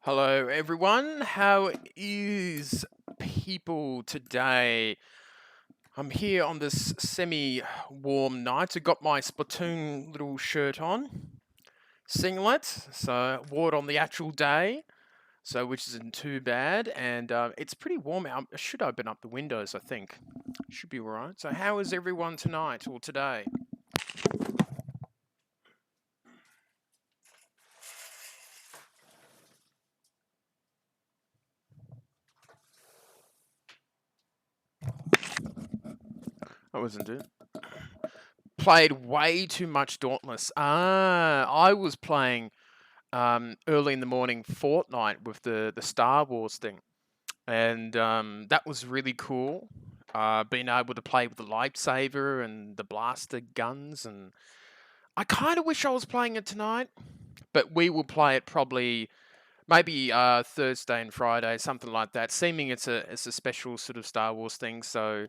Hello, everyone. How is people today? I'm here on this semi-warm night. I got my Splatoon little shirt on, singlet. So I wore it on the actual day, so which isn't too bad. And it's pretty warm out. I should open up the windows. I think should be alright. So how is everyone tonight or today? I wasn't it. Played way too much Dauntless. I was playing early in the morning Fortnite with the Star Wars thing, and that was really cool. Being able to play with the lightsaber and the blaster guns, and I kind of wish I was playing it tonight, but we will play it probably maybe Thursday and Friday, something like that. Seeming it's a special sort of Star Wars thing, so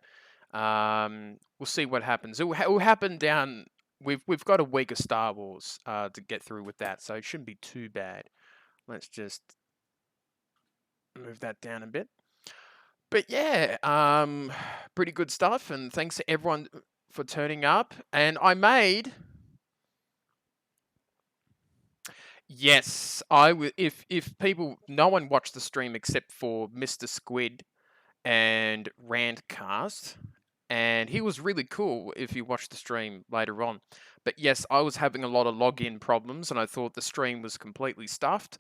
we'll see what happens. It will happen down. We've got a week of Star Wars to get through with that, so it shouldn't be too bad. Let's just move that down a bit. But yeah, pretty good stuff, and thanks to everyone for turning up. And I made, yes, I would. If people, no one watched the stream except for Mr. Squid and Rantcast, and he was really cool if you watch the stream later on. But yes, I was having a lot of login problems, and I thought the stream was completely stuffed.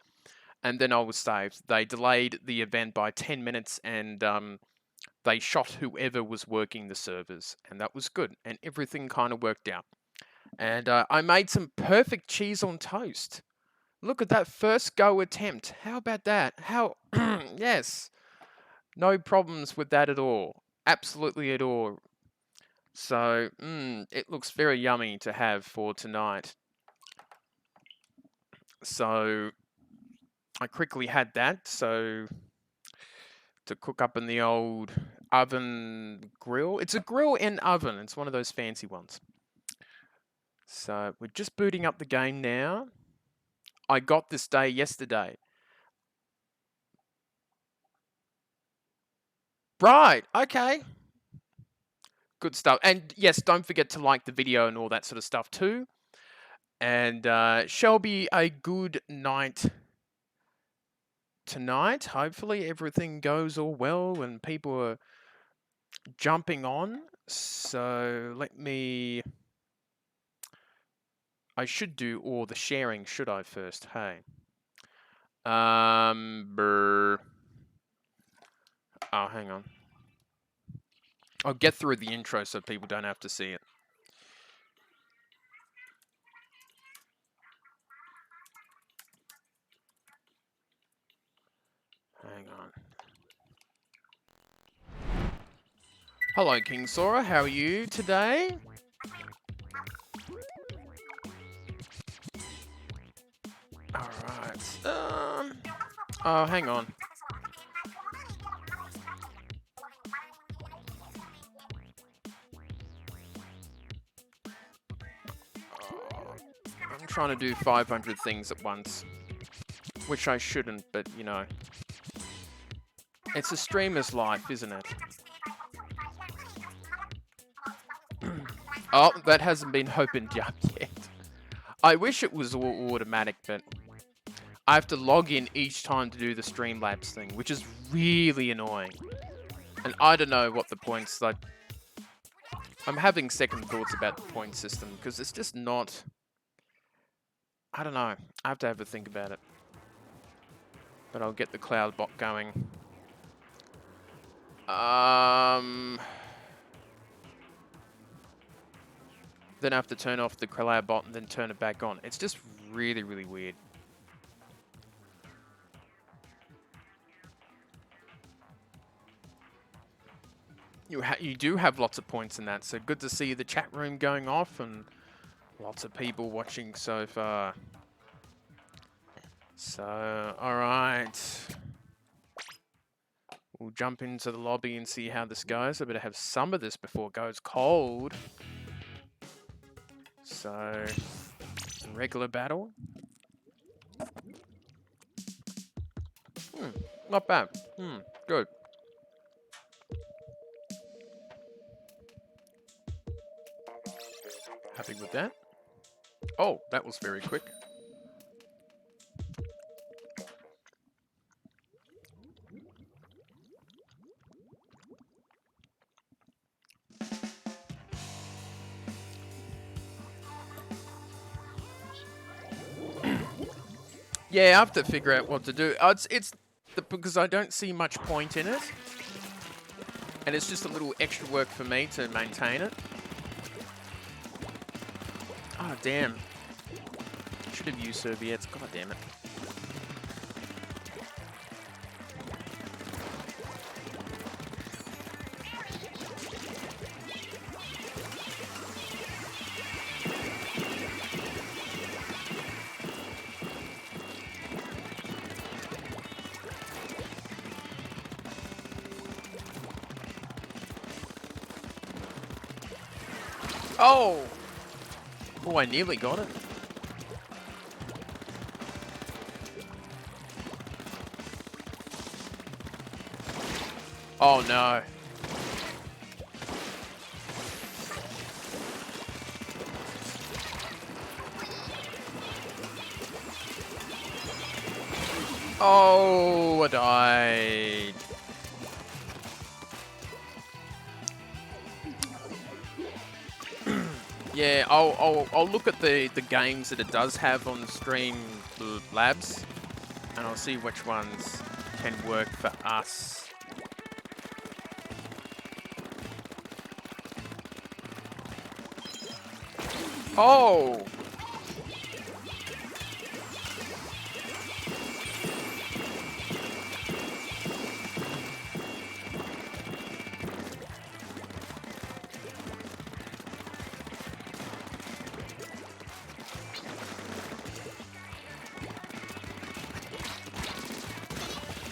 And then I was saved. They delayed the event by 10 minutes, and they shot whoever was working the servers, and that was good. And everything kind of worked out. And I made some perfect cheese on toast. Look at that first go attempt. How about that? How? Yes. No problems with that at all. Absolutely at all. So, it looks very yummy to have for tonight. So, I quickly had that. So, to cook up in the old oven grill. It's a grill and oven. It's one of those fancy ones. So, we're just booting up the game now. I got this day yesterday. Right. Okay. Good stuff. And yes, don't forget to like the video and all that sort of stuff too. And shall be a good night tonight. Hopefully everything goes all well and people are jumping on. So let me. I should do all the sharing, should I first? Hey. Brr. Oh, hang on. I'll get through the intro so people don't have to see it. Hang on. Hello, King Sora. How are you today? Alright. Oh, hang on. I'm trying to do 500 things at once. Which I shouldn't, but you know. It's a streamer's life, isn't it? Oh, that hasn't been opened up yet. I wish it was all automatic, but I have to log in each time to do the Streamlabs thing, which is really annoying. And I don't know what the points, like... I'm having second thoughts about the point system, because it's just not... I don't know. I have to have a think about it. But I'll get the cloud bot going. Then I have to turn off the cloud bot and then turn it back on. It's just really, really weird. You do have lots of points in that, so good to see the chat room going off and lots of people watching so far. So, alright. We'll jump into the lobby and see how this goes. I better have some of this before it goes cold. So, regular battle. Not bad. Good. Happy with that. Oh, that was very quick. Yeah, I have to figure out what to do. Because I don't see much point in it. And it's just a little extra work for me to maintain it. Oh, damn. Should have used serviettes. God damn it. Oh! Oh, I nearly got it. Oh, no. Oh, I died. Yeah, I'll look at the games that it does have on Stream Labs, and I'll see which ones can work for us. Oh!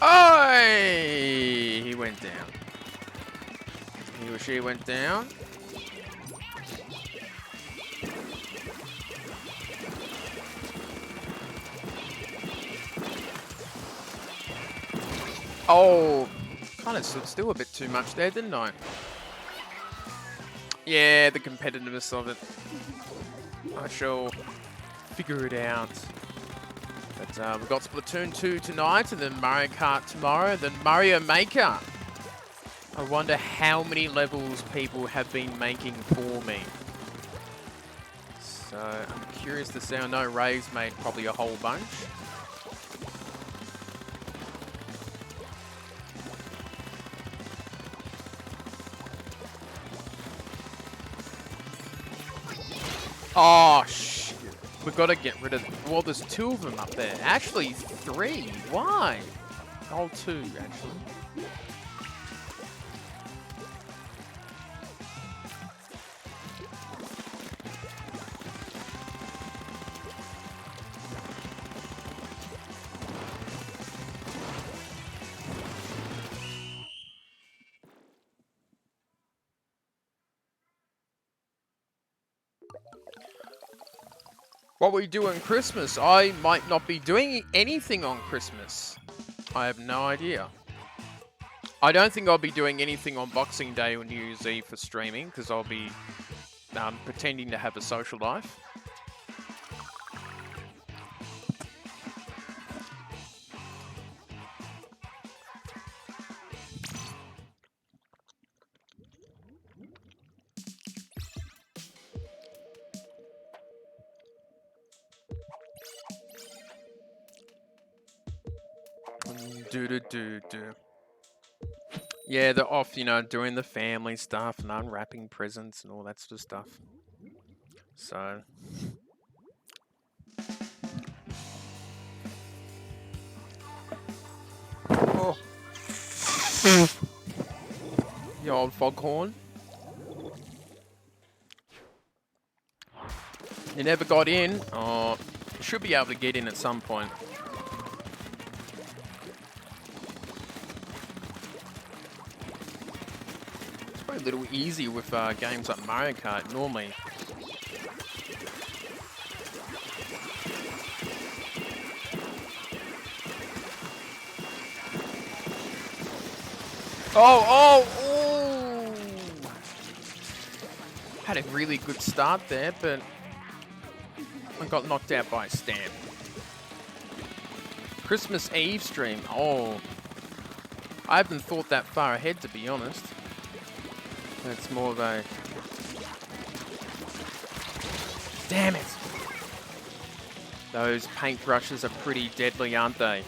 Oh! He went down. He or she went down. Oh, kind of still a bit too much there, didn't I? Yeah, the competitiveness of it. I shall figure it out. But we've got Splatoon 2 tonight, and then Mario Kart tomorrow, then Mario Maker. I wonder how many levels people have been making for me. So I'm curious to see. I know Ray's made probably a whole bunch. Oh, shit. We've got to get rid of... Well, there's 2 of them up there. Actually, 3. Why? Oh, 2, actually. What we do on Christmas? I might not be doing anything on Christmas. I have no idea. I don't think I'll be doing anything on Boxing Day or New Year's Eve for streaming, because I'll be pretending to have a social life. Yeah, they're off, you know, doing the family stuff and unwrapping presents and all that sort of stuff. So... Oh. The old foghorn. You never got in. Oh, you should be able to get in at some point. It's probably a little easier with games like Mario Kart normally. Oh, oh, oh! Had a really good start there, but I got knocked out by a stamp. Christmas Eve stream. Oh, I haven't thought that far ahead, to be honest. It's more of a... Damn it! Those paintbrushes are pretty deadly, aren't they?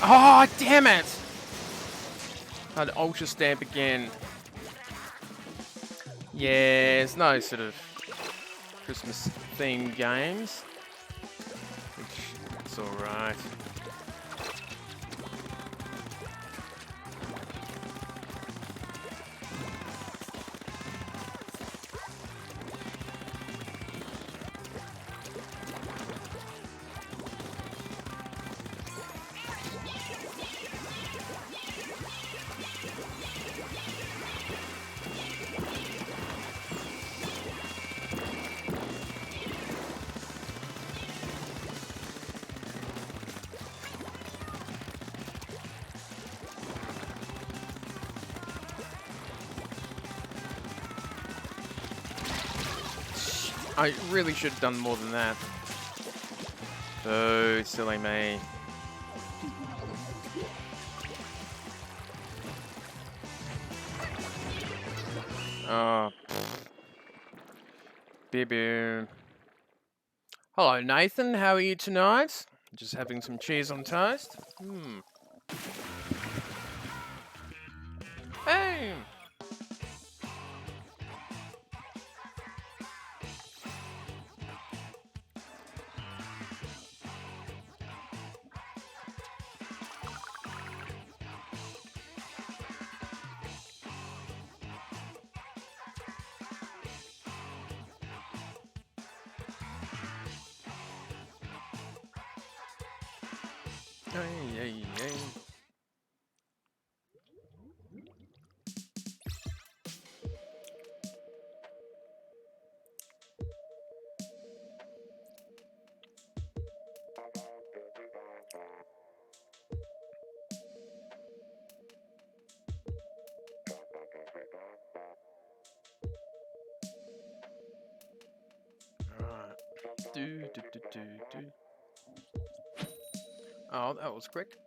Oh, damn it! I'd ultra stamp again. Yeah, there's no sort of Christmas themed games. Which is alright. I really should have done more than that. Oh, silly me. Oh. Boo. Hello, Nathan. How are you tonight? Just having some cheese on toast? Hey! Hey. Alright. Do. Oh, that was quick.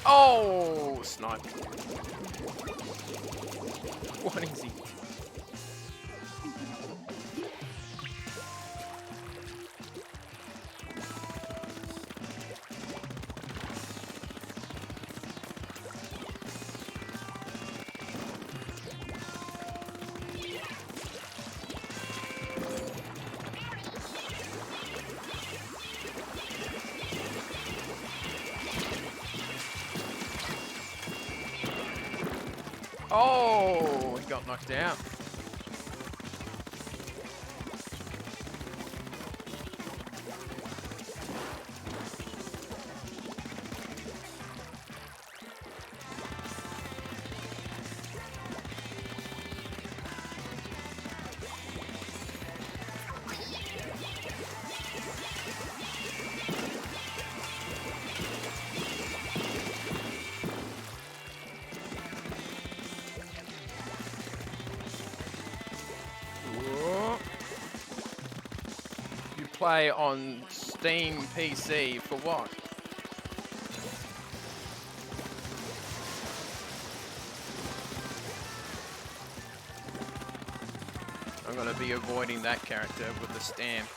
Oh, snipe. What is he? Oh, he got knocked out. Play on Steam PC for what? I'm gonna be avoiding that character with the stamp.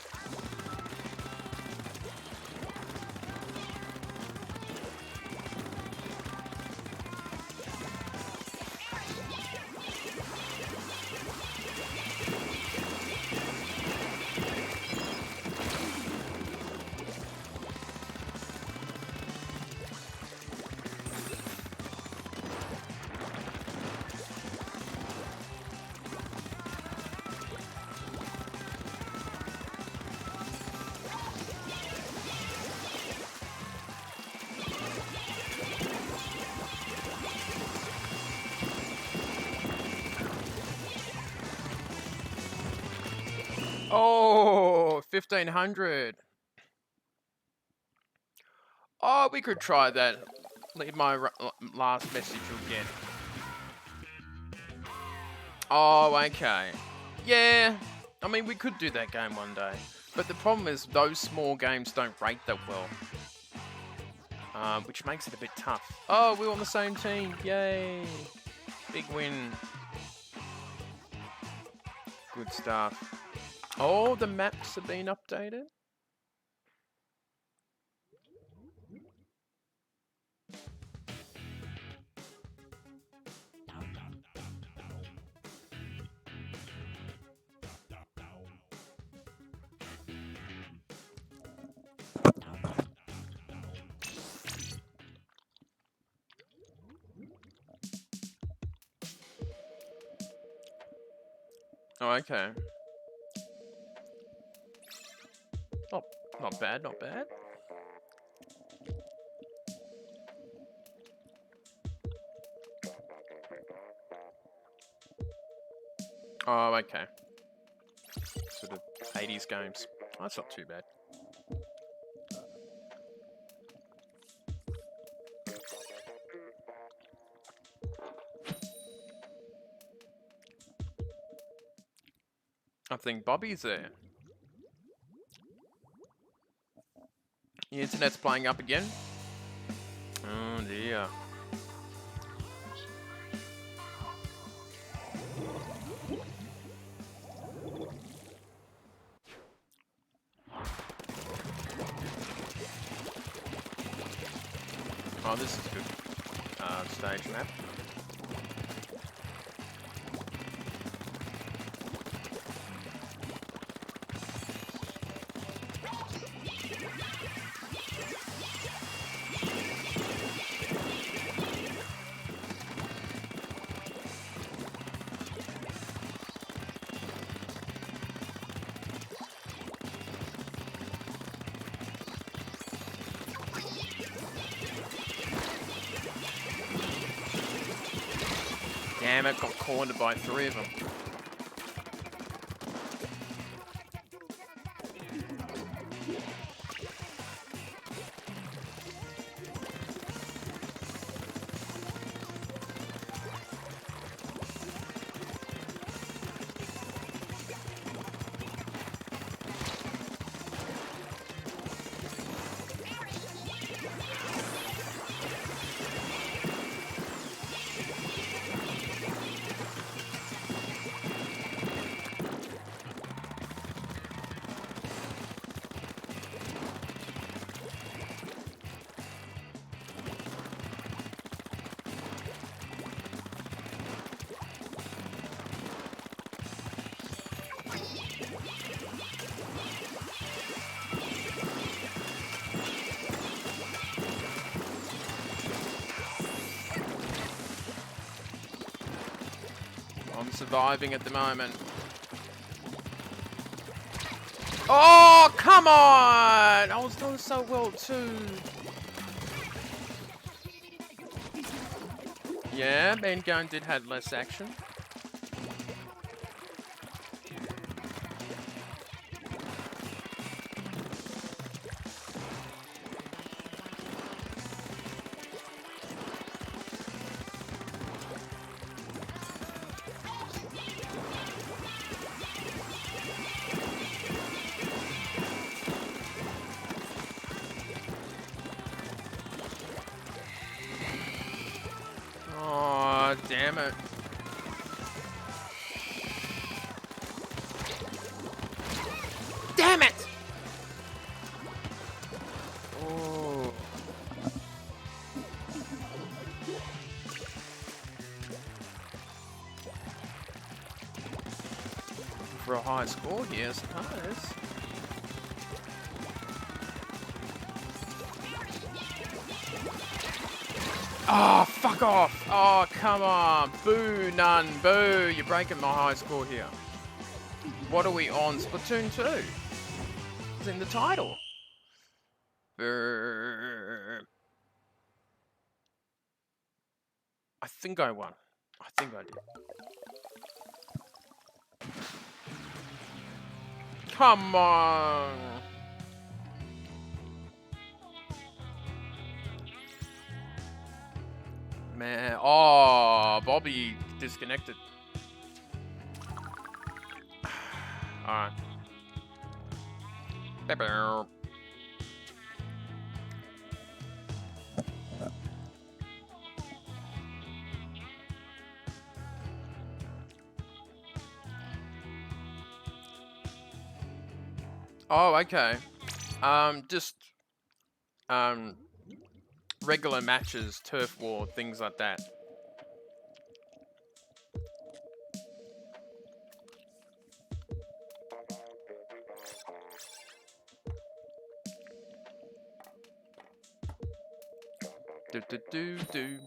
Oh, 1500. Oh, we could try that. Leave my last message again. Oh, okay. Yeah, I mean, we could do that game one day. But the problem is those small games don't rate that well. Which makes it a bit tough. Oh, we're on the same team. Yay. Big win. Good stuff. Oh, the maps have been updated. Oh, okay. Oh, not bad, not bad. Oh, okay. Sort of 80s games. Oh, that's not too bad. I think Bobby's there. The internet's playing up again. Oh dear. Oh, this is good. Stage map. Damn it, got cornered by 3 of them. surviving at the moment. Oh, come on! I was doing so well too. Yeah, main gun did have less action. Oh, damn it. Damn it! Oh. For a high score here, I suppose. Oh, fuck off! Oh, come on! Boo, none, boo! You're breaking my high score here. What are we on? Splatoon 2? It's in the title. Brrr. I think I won. I think I did. Come on! Man, oh, Bobby disconnected. Alright. Oh, okay. Just regular matches, turf war, things like that. Do do do do.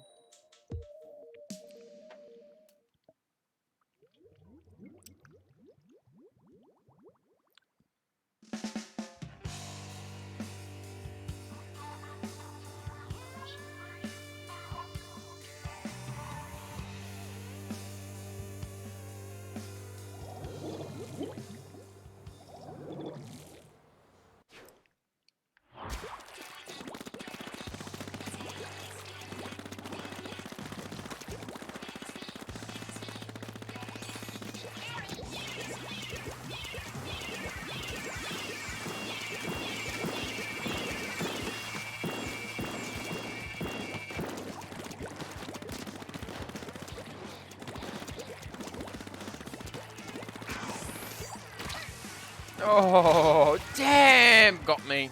Oh, damn! Got me.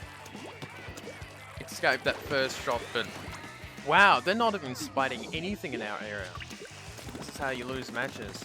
Escaped that first shot, but wow, they're not even spiting anything in our area. This is how you lose matches.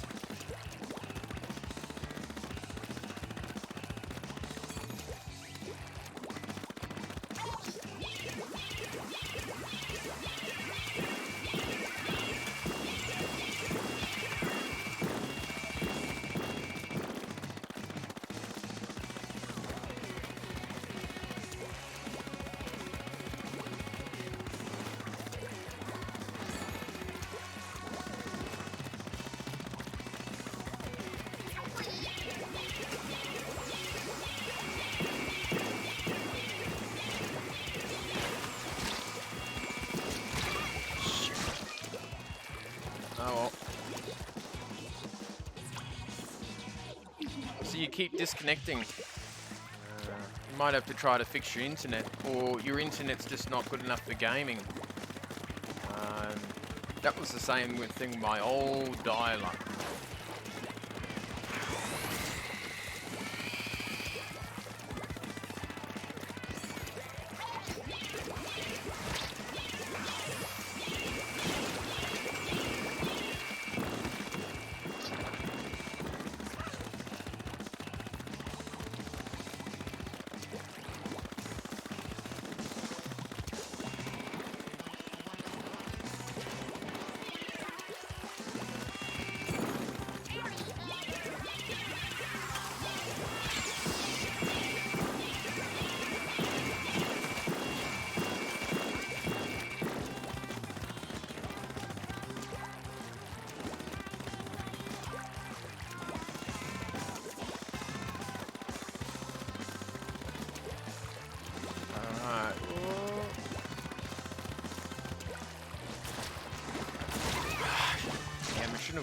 Oh well. So you keep disconnecting. You might have to try to fix your internet, or your internet's just not good enough for gaming. That was the same thing with my old dial-up.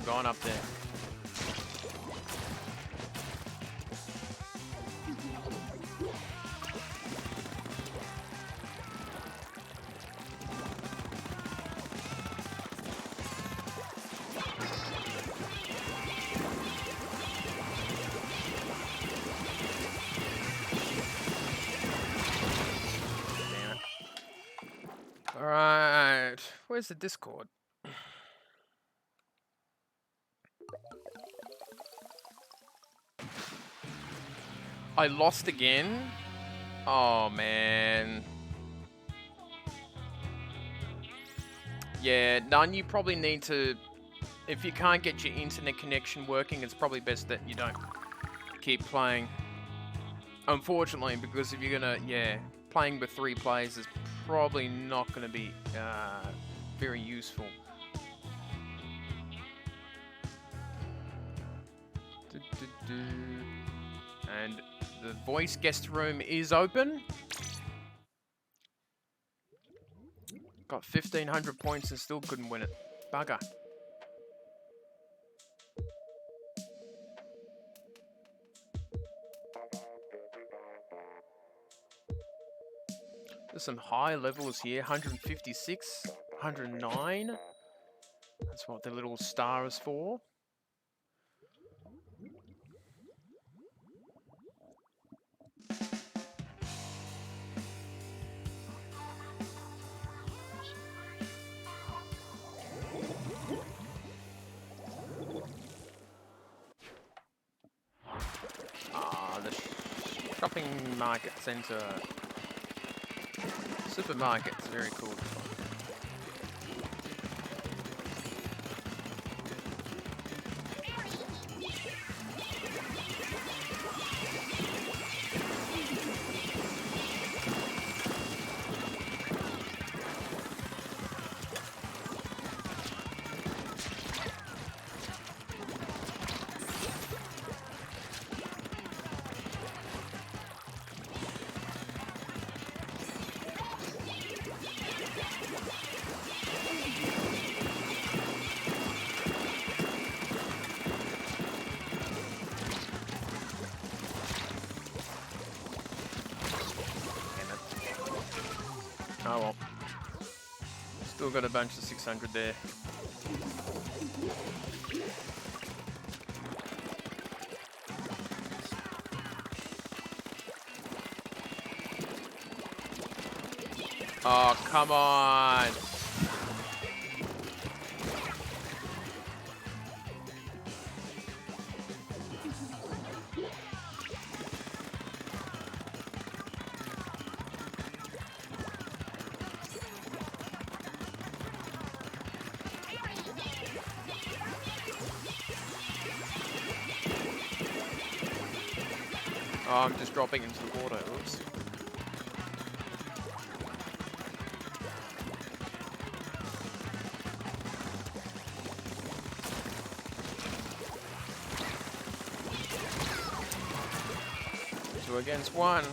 have gone up there. Alright, where's the Discord? I lost again? Oh man. Yeah, none, you probably need to... If you can't get your internet connection working, it's probably best that you don't keep playing. Unfortunately, because if you're gonna, playing with 3 players is probably not gonna be very useful. And the voice guest room is open. Got 1,500 points and still couldn't win it. Bugger. There's some high levels here. 156, 109. That's what the little star is for. The shopping market centre. Supermarket's very cool. Oh well. Still got a bunch of 600 there. Oh, come on. Oh, I'm just dropping into the water. Oops. Two against one.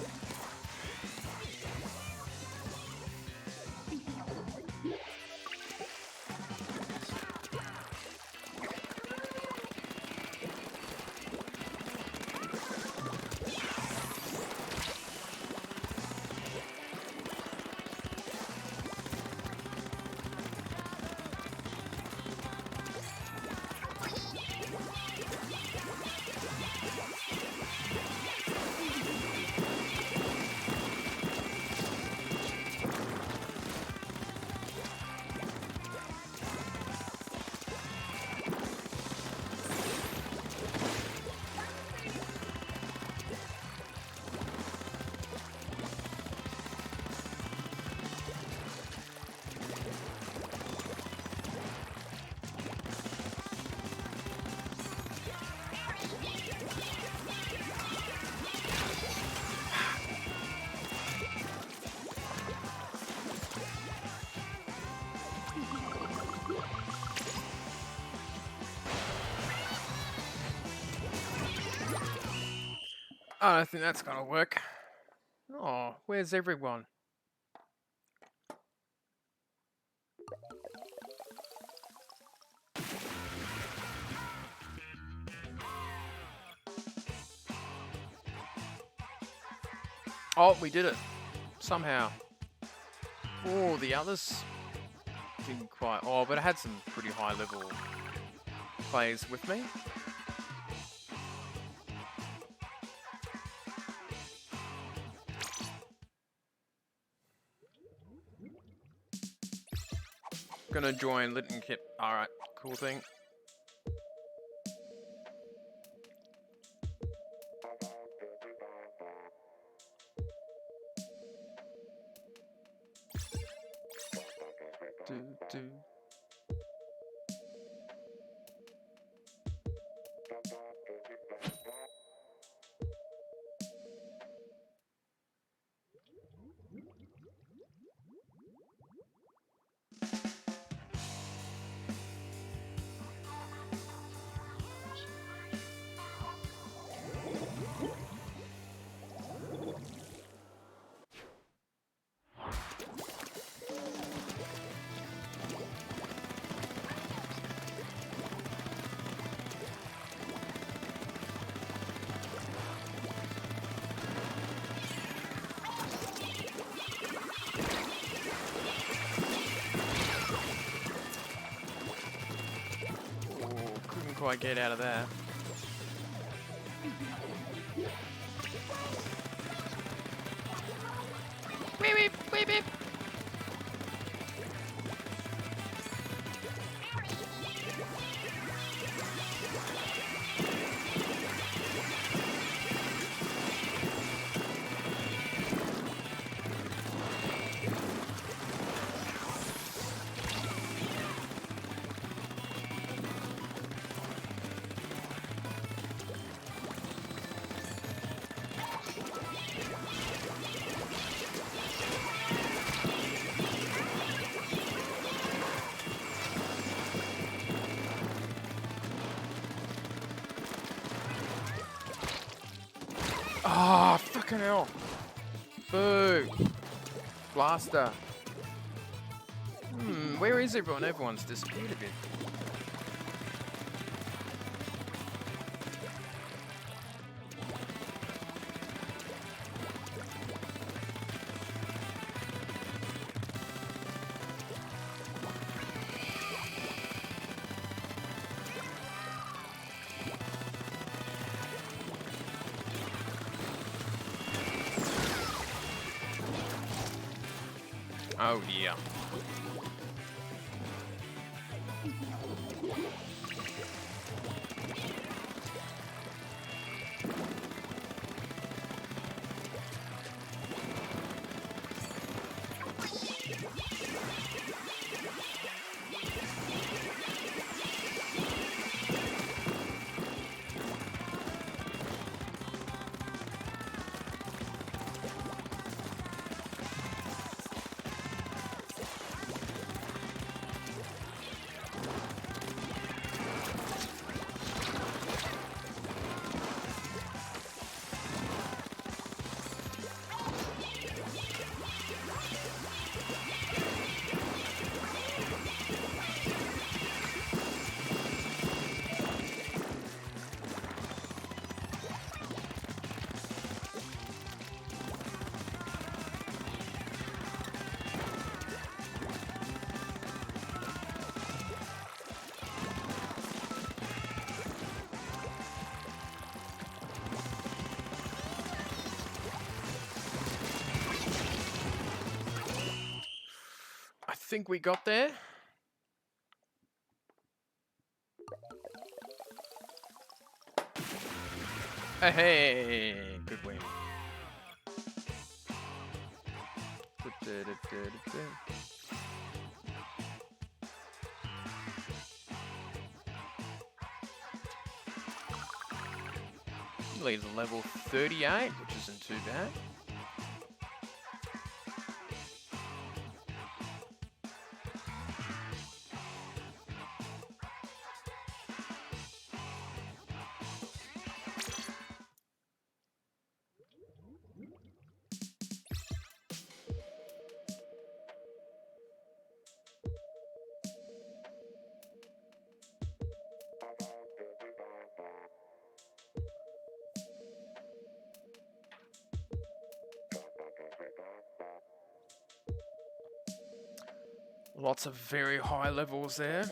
I don't think that's gonna work. Oh, where's everyone? Oh, we did it. Somehow. Oh, the others didn't quite. Oh, but I had some pretty high level players with me. Gonna join Lytton Kip. Alright, cool thing. Do. Oh, couldn't quite get out of that. Weep, weep, weep, weep. Ah, oh, fucking hell. Boo. Blaster. Where is everyone? Everyone's disappeared a bit. Oh dear. I think we got there. Hey, good win. Leaves level 38, which isn't too bad. Lots of very high levels there.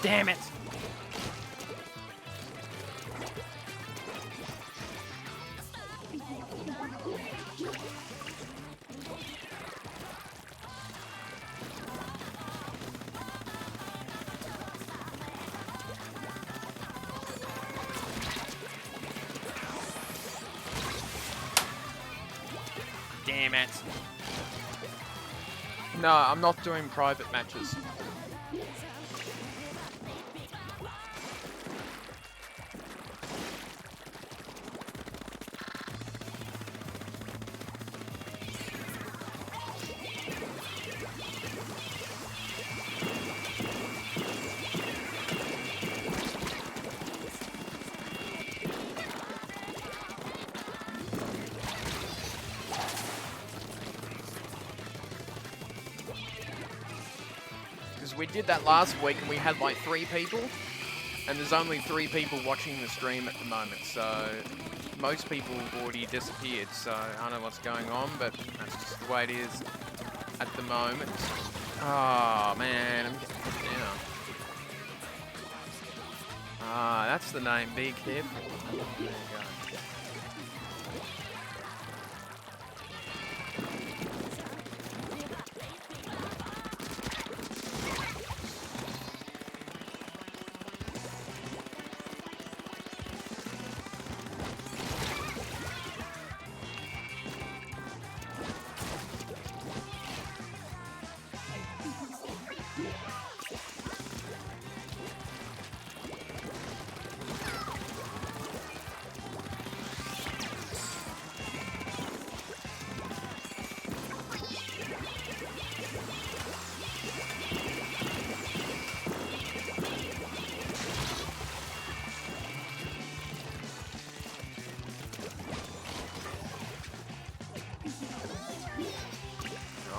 Damn it! Damn it. No, I'm not doing private matches. We did that last week and we had like 3 people, and there's only 3 people watching the stream at the moment, so most people have already disappeared, so I don't know what's going on, but that's just the way it is at the moment. Oh man, I'm getting put down. Ah, that's the name, be careful. There you go.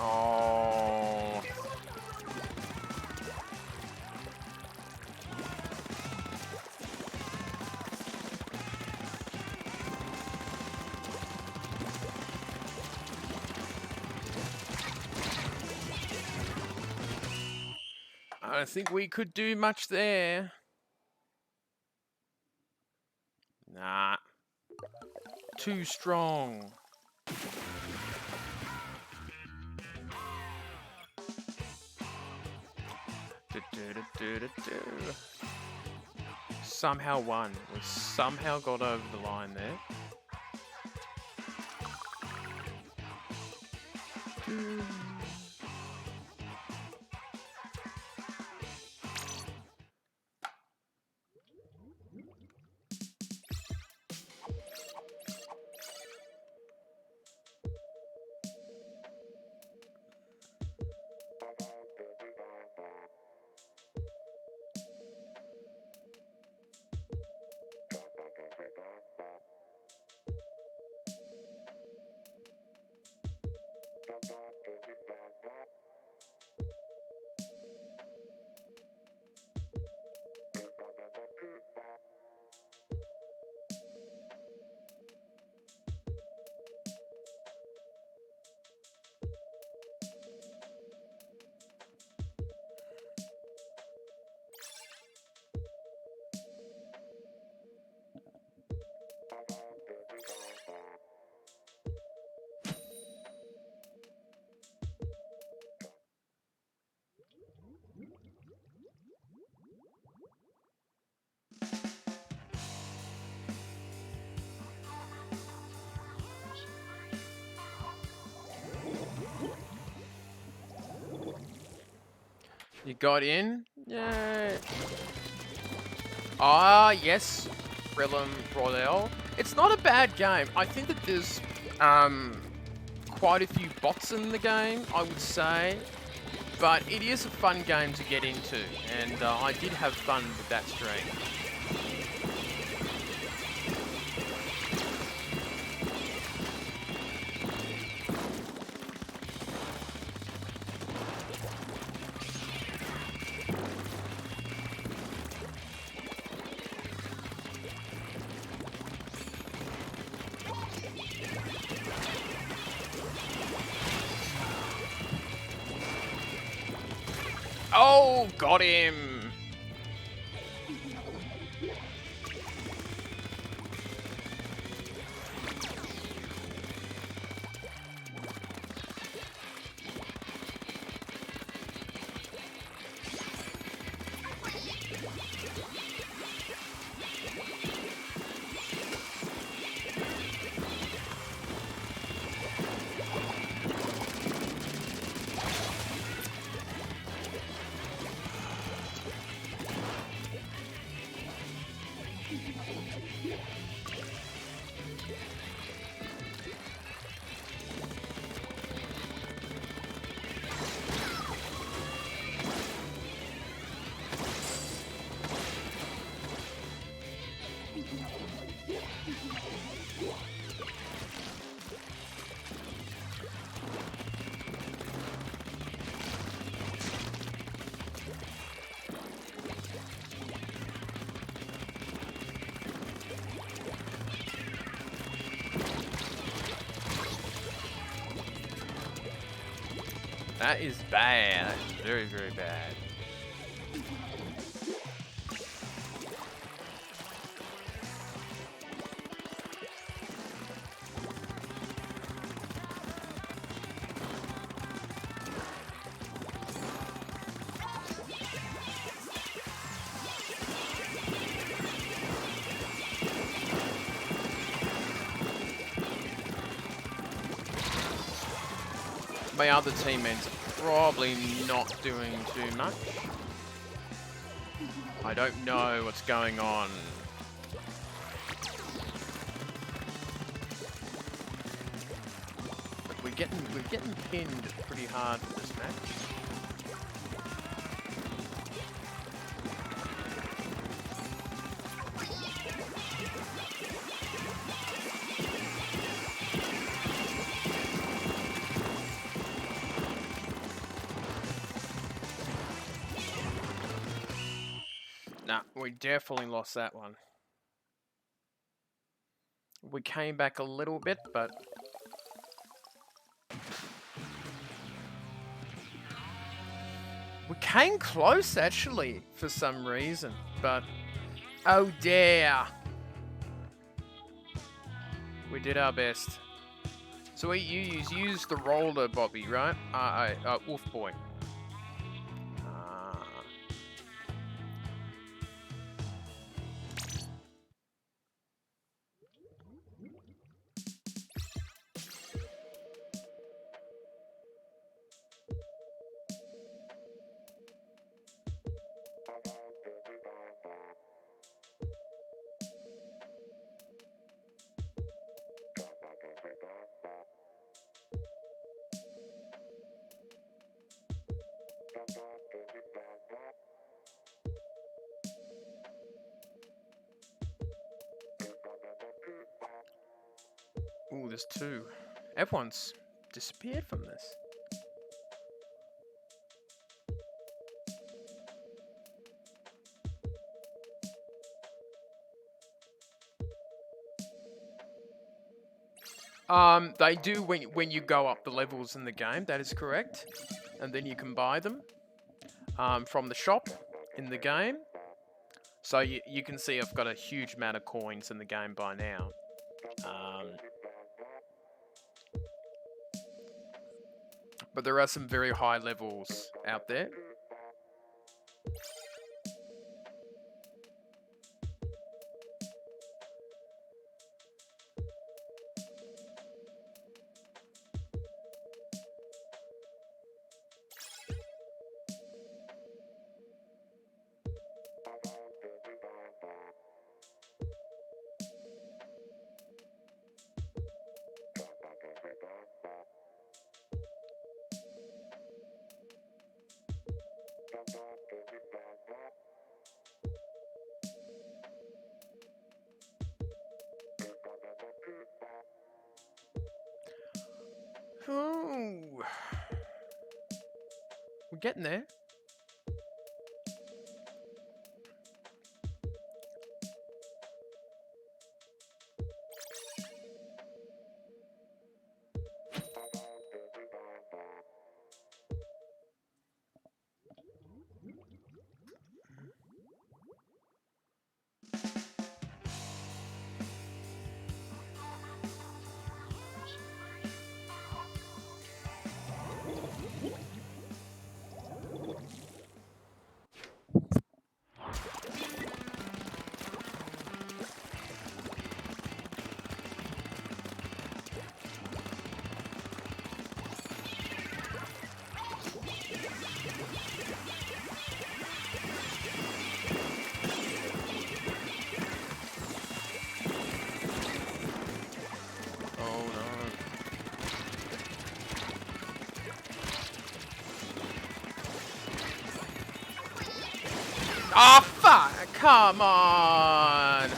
Oh. I don't think we could do much there. Nah. Too strong. Somehow won. We somehow got over the line there. You got in? Yay. Ah, yes. Realm Royale. It's not a bad game. I think that there's quite a few bots in the game, I would say. But it is a fun game to get into, and I did have fun with that stream. Oh, got him! That is bad. That is very, very bad. My other teammates are probably not doing too much. I don't know what's going on. But we're getting pinned pretty hard for this match. Nah, we definitely lost that one. We came back a little bit, but... we came close, actually, for some reason, but... oh dear! We did our best. So you use the roller, Bobby, right? Wolf Boy. Ooh, there's two. Everyone's disappeared from this. They do when you go up the levels in the game, that is correct. And then you can buy them from the shop in the game. So you can see I've got a huge amount of coins in the game by now. But there are some very high levels out there. Ooh. We're getting there. Oh no. Oh fuck! Come on!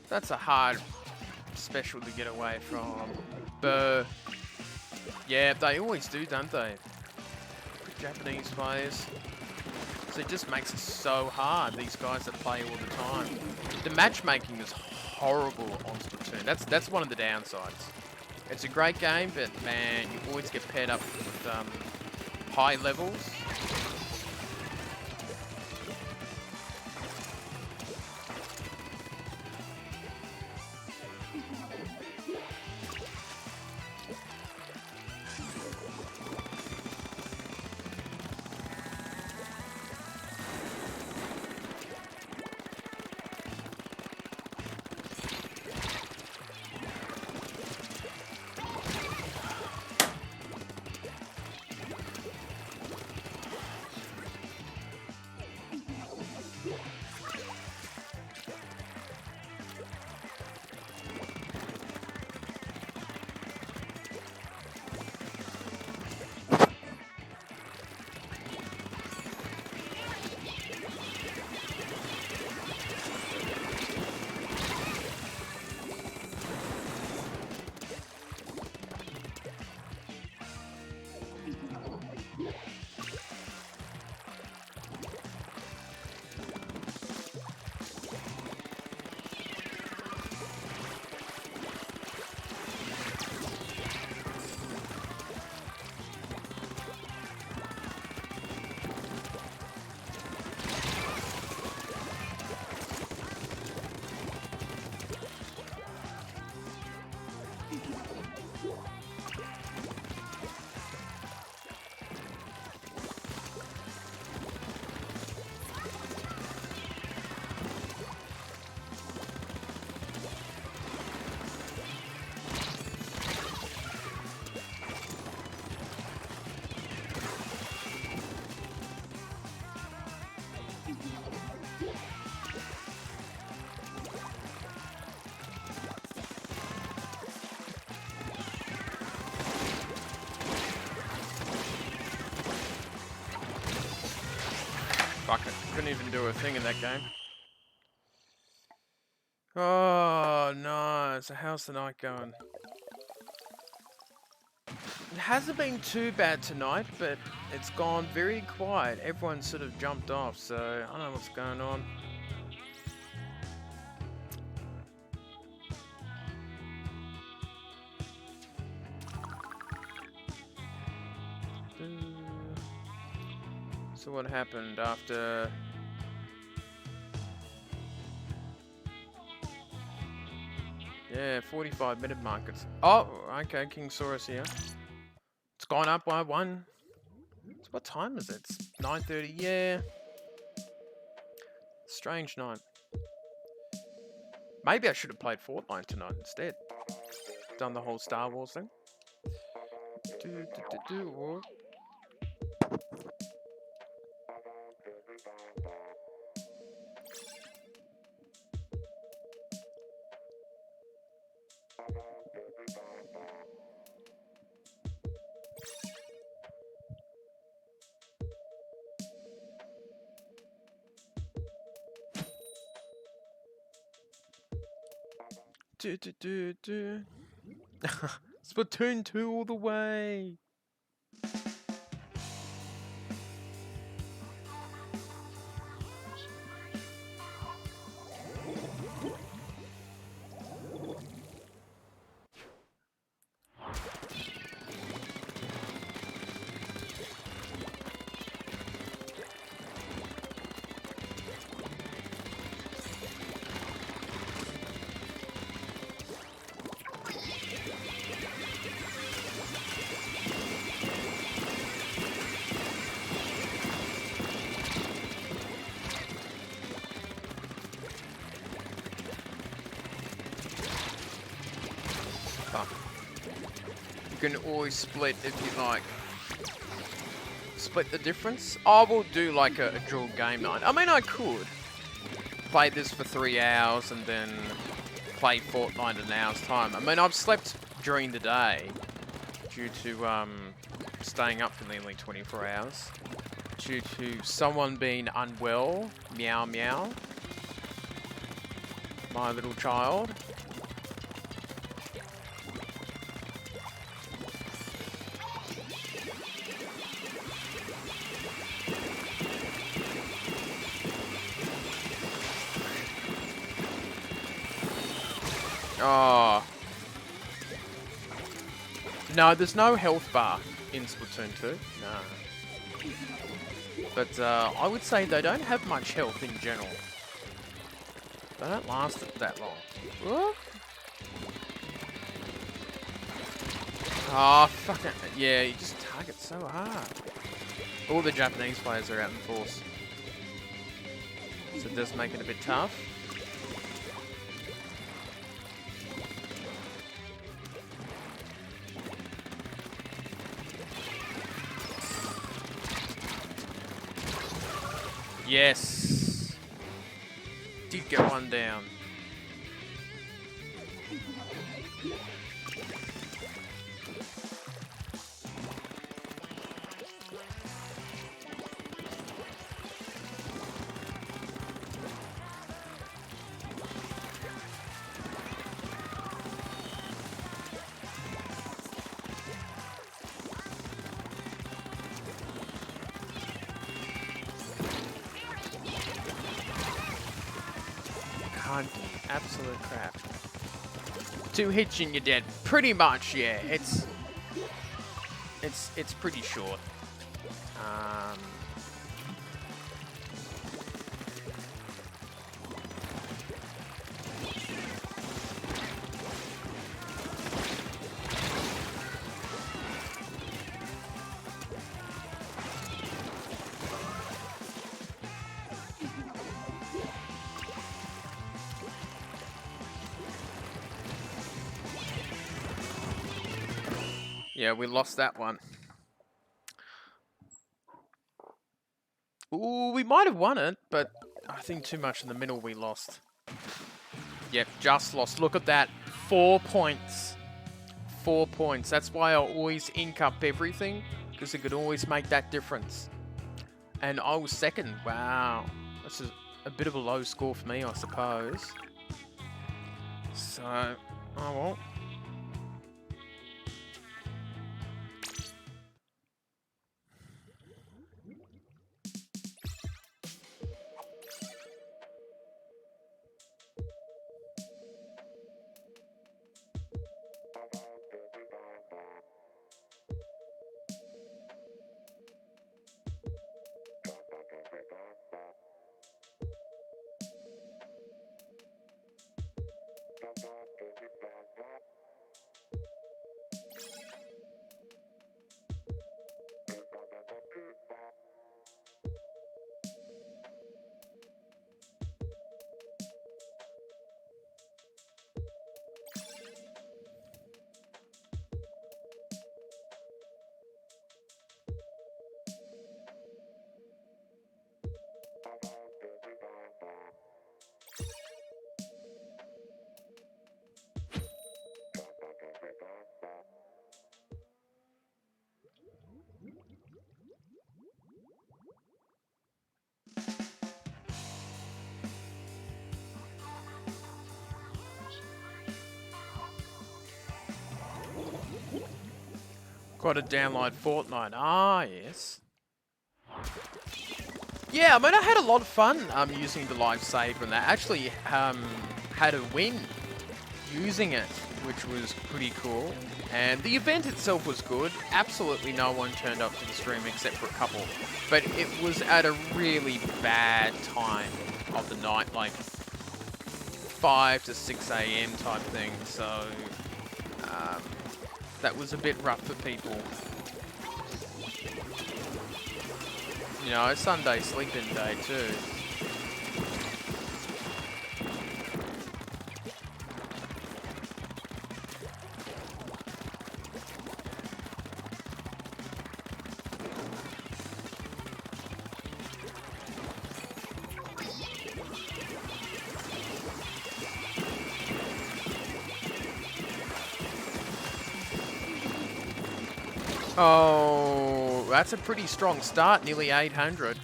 That's a hard special to get away from. But yeah, they always do, don't they? Japanese players. So it just makes it so hard, these guys that play all the time. The matchmaking is horrible on Splatoon. That's one of the downsides. It's a great game, but man, you always get paired up with high levels. Fuck it. Couldn't even do a thing in that game. Oh, no. So how's the night going? It hasn't been too bad tonight, but it's gone very quiet. Everyone's sort of jumped off, so I don't know what's going on. So what happened after... Yeah, 45-minute markets. Oh, okay, King Saurus here. It's gone up by 1. So what time is it? It's 9:30, yeah. Strange night. Maybe I should have played Fortnite tonight instead. Done the whole Star Wars thing. Or... Splatoon 2 all the way. You can always split if you like. Split the difference. I will do like a dual game night. I mean, I could play this for 3 hours and then play Fortnite in an hour's time. I mean, I've slept during the day due to staying up for nearly 24 hours due to someone being unwell. Meow meow. My little child. Oh. No, there's no health bar in Splatoon 2. No. But I would say they don't have much health in general. They don't last that long. What? Oh, fuck it. Yeah, you just target so hard. All the Japanese players are out in force. So it does make it a bit tough. Yes. Did get one down. Absolute crap. 2 hits and you're dead. Pretty much, yeah. It's pretty short. Yeah, we lost that one. Ooh, we might have won it, but I think too much in the middle we lost. Yep, just lost. Look at that. 4 points. 4 points. That's why I always ink up everything, because it could always make that difference. And I was second. Wow. That's a bit of a low score for me, I suppose. So, oh well. Got to download Fortnite. Ah, yes. Yeah, I mean, I had a lot of fun using the lifesaver and that. Actually, had a win using it, which was pretty cool. And the event itself was good. Absolutely no one turned up to the stream except for a couple. But it was at a really bad time of the night, like 5 to 6 a.m. type thing. So that was a bit rough for people. You know, Sunday sleep-in day too. Oh, that's a pretty strong start, nearly 800.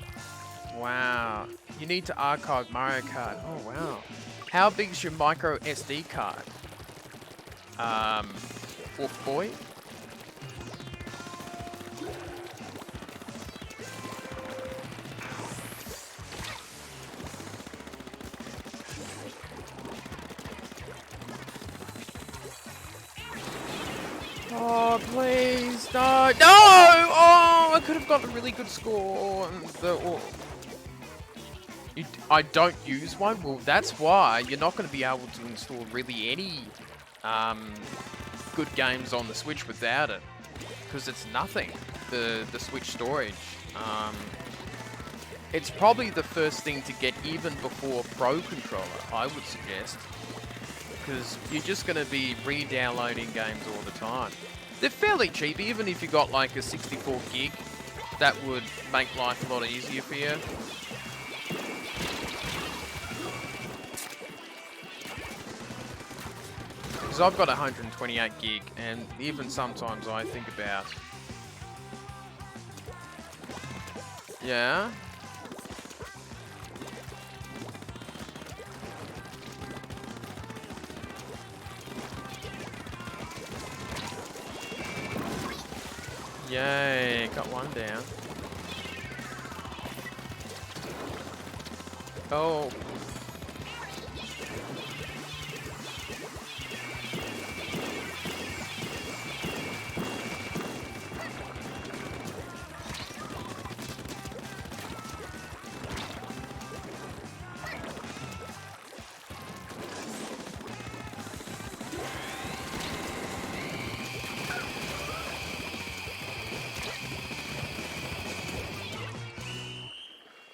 Wow. You need to archive Mario Kart. Oh, wow. How big's your micro SD card? Wolf Boy? Oh, please, no. No! Oh, I could have gotten a really good score. I don't use one? Well, that's why you're not going to be able to install really any good games on the Switch without it. Because it's nothing, the Switch storage. It's probably the first thing to get even before Pro Controller, I would suggest. Because you're just going to be re-downloading games all the time. They're fairly cheap, even if you got like a 64 gig, that would make life a lot easier for you. Because I've got 128 gig, and even sometimes I think about... Yeah? Yay, got one down. Oh.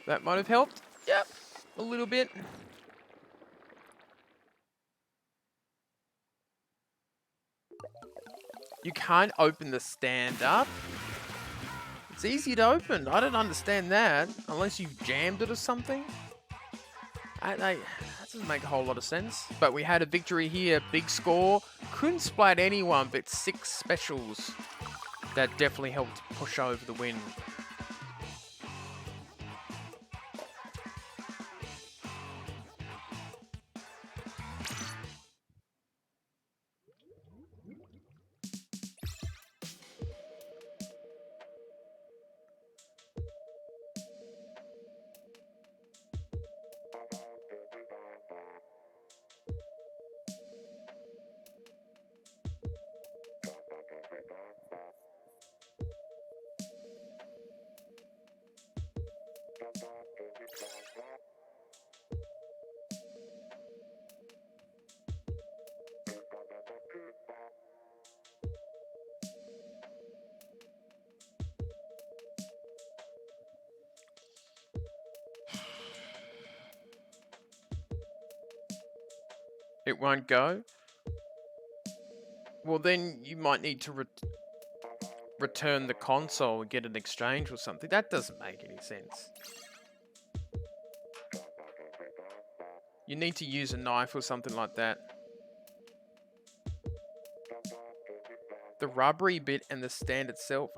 That might have helped. Yep, a little bit. You can't open the stand up. It's easy to open. I don't understand that. Unless you've jammed it or something. That doesn't make a whole lot of sense. But we had a victory here. Big score. Couldn't splat anyone, but 6 specials. That definitely helped push over the win. It won't go? Well, then you might need to return the console and get an exchange or something. That doesn't make any sense. You need to use a knife or something like that. The rubbery bit and the stand itself.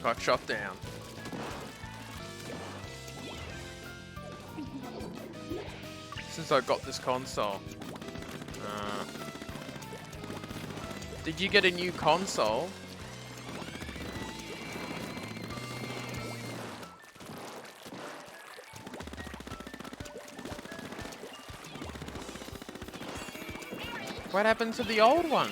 Got shot down. Since I got this console. Did you get a new console? What happened to the old one?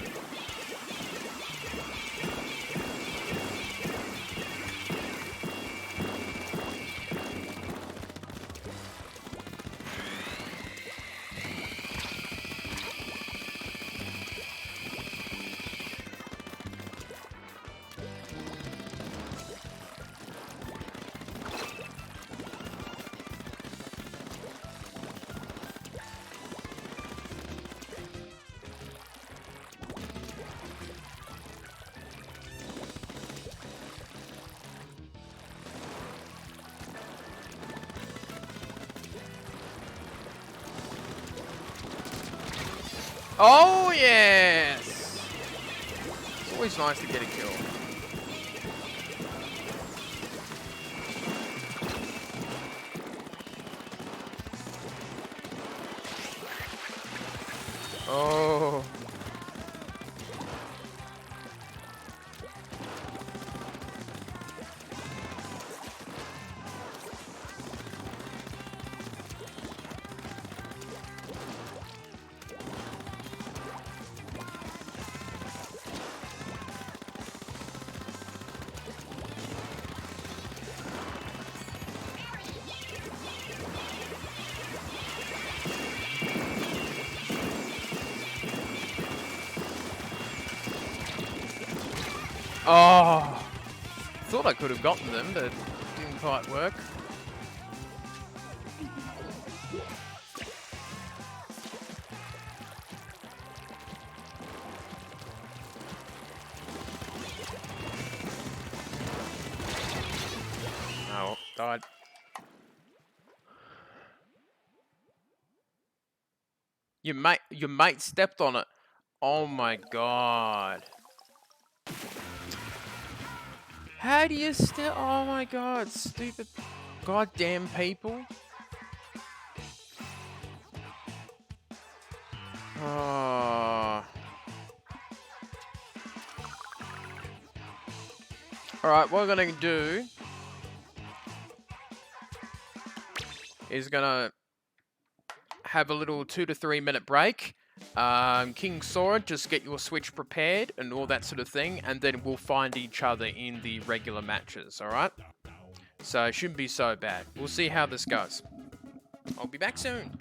Oh, yes! It's always nice to get a kill. Oh. Oh. Thought I could have gotten them, but it didn't quite work. Oh, died. Your mate stepped on it. Oh my god. How do you step? Oh my god, stupid goddamn people. Oh. Alright, what we're gonna do is gonna have a little 2 to 3 minute break. King Sora, just get your Switch prepared and all that sort of thing, and then we'll find each other in the regular matches, alright? So it shouldn't be so bad. We'll see how this goes. I'll be back soon.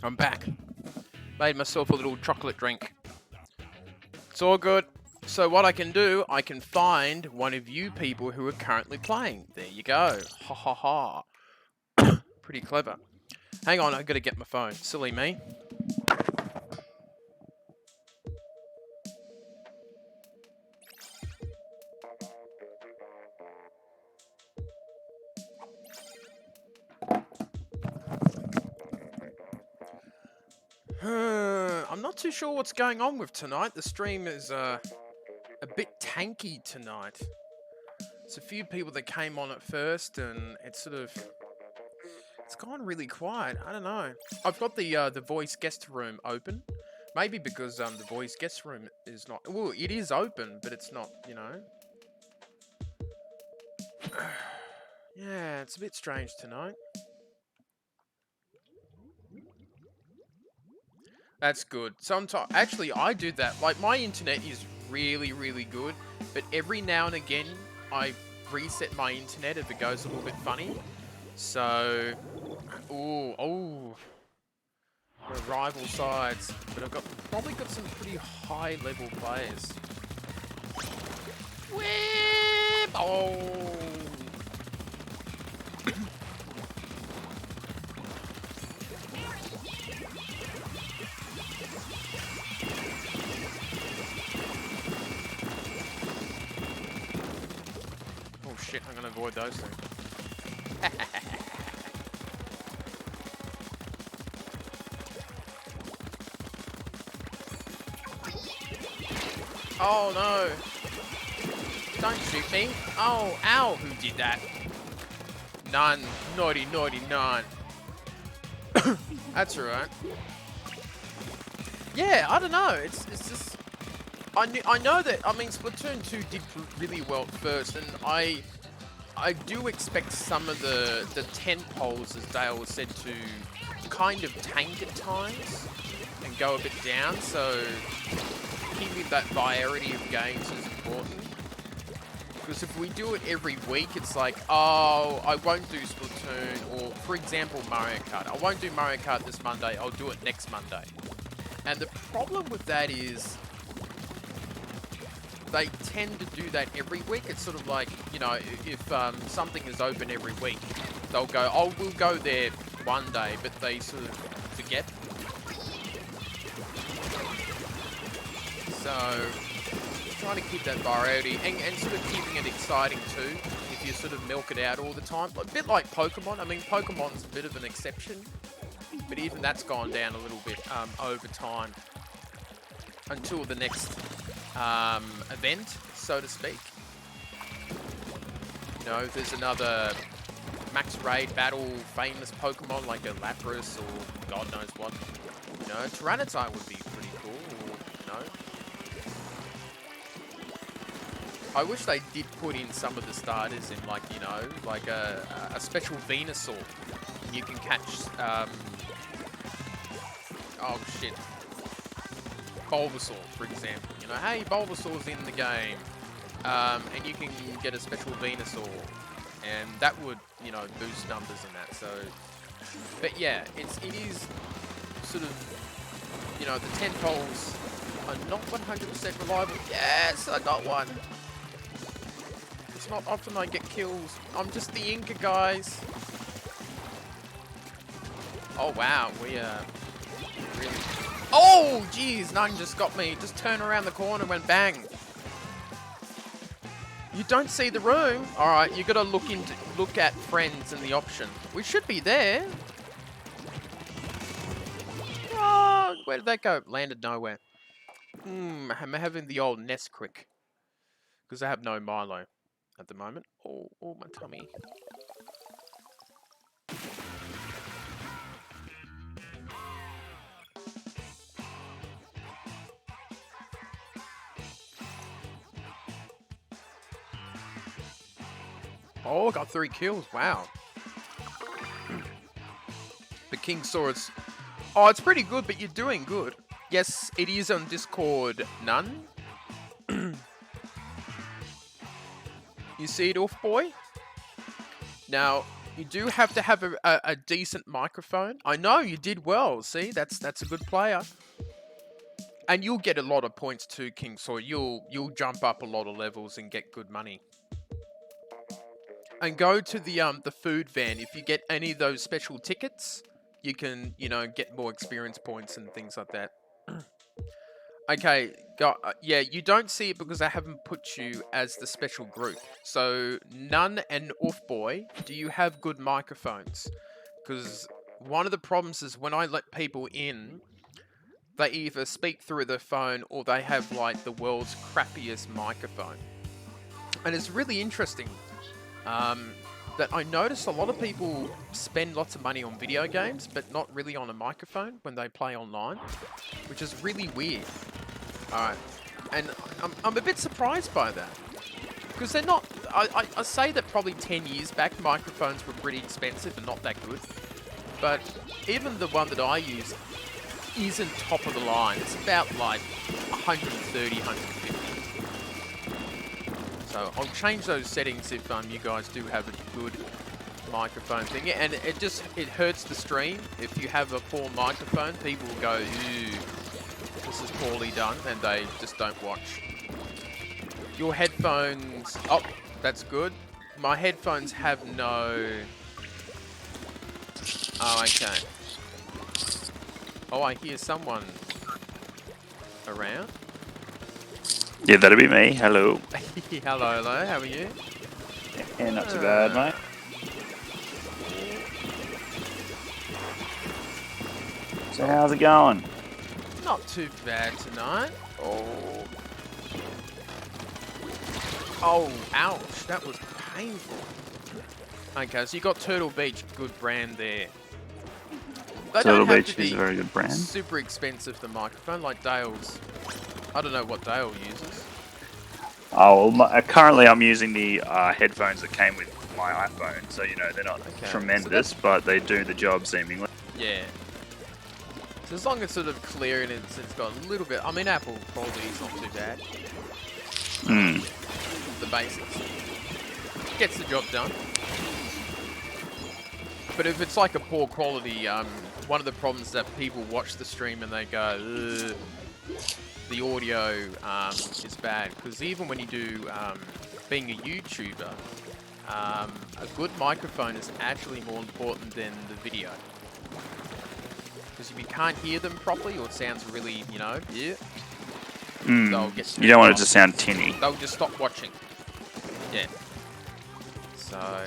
I'm back. Made myself a little chocolate drink. It's all good. So what I can do, I can find one of you people who are currently playing. There you go. Ha ha ha. Pretty clever. Hang on, I gotta get my phone. Silly me. I'm not too sure what's going on with tonight. The stream is a bit tanky tonight. There's a few people that came on at first, and it's gone really quiet. I don't know. I've got the voice guest room open. Maybe because the voice guest room is not. Well, it is open, but it's not. You know. Yeah, it's a bit strange tonight. That's good. Sometimes, actually, I do that. Like, my internet is really, really good, but every now and again, I reset my internet if it goes a little bit funny. So, oh, we're rival sides, but I've probably got some pretty high-level players. Whip! Oh. Shit, I'm gonna avoid those things. Oh no! Don't shoot me! Oh, ow! Who did that? None. Naughty, naughty, none. That's alright. Yeah, I don't know. It's just. I know that. I mean, Splatoon 2 did really well at first, and I do expect some of the tent poles, as Dale said, to kind of tank at times and go a bit down. So keeping that variety of games is important. Because if we do it every week, it's like, oh, I won't do Splatoon, or for example, Mario Kart. I won't do Mario Kart this Monday. I'll do it next Monday. And the problem with that is, they tend to do that every week. It's sort of like, you know, if something is open every week, they'll go, oh, we'll go there one day, but they sort of forget. So, trying to keep that variety and sort of keeping it exciting too, if you sort of milk it out all the time. A bit like Pokemon. I mean, Pokemon's a bit of an exception, but even that's gone down a little bit over time until the next event, so to speak. You know, if there's another max raid battle famous Pokemon like a Lapras or God knows what, you know, Tyranitar would be pretty cool, or, you know. I wish they did put in some of the starters in, like, you know, like a special Venusaur. You can catch, oh shit, Bulbasaur, for example. You know, hey, Bulbasaur's in the game, and you can get a special Venusaur, and that would, you know, boost numbers and that. So, but yeah, it is sort of, you know, the tentpoles are not 100% reliable. Yes, I got one. It's not often I get kills. I'm just the Inca, guys. Oh wow, we really. Oh, jeez, none just got me. Just turned around the corner and went bang. You don't see the room. All right, you got to look at friends in the option. We should be there. Oh, where did that go? Landed nowhere. I'm having the old Nesquik because I have no Milo at the moment. Oh, my tummy. Oh, I got 3 kills. Wow. The King Swords. Oh, it's pretty good, but you're doing good. Yes, it is on Discord. None. You see it, Off Boy? Now, You do have to have a decent microphone. I know you did well. See, that's a good player. And you'll get a lot of points too, King Sawyer. You'll jump up a lot of levels and get good money. And go to the food van. If you get any of those special tickets, you can, get more experience points and things like that. Okay, yeah, you don't see it because I haven't put you as the special group. So, Nun and Oof Boy, do you have good microphones? Because one of the problems is when I let people in, they either speak through their phone or they have like the world's crappiest microphone. And it's really interesting that I notice a lot of people spend lots of money on video games, but not really on a microphone when they play online, which is really weird. Alright, and I'm a bit surprised by that, because they're not, I say that probably 10 years back microphones were pretty expensive and not that good, but even the one that I use isn't top of the line. It's about like 130, 150. So I'll change those settings if you guys do have a good microphone thing. Yeah, and it hurts the stream. If you have a poor microphone, people will go, ew, this is poorly done, and they just don't watch. Your headphones, oh, that's good. My headphones have no, oh, okay. Oh, I hear someone around. Yeah, that'd be me. Hello. Hello, how are you? Yeah, not too bad, mate. So how's it going? Not too bad tonight. Oh, ouch, that was painful. Okay, so you got Turtle Beach, good brand there. They Turtle don't have Beach to is be a very good brand. super expensive, the microphone, like Dale's. I don't know what Dale uses. Oh, well, currently I'm using the headphones that came with my iPhone, so they're not tremendous, but they do the job seemingly. Yeah. So as long as it's sort of clear and it's got a little bit, I mean, Apple quality is not too bad. The basics. Gets the job done. But if it's like a poor quality, one of the problems that people watch the stream and they go, ugh, the audio is bad. Because even when you do, being a YouTuber, a good microphone is actually more important than the video. Because if you can't hear them properly or it sounds really, they'll get you don't want it to sound tinny. They'll just stop watching. Yeah. So...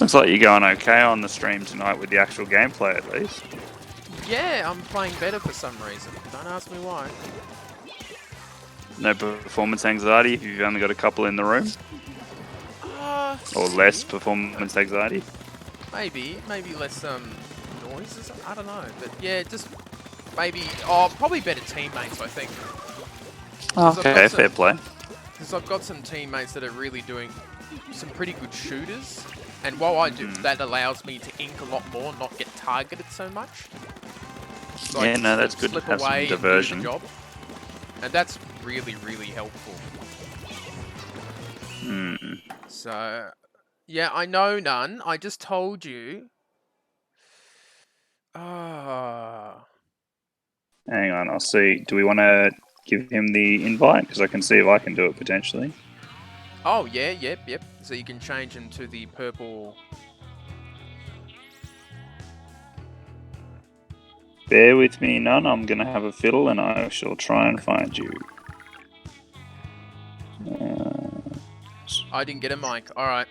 Looks like you're going okay on the stream tonight with the actual gameplay, at least. Yeah, I'm playing better for some reason. Don't ask me why. No performance anxiety if you've only got a couple in the room? Or less performance anxiety? Maybe less noise or something. I don't know. But yeah, just maybe, probably better teammates, I think. Okay, fair play. Because I've got some teammates that are really doing some pretty good shooters. And while I do, that allows me to ink a lot more and not get targeted so much. So yeah, no, that's good to have some diversion. And, and that's really, really helpful. So, yeah, I know none. I just told you. Hang on, I'll see. Do we want to give him the invite? Because I can see if I can do it potentially. Oh, yeah, yep. So you can change him to the purple... Bear with me, None. I'm going to have a fiddle and I shall try and find you. I didn't get a mic. Alright.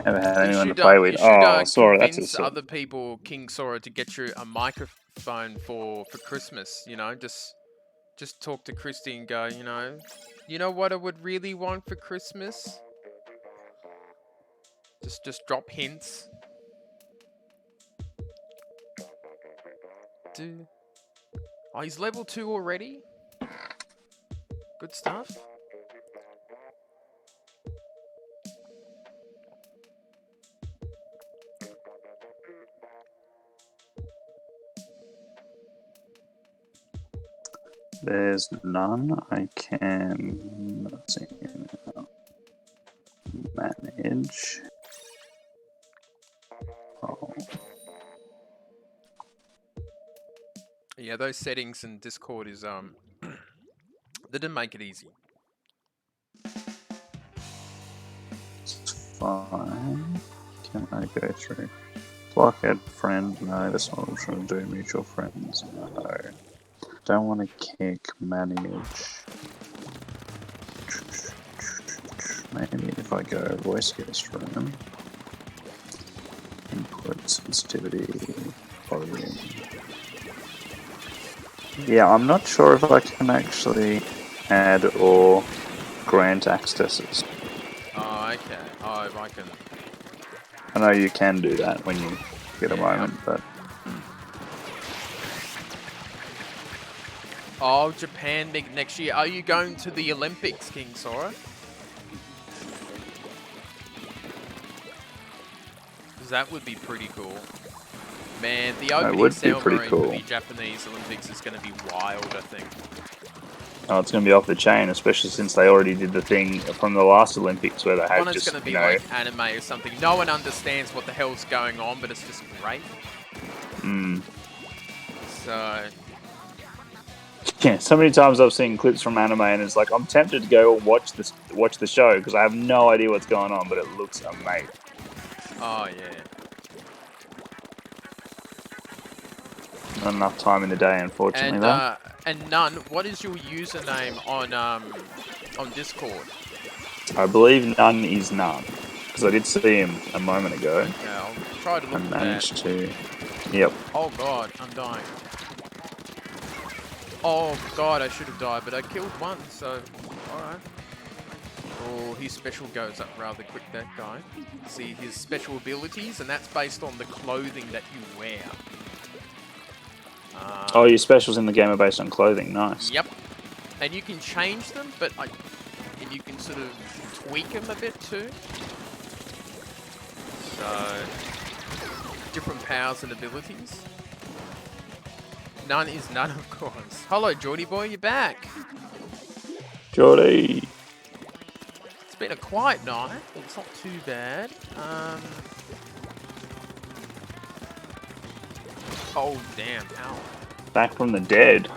Haven't had anyone to play with. Oh, Sora, that's a other people, King Sora, to get you a microphone for Christmas, Just talk to Christy and go, you know what I would really want for Christmas? Just drop hints. Oh, he's level 2 already? Good stuff. there's none. I can let's see, manage. Oh. Yeah, those settings in Discord is they didn't make it easy. Fine. Can I go through? Block, add friend? No, that's not what I'm trying to do. Mutual friends? No. Don't want to kick, manage. Maybe if I go voice guest room, input sensitivity, volume. Yeah, I'm not sure if I can actually add or grant accesses. Oh, okay. Oh, I can. I know you can do that when you get a moment, but. Oh, Japan next year. Are you going to the Olympics, King Sora? That would be pretty cool. Man, the opening ceremony for the Japanese Olympics is going to be wild, I think. Oh, it's going to be off the chain, especially since they already did the thing from the last Olympics where they had One, it's going to be like anime or something. No one understands what the hell's going on, but it's just great. So... Yeah, so many times I've seen clips from anime and it's like, I'm tempted to go watch the show because I have no idea what's going on, but it looks amazing. Oh, yeah. Not enough time in the day, unfortunately, though. And None, what is your username on Discord? I believe None is None, because I did see him a moment ago. Okay, I'll try to look and for managed that. to... Yep. Oh god, I'm dying. Oh god, I should have died, but I killed one, so alright. Oh, his special goes up rather quick, that guy. See his special abilities, and that's based on the clothing that you wear. Oh, your specials in the game are based on clothing. Nice. Yep. And you can change them, but and you can sort of tweak them a bit too. So, different powers and abilities. None is None, of course. Hello, Geordie boy, you're back. Geordie. It's been a quiet night. It's not too bad. Oh, damn. Ow. Back from the dead.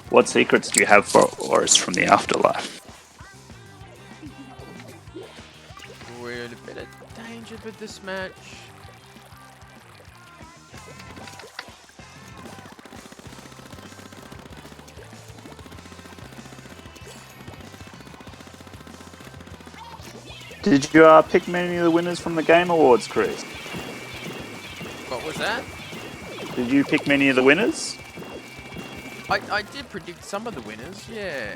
What secrets do you have for us from the afterlife? We're in a bit of danger with this match. Did you pick many of the winners from the Game Awards, Chris? What was that? Did you pick many of the winners? I did predict some of the winners, yeah.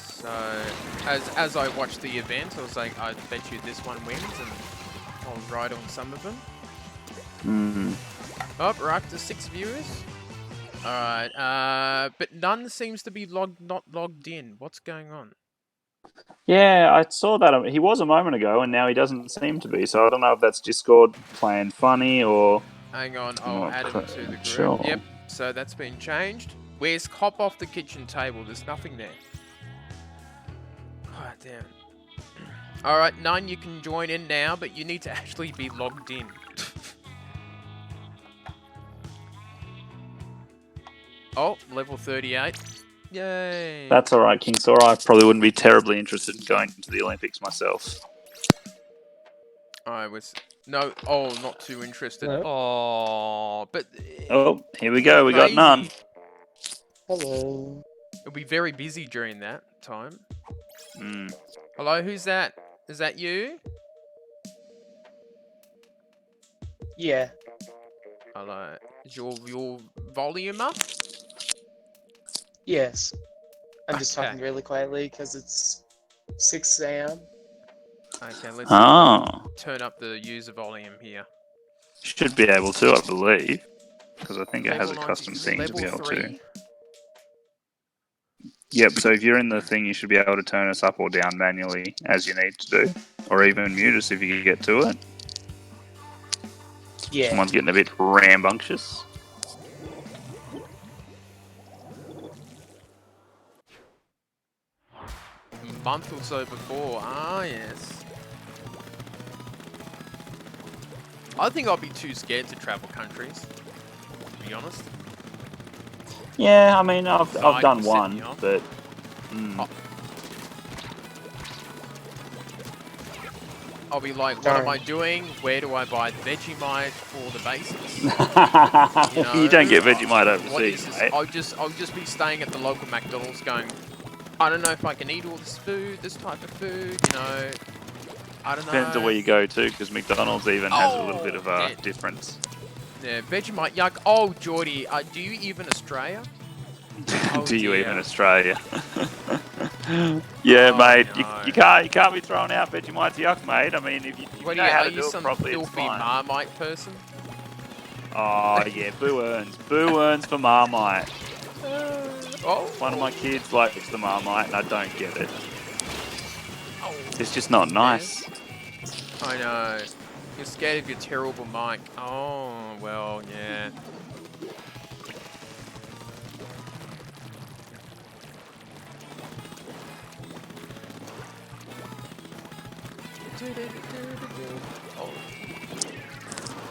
So, as I watched the event, I was like, I bet you this one wins, and I was right on some of them. Oh, we're up to 6 viewers. Alright, but none seems to be not logged in. What's going on? Yeah, I saw that. He was a moment ago, and now he doesn't seem to be. So I don't know if that's Discord playing funny or... Hang on, I'll add him to the group. Sure. Yep, so that's been changed. Where's Cop off the kitchen table? There's nothing there. God damn. Alright, None, you can join in now, but you need to actually be logged in. Oh, level 38. Yay. That's alright, King Sora. I probably wouldn't be terribly interested in going to the Olympics myself. I was... No, not too interested. Hello? Oh, but... Oh, here we go. We got None. Hello. It'll be very busy during that time. Mm. Hello, who's that? Is that you? Yeah. Hello. Is your volume up? Yes. I'm just Okay. talking really quietly because it's 6 a.m. Okay, let's turn up the user volume here. Should be able to, I believe. Because I think it has a custom thing to be able to. Yep, so if you're in the thing, you should be able to turn us up or down manually as you need to do. Or even mute us if you can get to it. Yeah. Someone's getting a bit rambunctious. month or so before. Ah, yes. I think I'll be too scared to travel countries, to be honest. Yeah, I mean, I've Anxiety done will set me one, off. but. Oh. I'll be like, what Darn. am I doing? Where do I buy Vegemite for the bases? You don't get Vegemite What overseas, is this? mate. I'll just be staying at the local McDonald's going, I don't know if I can eat all this food, this type of food, you know. I don't Depends on know. where you go to, because McDonald's even has a little bit of a dead. difference. Yeah, Vegemite, yuck. Oh, Geordie, do you even Australia? Oh, Do you even dear. Australia? Yeah, Oh, mate. no. You can't be throwing out Vegemite's yuck, mate. I mean, if you What know are you, how are to you do it some properly, it's filthy fine. Marmite person? Oh yeah, boo earns. Boo earns for Marmite. Oh. One of my kids likes the Marmite, and I don't get it. Oh. It's just not nice. I know. You're scared of your terrible mic. Oh, well, yeah. Oh.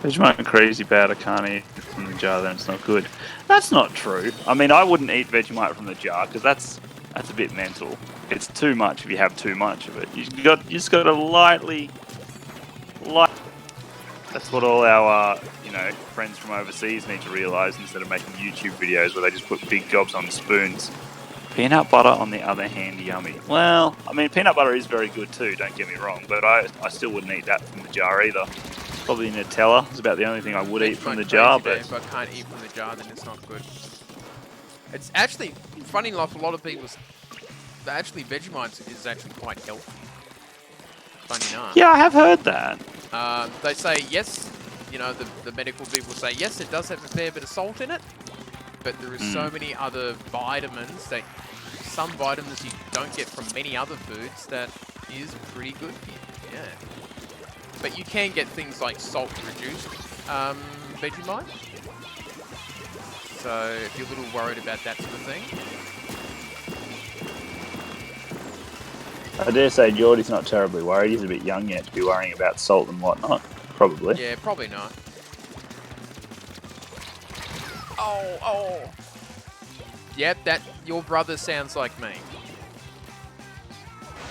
Vegemite crazy bad. I can't eat it from the jar. Then it's not good. That's not true. I mean, I wouldn't eat Vegemite from the jar because that's a bit mental. It's too much if you have too much of it. You just got to lightly. That's what all our friends from overseas need to realise instead of making YouTube videos where they just put big gobs on spoons. Peanut butter, on the other hand, yummy. Well, I mean, peanut butter is very good too, don't get me wrong, but I still wouldn't eat that from the jar either. Probably Nutella is about the only thing I would eat from the jar, but... If I can't eat from the jar, then it's not good. It's actually, funny enough, a lot of people... Actually, Vegemite is actually quite healthy. Funny enough. Yeah, I have heard that. They say, yes, you know, the medical people say, yes, it does have a fair bit of salt in it, but there is so many other vitamins that... Some vitamins you don't get from many other foods that is pretty good for you, yeah. But you can get things like salt-reduced Vegemite. So if you're a little worried about that sort of thing. I dare say Geordie's not terribly worried. He's a bit young yet to be worrying about salt and whatnot. Probably. Yeah, probably not. Oh. Yep, your brother sounds like me.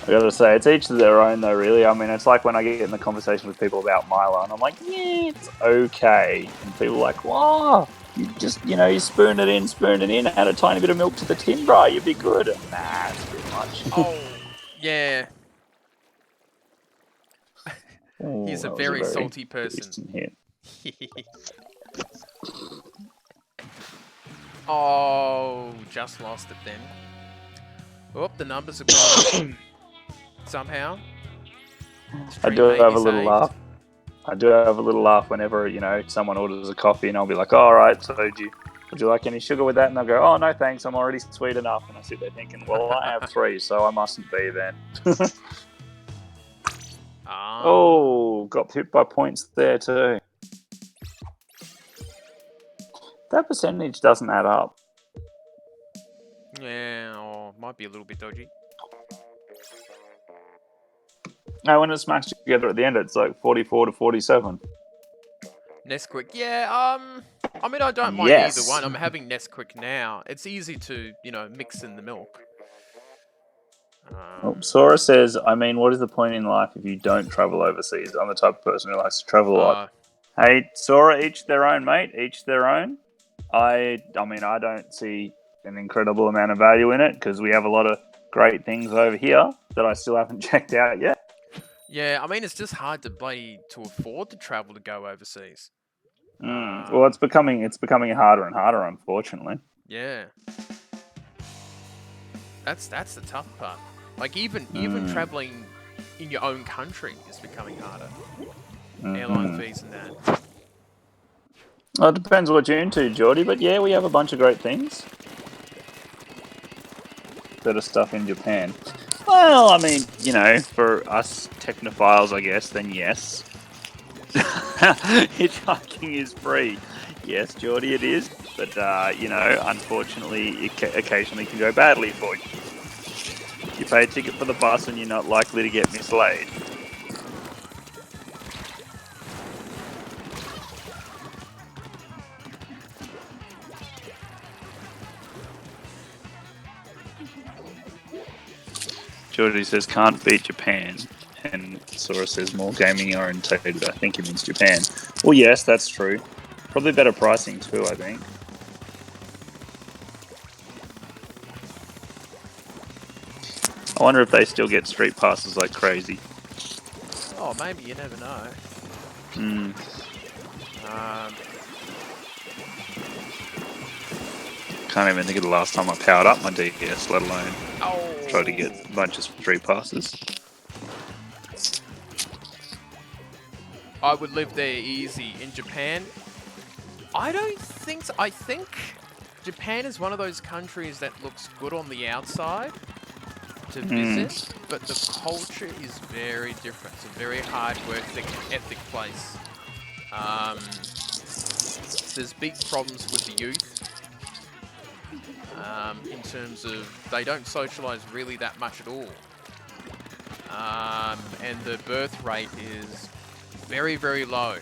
I gotta say, it's each to their own though, really. I mean, it's like when I get in the conversation with people about Milo, and I'm like, yeah, it's okay. And people are like, wow, you just, you spoon it in, add a tiny bit of milk to the tin, bro, you'd be good. Nah, it's a bit much. Oh, yeah. Ooh, He's a that was very salty person. decent hit. Oh, just lost it then. Oh, the numbers have gone up somehow. I do have a little laugh. I do have a little laugh whenever, someone orders a coffee and I'll be like, oh, all right, so would you like any sugar with that? And they'll go, oh, no, thanks, I'm already sweet enough. And I sit there thinking, well, I have 3, so I mustn't be then. Oh, got hit by points there too. That percentage doesn't add up. Yeah, might be a little bit dodgy. No, when it's smashed together at the end, it's like 44 to 47. Nesquik, yeah, I mean, I don't mind either one. I'm having Nesquik now. It's easy to, mix in the milk. Sora says, I mean, what is the point in life if you don't travel overseas? I'm the type of person who likes to travel a lot. Hey, Sora, each their own, mate. Each their own. I mean, I don't see an incredible amount of value in it because we have a lot of great things over here that I still haven't checked out yet. Yeah, I mean, it's just hard to afford to travel to go overseas. Well, it's becoming harder and harder, unfortunately. Yeah, that's the tough part. Like even traveling in your own country is becoming harder. Airline fees and that. Well, it depends what you're into, Geordie, but yeah, we have a bunch of great things. Better stuff in Japan. Well, I mean, for us technophiles, I guess, then yes. Hitchhiking is free. Yes, Geordie, it is. But, unfortunately, it occasionally can go badly for you. You pay a ticket for the bus and you're not likely to get mislaid. Geordie says can't beat Japan, and Sora says more gaming orientated. I think he means Japan. Well, yes, that's true. Probably better pricing too, I think. I wonder if they still get street passes like crazy. Oh, maybe, you never know. Hmm. Can't even think of the last time I powered up my DS, let alone tried to get a bunch of street passes. I would live there easy. In Japan, I don't think so. I think Japan is one of those countries that looks good on the outside to visit, but the culture is very different. It's a very hard work ethic place. There's big problems with the youth. In terms of they don't socialize really that much at all. And the birth rate is very, very low.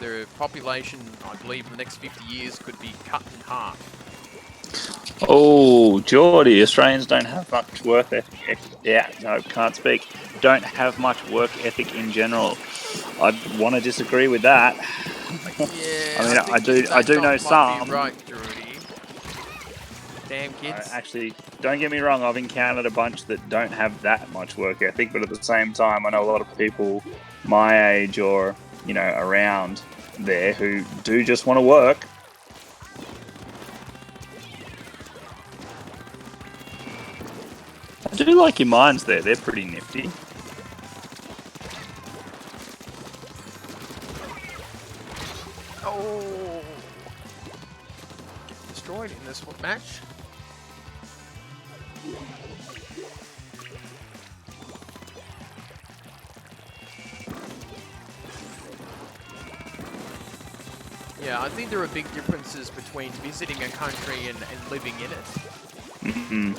The population, I believe, in the next 50 years could be cut in half. Oh, Geordie, Australians don't have much work ethic. Yeah, no, can't speak. Don't have much work ethic in general. I'd want to disagree with that. Yeah, I mean, I do know some. Right, Geordie. Damn kids. Actually, don't get me wrong, I've encountered a bunch that don't have that much work ethic, but at the same time, I know a lot of people my age or, you know, around there who do just want to work. I do like your mines there, they're pretty nifty. Oh! Get destroyed in this match. Yeah, I think there are big differences between visiting a country and living in it. Mm-hmm.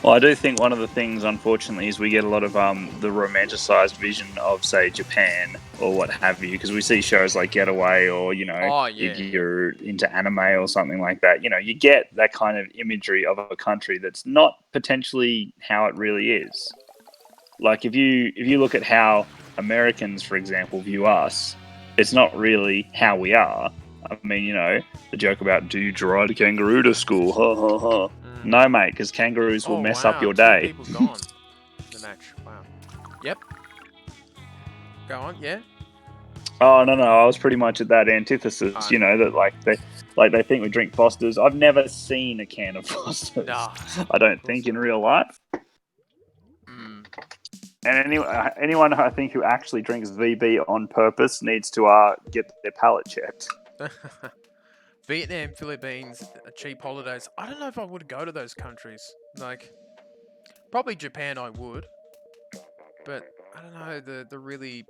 Well, I do think one of the things, unfortunately, is we get a lot of the romanticized vision of, say, Japan or what have you, because we see shows like Getaway or, you know, if you're into anime or something like that, you know, you get that kind of imagery of a country that's not potentially how it really is. Like if you look at how Americans, for example, view us, it's not really how we are. I mean, you know, the joke about do you ride a kangaroo to school? Ha ha ha. No, mate, because kangaroos will mess up your day. People gone in the match. Wow. Yep. Go on. Yeah. Oh no, I was pretty much at that antithesis. You know that they think we drink Fosters. I've never seen a can of Fosters. Nah. I don't think in real life. And anyone I think who actually drinks VB on purpose needs to get their palate checked. Vietnam, Philippines, cheap holidays. I don't know if I would go to those countries. Like, probably Japan I would. But, I don't know, the really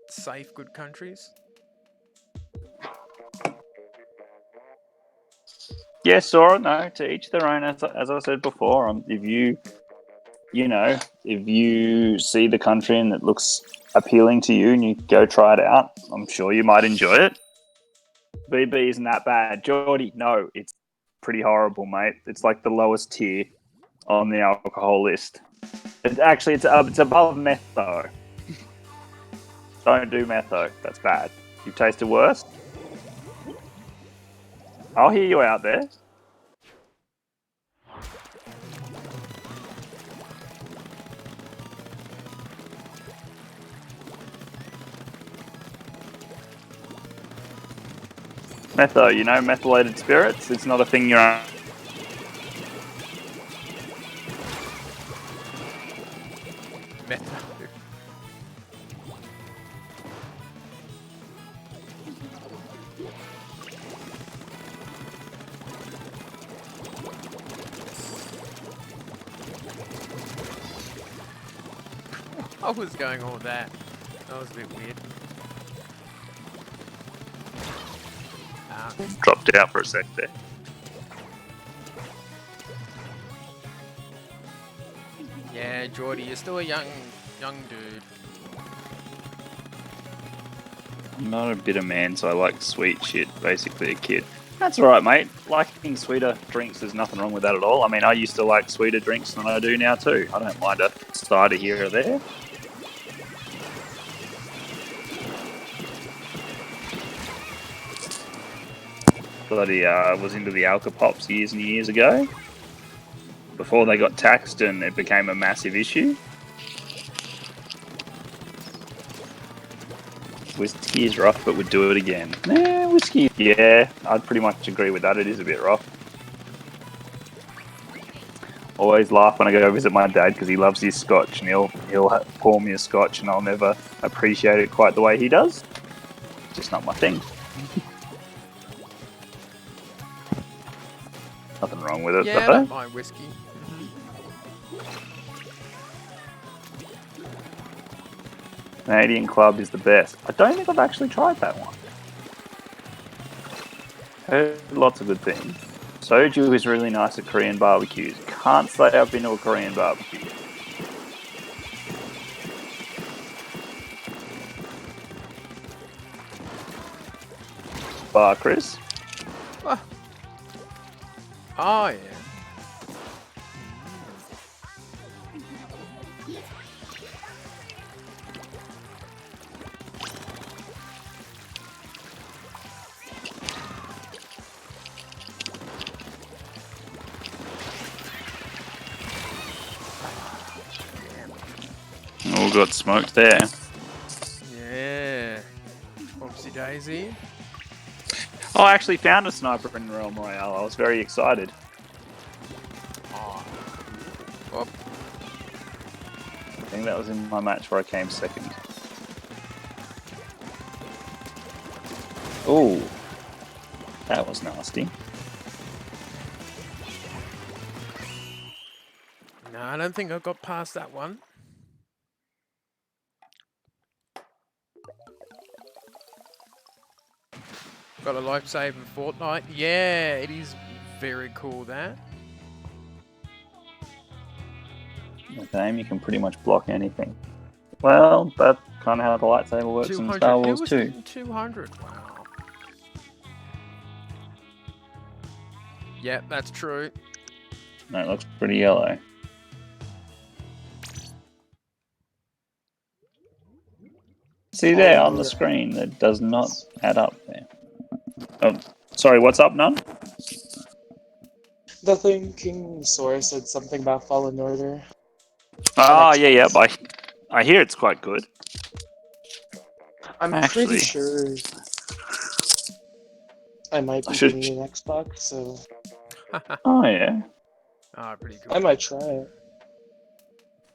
safe, good countries. Yeah, Sora, no, to each their own. As I said before, if you see the country and it looks appealing to you and you go try it out, I'm sure you might enjoy it. VB isn't that bad. Geordie, no, it's pretty horrible, mate. It's like the lowest tier on the alcohol list. It's above meth, though. Don't do meth, though. That's bad. You've tasted worse? I'll hear you out there. Metho, you know, methylated spirits? It's not a thing you're... Metho. What was going on with that? That was a bit weird. Dropped out for a sec there. Yeah, Geordie, you're still a young dude. I'm not a bitter man, so I like sweet shit. Basically, a kid. That's alright, mate. Liking sweeter drinks, there's nothing wrong with that at all. I mean, I used to like sweeter drinks than I do now too. I don't mind a cider here or there. Bloody was into the Alka Pops years and years ago. Before they got taxed and it became a massive issue. Whiskey is rough, but would do it again. Whiskey, yeah, I'd pretty much agree with that. It is a bit rough. Always laugh when I go visit my dad because he loves his scotch and he'll pour me a scotch and I'll never appreciate it quite the way he does. Just not my thing. Nothing wrong with it Yeah, I though. don't mind whiskey. Canadian Club is the best. I don't think I've actually tried that one. Heard lots of good things. Soju is really nice at Korean barbecues. Can't say I've been to a Korean barbecue. Bar, Chris? Oh, yeah. All got smoked there. Yeah. Oopsie daisy. Oh, I actually found a sniper in Realm Royale. I was very excited. Oh. I think that was in my match where I came second. Oh, that was nasty. No, I don't think I got past that one. Got a life-saving Fortnite. Yeah, it is very cool, that. With aim, you can pretty much block anything. Well, that's kind of how the lightsaber works in 200. Star Who Wars was too. getting 200? Wow. Yep, that's true. That looks pretty yellow. See there on the screen, that does not add up there. Oh, sorry, what's up, None? Nothing. King Sora said something about Fallen Order. Oh, yeah, I hear it's quite good. I'm pretty Actually, sure I might I be should. getting an Xbox, so Oh, yeah. Ah, pretty cool. I might try it.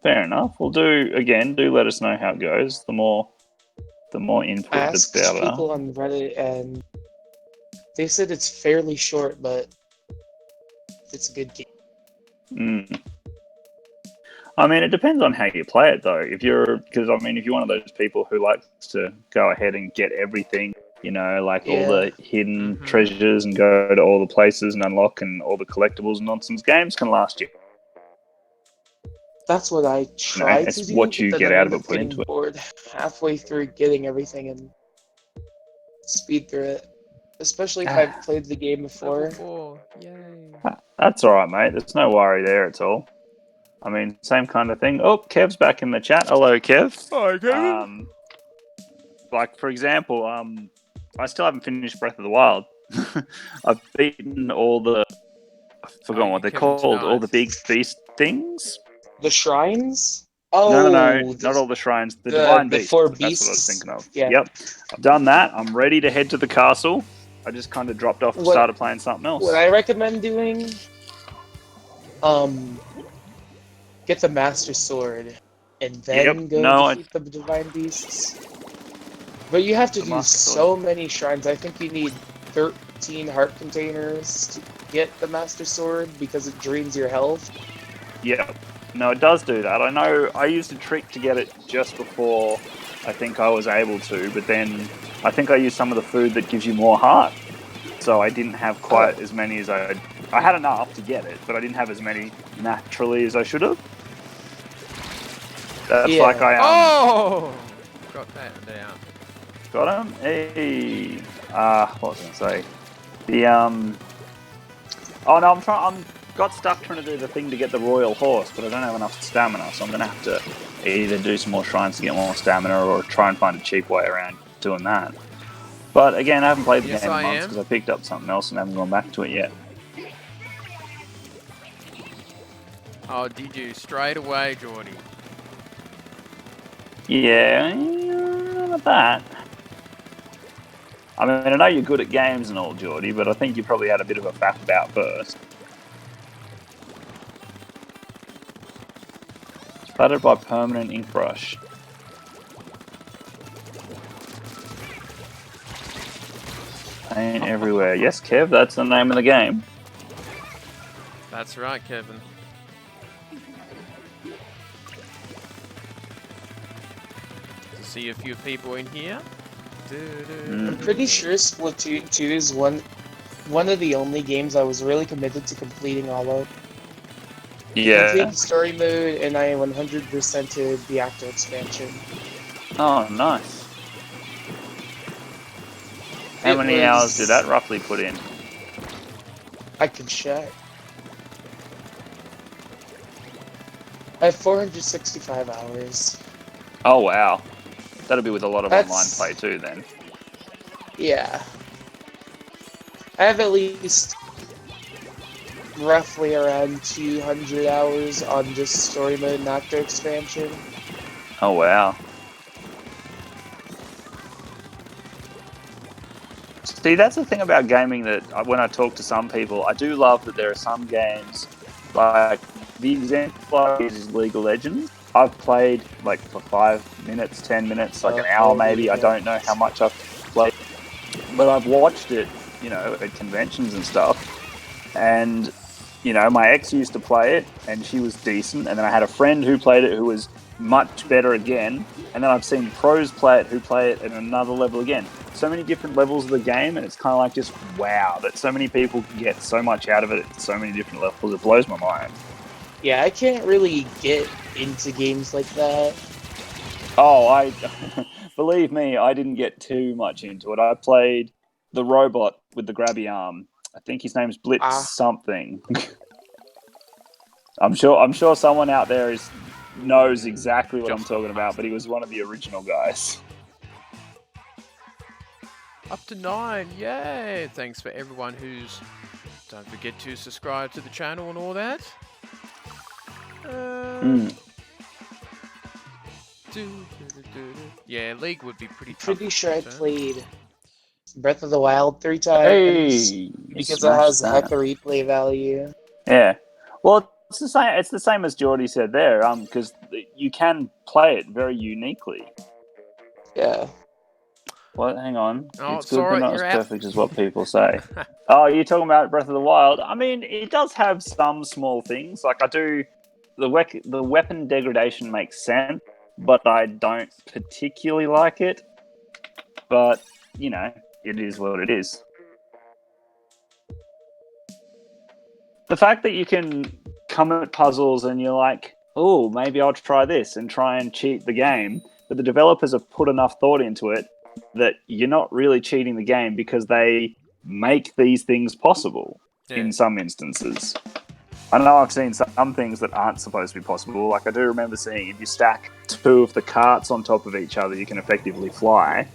Fair enough. We'll do let us know how it goes. The more input, the Asked better. people on Reddit, and they said it's fairly short, but it's a good game. Mm. I mean, it depends on how you play it, though. Because if you're one of those people who likes to go ahead and get everything, like all the hidden treasures and go to all the places and unlock and all the collectibles and nonsense, games can last you. That's what I tried to It's do, what but you then get I out of ended it up put getting into it. bored halfway through getting everything and speed through it. Especially if I've played the game before. Level 4. Yay. That's all right, mate. There's no worry there at all. I mean, same kind of thing. Oh, Kev's back in the chat. Hello, Kev. Hi, Kevin. Like, for example, I still haven't finished Breath of the Wild. I've beaten all the... I've forgotten what they're called. All the big beast things? The shrines? No, Oh, not all the shrines. The divine the beast. 4 That's what I was beasts? thinking of. Yeah. Yep. I've done that. I'm ready to head to the castle. I just kind of dropped off and started playing something else. What I recommend doing, get the Master Sword and then go defeat the divine beasts. But you have to do so many shrines. I think you need 13 heart containers to get the Master Sword because it drains your health. Yeah. No, it does do that. I know I used a trick to get it just before I think I was able to, but then I think I used some of the food that gives you more heart. So I didn't have quite as many as I had enough to get it, but I didn't have as many naturally as I should have. That's like I Oh! Got that down. Got him? Hey. What was I gonna say? The Oh no, I'm got stuck trying to do the thing to get the royal horse, but I don't have enough stamina, so I'm gonna have to either do some more shrines to get more stamina or try and find a cheap way around doing that. But again, I haven't played the game in months because I picked up something else and haven't gone back to it yet. Oh, did you? Straight away, Geordie. Yeah, not that. I mean, I know you're good at games and all, Geordie, but I think you probably had a bit of a faff about first. Splattered by permanent ink brush. Paint everywhere. Yes, Kev, that's the name of the game. That's right, Kevin. See a few people in here. I'm pretty sure Splatoon 2 is one of the only games I was really committed to completing all of. Yeah. Completed the story mode, and I 100%ed the actor expansion. Oh, nice. How many hours did that roughly put in? I can check. I have 465 hours. Oh, wow. That'll be with a lot of online play too, then. Yeah. I have at least roughly around 200 hours on just story mode and actor expansion. Oh, wow. See, that's the thing about gaming that when I talk to some people, I do love that there are some games, like the example is League of Legends. I've played like for 5 minutes, 10 minutes, like an hour maybe. Yeah. I don't know how much I've played, but I've watched it, you know, at conventions and stuff. And, you know, my ex used to play it and she was decent. And then I had a friend who played it who was much better again. And then I've seen pros play it who play it at another level again. So many different levels of the game, and it's kind of like just wow that so many people can get so much out of it at so many different levels. It blows my mind. Yeah, I can't really get into games like that. Oh, I believe me, I didn't get too much into it. I played the robot with the grabby arm. I think his name's Blitz something. I'm sure someone out there knows exactly what I'm talking about, but he was one of the original guys. Up to 9, yay! Thanks for everyone who's... Don't forget to subscribe to the channel and all that. Yeah, League would be pretty tough. Pretty sure I played Breath of the Wild 3 times because it has a heck of replay value. Yeah, well, it's the same. It's the same as Geordie said there. Because you can play it very uniquely. Yeah. What? Hang on. Oh, it's good, but not as perfect as what people say. Oh, you're talking about Breath of the Wild? I mean, it does have some small things. Like the weapon degradation makes sense, but I don't particularly like it. But you know, it is what it is. The fact that you can come at puzzles and you're like, oh, maybe I'll try this and try and cheat the game, but the developers have put enough thought into it that you're not really cheating the game because they make these things possible in some instances. I know I've seen some things that aren't supposed to be possible. Like I do remember seeing if you stack 2 of the carts on top of each other, you can effectively fly.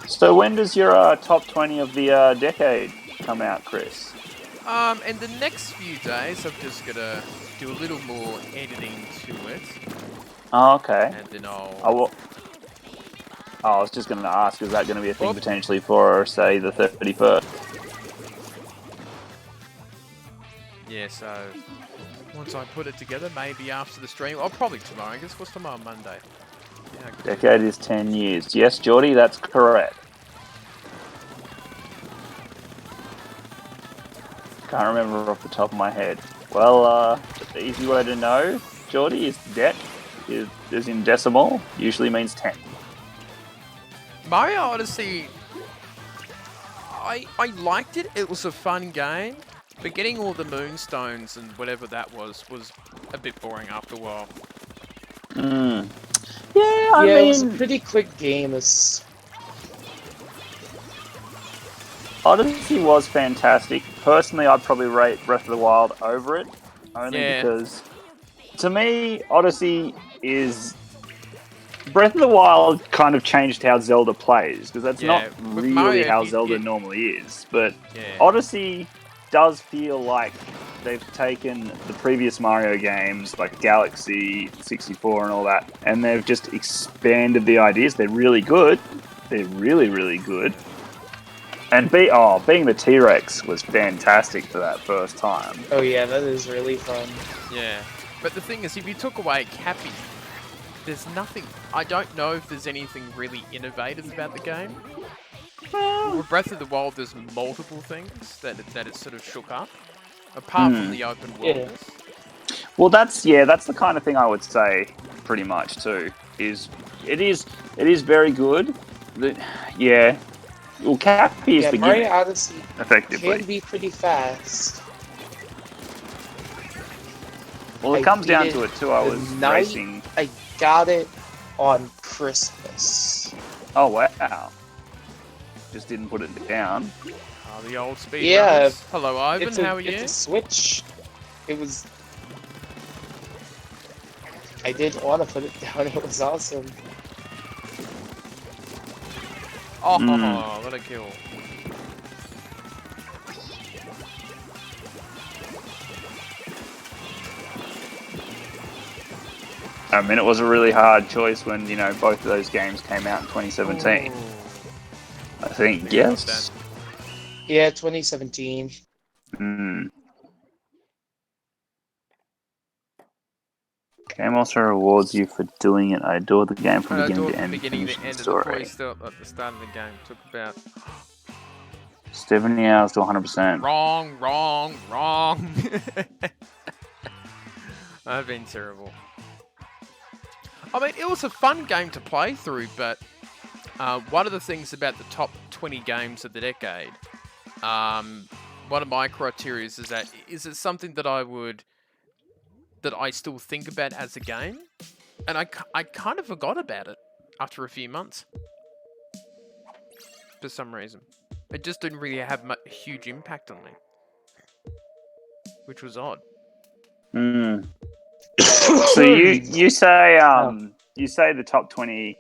So when does your top 20 of the decade come out, Chris? In the next few days, I'm just gonna do a little more editing to it. Oh, okay. And then I was just going to ask, is that going to be a thing potentially for, say, the 31st? Yeah, so once I put it together, maybe after the stream, or probably tomorrow. I guess what's tomorrow? Monday. Yeah, decade is 10 years. Yes, Geordie, that's correct. Can't remember off the top of my head. Well, the easy way to know Geordie, is is in decimal, usually means 10. Mario Odyssey, I liked it. It was a fun game, but getting all the moonstones and whatever that was a bit boring after a while. Yeah, I mean, it was a pretty quick game. Odyssey was fantastic. Personally, I'd probably rate Breath of the Wild over it, only because, to me, Odyssey is... Breath of the Wild kind of changed how Zelda plays, because that's not really Mario, how Zelda normally is. But Odyssey does feel like they've taken the previous Mario games, like Galaxy, 64 and all that, and they've just expanded the ideas. They're really good. They're really, really good. And being the T-Rex was fantastic for that first time. Oh yeah, that is really fun. Yeah. But the thing is, if you took away Cappy, there's nothing... I don't know if there's anything really innovative about the game. With Breath of the Wild, there's multiple things that it sort of shook up, apart from the open worldness. Well, that's the kind of thing I would say, pretty much too. It is very good. Well, Cappy is the Mario Odyssey effectively can be pretty fast. Well, it comes down to it too. I was racing. I got it on Christmas. Oh wow! Just didn't put it down. Oh, the old speed runners. Hello, Ivan. How are you? It's a Switch. It was. I didn't want to put it down. It was awesome. Oh, what a kill! I mean, it was a really hard choice when, both of those games came out in 2017. Ooh. I think, yes. Yeah, 2017. Game also rewards you for doing it. I adore the game from beginning to end. Beginning to end of the story. Still at the start of the game took about 70 hours to 100%. Wrong. I've been terrible. I mean, it was a fun game to play through, but one of the things about the top 20 games of the decade, one of my criteria is that is it something that I still think about as a game, and I kind of forgot about it after a few months for some reason. It just didn't really have a huge impact on me, which was odd. So you say the top 20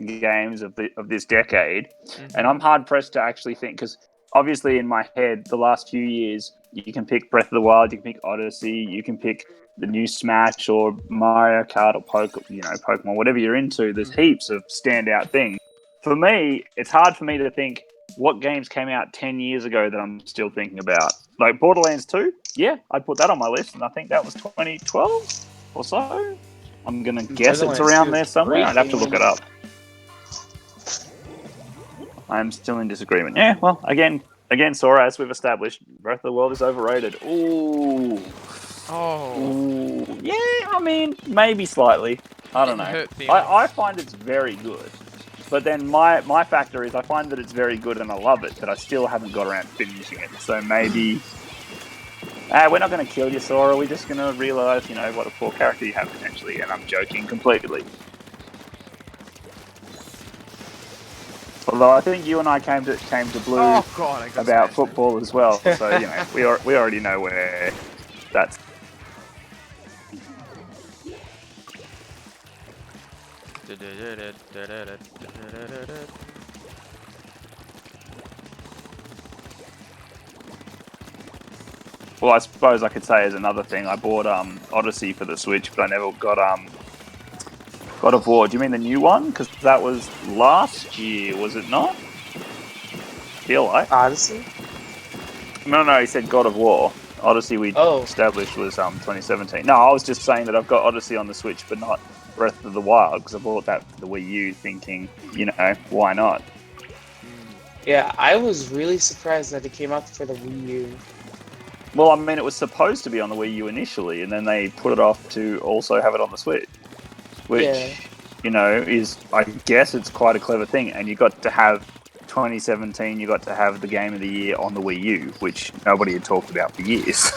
games of this decade, and I'm hard pressed to actually think, because obviously in my head the last few years you can pick Breath of the Wild, you can pick Odyssey, you can pick the new Smash or Mario Kart or Pokemon, whatever you're into. There's heaps of standout things. For me, it's hard for me to think what games came out 10 years ago that I'm still thinking about. Like Borderlands 2, yeah, I'd put that on my list, and I think that was 2012 or so. I'm going to guess it's around there somewhere. I'd have to look it up. I'm still in disagreement. Yeah, well, again, Sora, as we've established, Breath of the Wild is overrated. Ooh. Yeah, I mean, maybe slightly. I don't know. I find it's very good. But then my factor is I find that it's very good and I love it, but I still haven't got around to finishing it. So maybe... we're not going to kill you, Sora. We're just going to realise, what a poor character you have potentially. And I'm joking completely. Although I think you and I came to Blue about football as well. So, we already know where that's... Well, I suppose I could say as another thing, I bought Odyssey for the Switch, but I never got God of War. Do you mean the new one? Because that was last year, was it not? I feel like. Odyssey? No, he said God of War. Odyssey we established was 2017. No, I was just saying that I've got Odyssey on the Switch, but not Breath of the Wild, because I bought that for the Wii U thinking, why not? Yeah, I was really surprised that it came out for the Wii U. Well, I mean, it was supposed to be on the Wii U initially, and then they put it off to also have it on the Switch, which, you know, is, I guess it's quite a clever thing. And you got to have 2017, you got to have the Game of the Year on the Wii U, which nobody had talked about for years.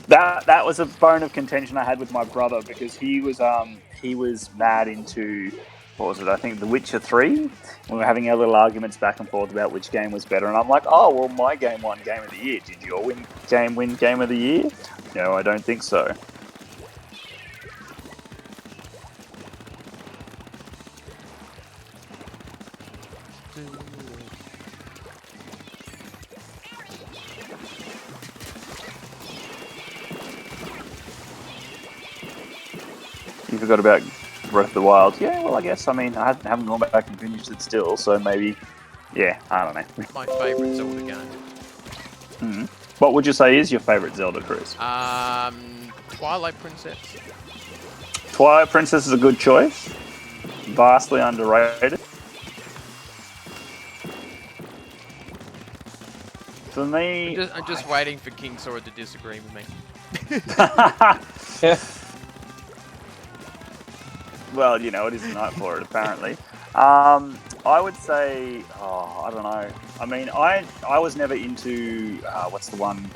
That was a bone of contention I had with my brother, because he was mad into, what was it? I think The Witcher 3. We were having our little arguments back and forth about which game was better, and I'm like, oh well, my game won Game of the Year. Did your win Game of the Year? No, I don't think so. You forgot about Breath of the Wild. Yeah, well, I guess, I mean, I haven't gone back and finished it still, so maybe, yeah, I don't know. My favourite Zelda game. Mm-hmm. What would you say is your favourite Zelda, Chris? Twilight Princess. Twilight Princess is a good choice. Vastly underrated. For me... I'm just waiting for King Sora to disagree with me. Well, you know, it is a night for it, apparently. I would say, I don't know. I mean, I was never into, what's the one?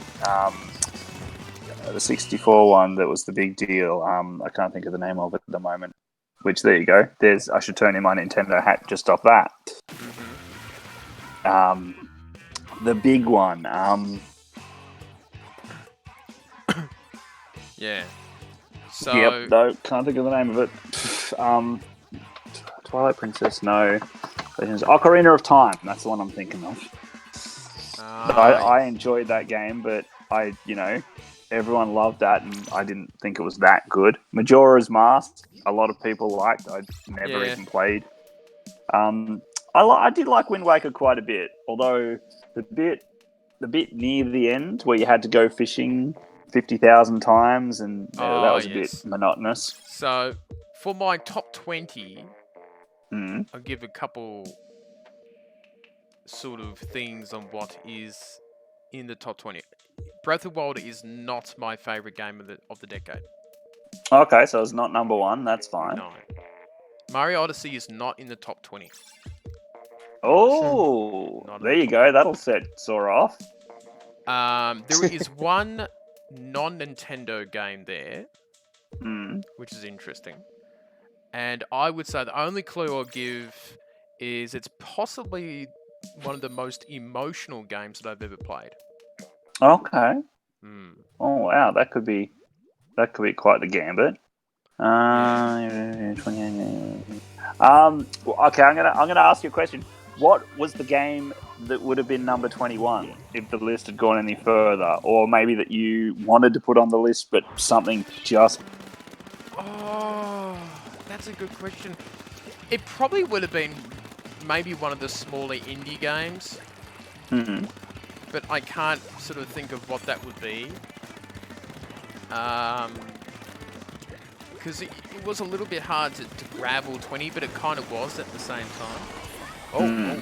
The 64 one that was the big deal. I can't think of the name of it at the moment. Which, there you go. I should turn in my Nintendo hat just off that. The big one. Yeah. So... Yep, no, can't think of the name of it. Twilight Princess, no. Ocarina of Time, that's the one I'm thinking of. I enjoyed that game, but everyone loved that, and I didn't think it was that good. Majora's Mask, a lot of people liked. I never even played. I did like Wind Waker quite a bit, although the bit near the end where you had to go fishing 50,000 times, and that was a bit monotonous. So, for my top 20, I'll give a couple sort of things on what is in the top 20. Breath of the Wild is not my favourite game of the decade. Okay, so it's not number one. That's fine. No. Mario Odyssey is not in the top 20. Oh, there you go. That'll set Sora off. There is one non-Nintendo game there, which is interesting. And I would say the only clue I'll give is it's possibly one of the most emotional games that I've ever played. Okay. Oh wow, that could be quite the gambit. Okay, I'm gonna ask you a question. What was the game that would have been number 21 if the list had gone any further, or maybe that you wanted to put on the list, but something just... Oh, that's a good question. It probably would have been maybe one of the smaller indie games. But I can't sort of think of what that would be. Because it was a little bit hard to grab all 20, but it kind of was at the same time. Oh.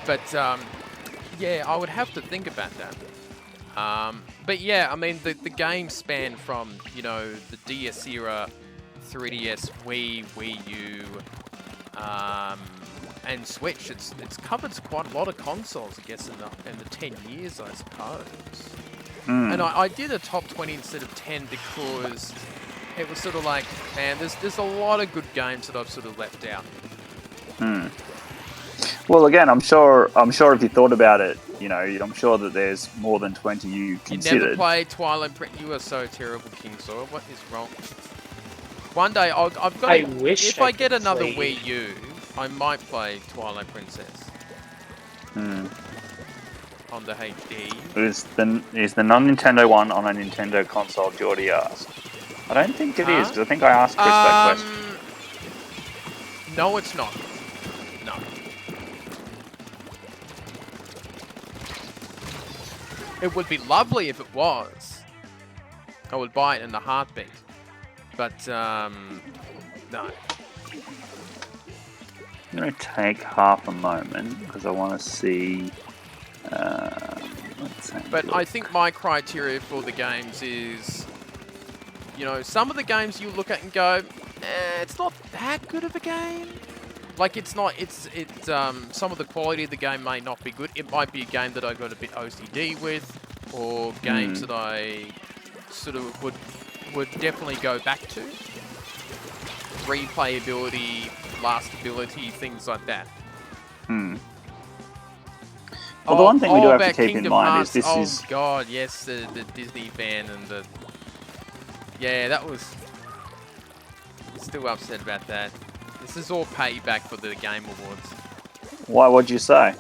But, yeah, I would have to think about that. But yeah, I mean, the game spanned from, the DS era, 3DS, Wii U, and Switch. It's covered quite a lot of consoles, I guess, in the 10 years, I suppose. And I did a top 20 instead of 10 because it was sort of like, man, there's a lot of good games that I've sort of left out. Well, again, I'm sure if you thought about it, I'm sure that there's more than 20 you considered. You never played Twilight Princess. You are so terrible, King Sora. What is wrong? One day, I've got. I wish if I get another Wii U, I might play Twilight Princess. On the HD. Is the non-Nintendo one on a Nintendo console, Geordie asked? I don't think it is, because I think I asked Chris that question. No, it's not. No. It would be lovely if it was. I would buy it in a heartbeat. But, no. going to take half a moment because I want to see. But I think my criteria for the games is, you know, some of the games you look at and go, it's not that good of a game. Like, it's not, some of the quality of the game may not be good. It might be a game that I got a bit OCD with, or games that I sort of would definitely go back to. Replayability, lastability, things like that. Well, the one thing we do have to keep Kingdom in mind Hearts. is this is... Oh god, yes, the Disney fan and the... Yeah, that was... Still upset about that. This is all payback for the Game Awards. Why, what'd you say?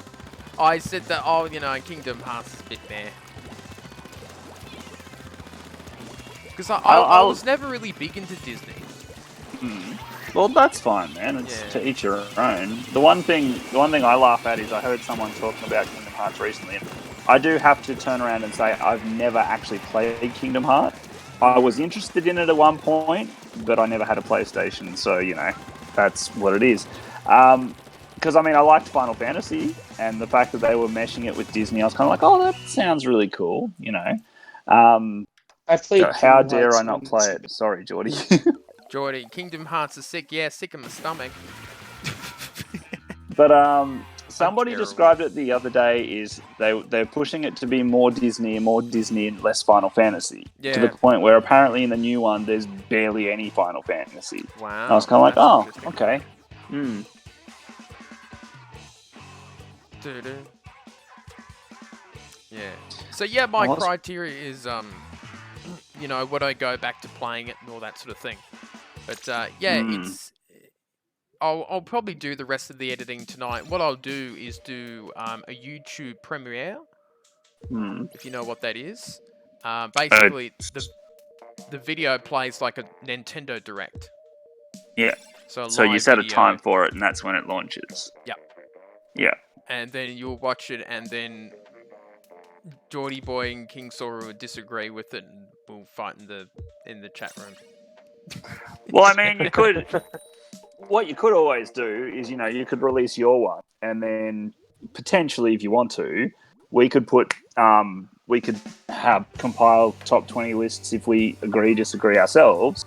I said that, oh, you know, Kingdom Hearts is a bit meh. Because I was never really big into Disney. Well, that's fine, man. It's to each your own. The one thing I laugh at is I heard someone talking about Kingdom Hearts recently, and I do have to turn around and say I've never actually played Kingdom Hearts. I was interested in it at one point, but I never had a PlayStation, so, you know, that's what it is. Because, I mean, I liked Final Fantasy, and the fact that they were meshing it with Disney, I was kind of like, oh, that sounds really cool, you know. I played. So how dare I not play it? Sorry, Geordie. Geordie, Kingdom Hearts is sick. Yeah, sick in my stomach. But somebody described it the other day is they're pushing it to be more Disney and less Final Fantasy. Yeah. To the point where apparently in the new one there's barely any Final Fantasy. Wow. And I was kind of like, oh, okay. Yeah. So yeah, my criteria is you know, would I go back to playing it and all that sort of thing. But yeah, it's. I'll probably do the rest of the editing tonight. What I'll do is do a YouTube premiere, if you know what that is. Basically, the video plays like a Nintendo Direct. Yeah. So you set a time for it, and that's when it launches. Yep. Yeah. And then you'll watch it, and then Geordie Boy and King Sora will disagree with it, and we'll fight in the chat room. Well, I mean, you could. What you could always do is, you know, you could release your one, and then potentially, if you want to, we could put, we could have compile top 20 lists if we disagree ourselves,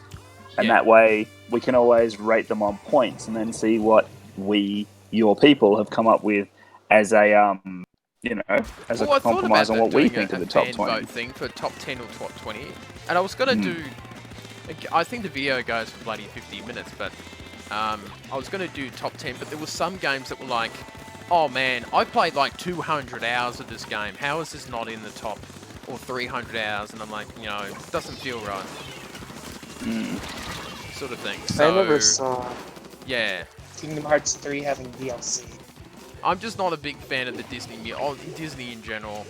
and that way we can always rate them on points, and then see what your people, have come up with as a, you know, as a compromise on what we think of the top 20. Vote thing for top 10 or top 20, and I was gonna do. I think the video goes for bloody 50 minutes, but. I was going to do top 10, but there were some games that were like, oh man, I played like 200 hours of this game. How is this not in the top? Or 300 hours? And I'm like, you know, it doesn't feel right. Sort of thing. So, I never saw Kingdom Hearts 3 having DLC. I'm just not a big fan of the Disney in general.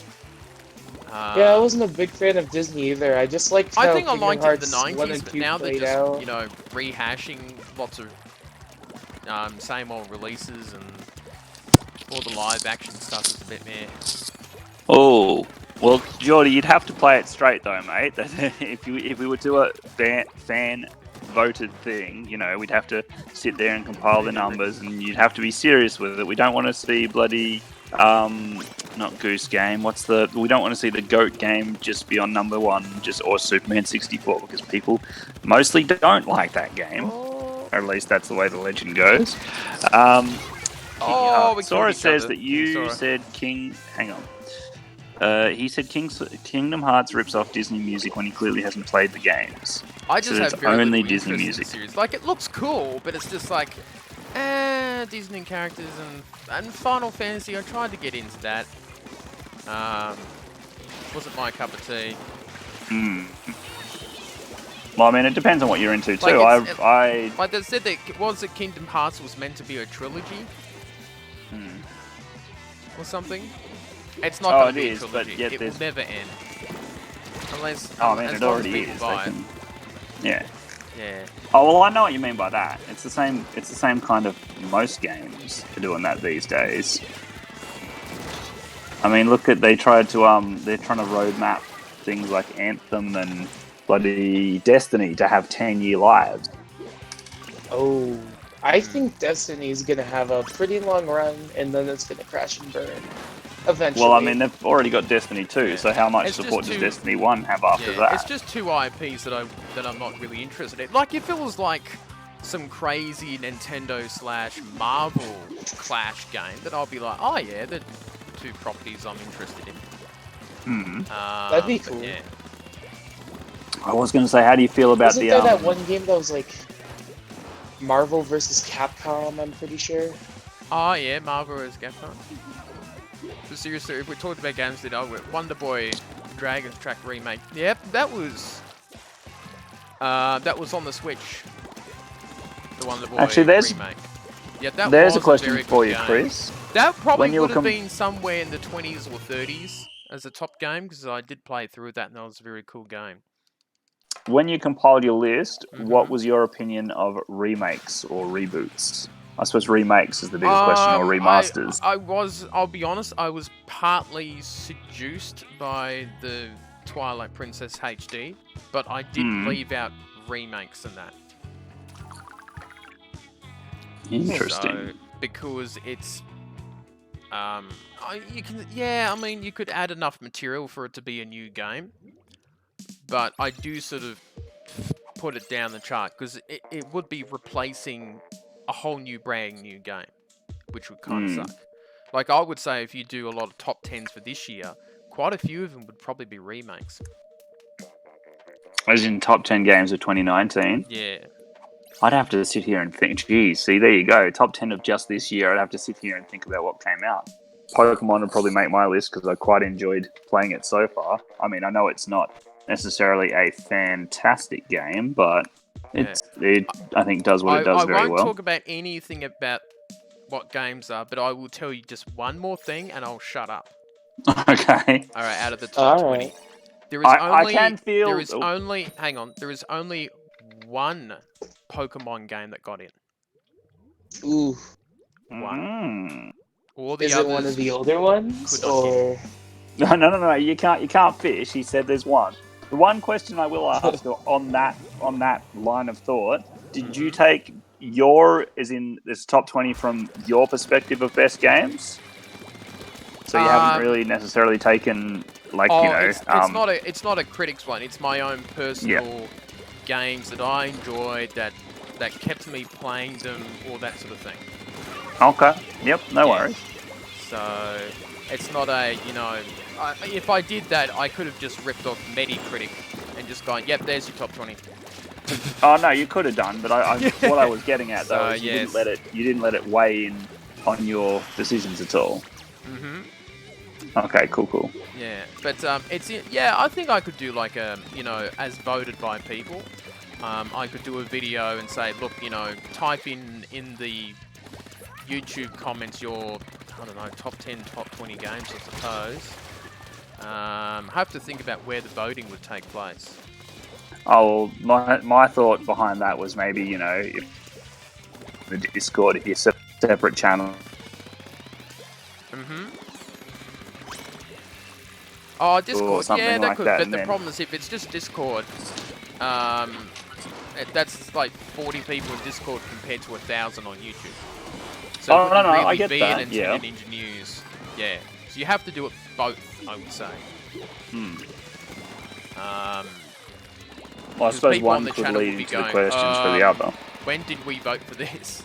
Yeah, I wasn't a big fan of Disney either. I just liked how I think I Kingdom liked Hearts it in the 90s, but now they're just, out. you know, rehashing lots of same old releases, and all the live action stuff is a bit meh. Oh, well, Geordie, you'd have to play it straight though, mate. if we were to do a fan voted thing, you know, we'd have to sit there and compile the numbers, and you'd have to be serious with it. We don't want to see bloody not Goose Game. We don't want to see the Goat Game just be on number one, or Superman 64, because people mostly don't like that game. Or at least that's the way the legend goes. Sora says that you said King. Hang on. He said Kingdom Hearts rips off Disney music when he clearly hasn't played the games. I just have very only little Disney interest music. in the series. Like, it looks cool, but it's just like, Disney characters and Final Fantasy. I tried to get into that. Wasn't my cup of tea. Well, I mean, it depends on what you're into too. Like they said that Kingdom Hearts was meant to be a trilogy, or something. It's not going to be a trilogy. It will never end, unless. It already is. Yeah. Yeah. Oh well, I know what you mean by that. It's the same. It's the same kind of. Most games are doing that these days. I mean, look at they're trying to roadmap things like Anthem and bloody Destiny to have 10-year lives. Oh. I think Destiny's gonna have a pretty long run, and then it's gonna crash and burn eventually. Well, I mean, they've already got Destiny 2, Yeah. so how much It's support just does Destiny 1 have after that? It's just two IPs that I'm not really interested in. Like if it was like some crazy Nintendo / Marvel clash game, then I'll be like, oh yeah, the two properties I'm interested in. That'd be cool. Yeah. I was going to say, how do you feel about Wasn't there that one game that was like Marvel versus Capcom? I'm pretty sure. Oh yeah, Marvel vs. Capcom. So seriously, if we're talking about games that Wonder Boy Dragon's Track remake. Yep, that was on the Switch. The Wonder Boy remake. Yeah, that there's was a question very for good you, game. Chris. That probably would have been somewhere in the 20s or 30s as a top game, because I did play through that and that was a very cool game. When you compiled your list, what was your opinion of remakes or reboots? I suppose remakes is the biggest question, or remasters. I'll be honest, I was partly seduced by the Twilight Princess HD, but I did leave out remakes and that. Interesting. So, because it's, you could add enough material for it to be a new game, but I do sort of put it down the chart because it would be replacing a whole new brand new game, which would kind of suck. Like I would say, if you do a lot of top 10s for this year, quite a few of them would probably be remakes. As in top 10 games of 2019? Yeah. I'd have to sit here and think, geez, see, there you go. Top 10 of just this year, I'd have to sit here and think about what came out. Pokemon would probably make my list because I quite enjoyed playing it so far. I mean, I know it's not necessarily a fantastic game, but it I think, does what it does very well. I won't talk about anything about what games are, but I will tell you just one more thing and I'll shut up. Okay. All right, out of the top 20. There is only one Pokemon game that got in. Ooh. One. All the Is others it one of the older ones, or? No. You can't fish. He said there's one. The one question I will ask on that line of thought: did you take as in this top 20 from your perspective of best games? So you haven't really necessarily taken it's not a critic's one. It's my own personal games that I enjoyed that kept me playing them, all that sort of thing. Okay. Yep. No worries. So it's not a if I did that, I could have just ripped off Metacritic and just gone, yep, there's your top 20. Oh no, you could have done, but what I was getting at though is you didn't let it weigh in on your decisions at all. Okay, cool. Yeah, but I think I could do like a as voted by people. I could do a video and say, look, type in the YouTube comments your top 10, top 20 games, I suppose. Have to think about where the voting would take place. Oh, my thought behind that was maybe, if the Discord, if you set a separate channel. Oh, Discord, that like could, that, but the problem is if it's just Discord, that's like 40 people in Discord compared to 1,000 on YouTube. So it wouldn't really I get be that, an intended into news. Yeah, so you have to do it both, I would say. Well, I suppose one could lead into the questions for the other. When did we vote for this?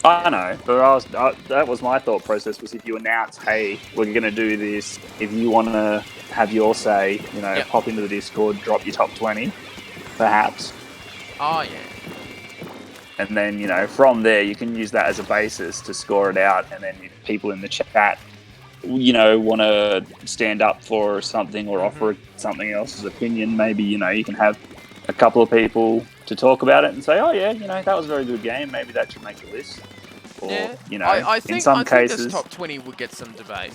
I know, but that was my thought process, was if you announce, hey, we're going to do this, if you want to have your say, pop into the Discord, drop your top 20, perhaps. Oh, yeah. And then, from there, you can use that as a basis to score it out, and then if people in the chat, want to stand up for something or offer something else's opinion, maybe, you can have a couple of people to talk about it and say, oh, yeah, that was a very good game, maybe that should make the list. Or, I think, in some cases... this top 20 would get some debate.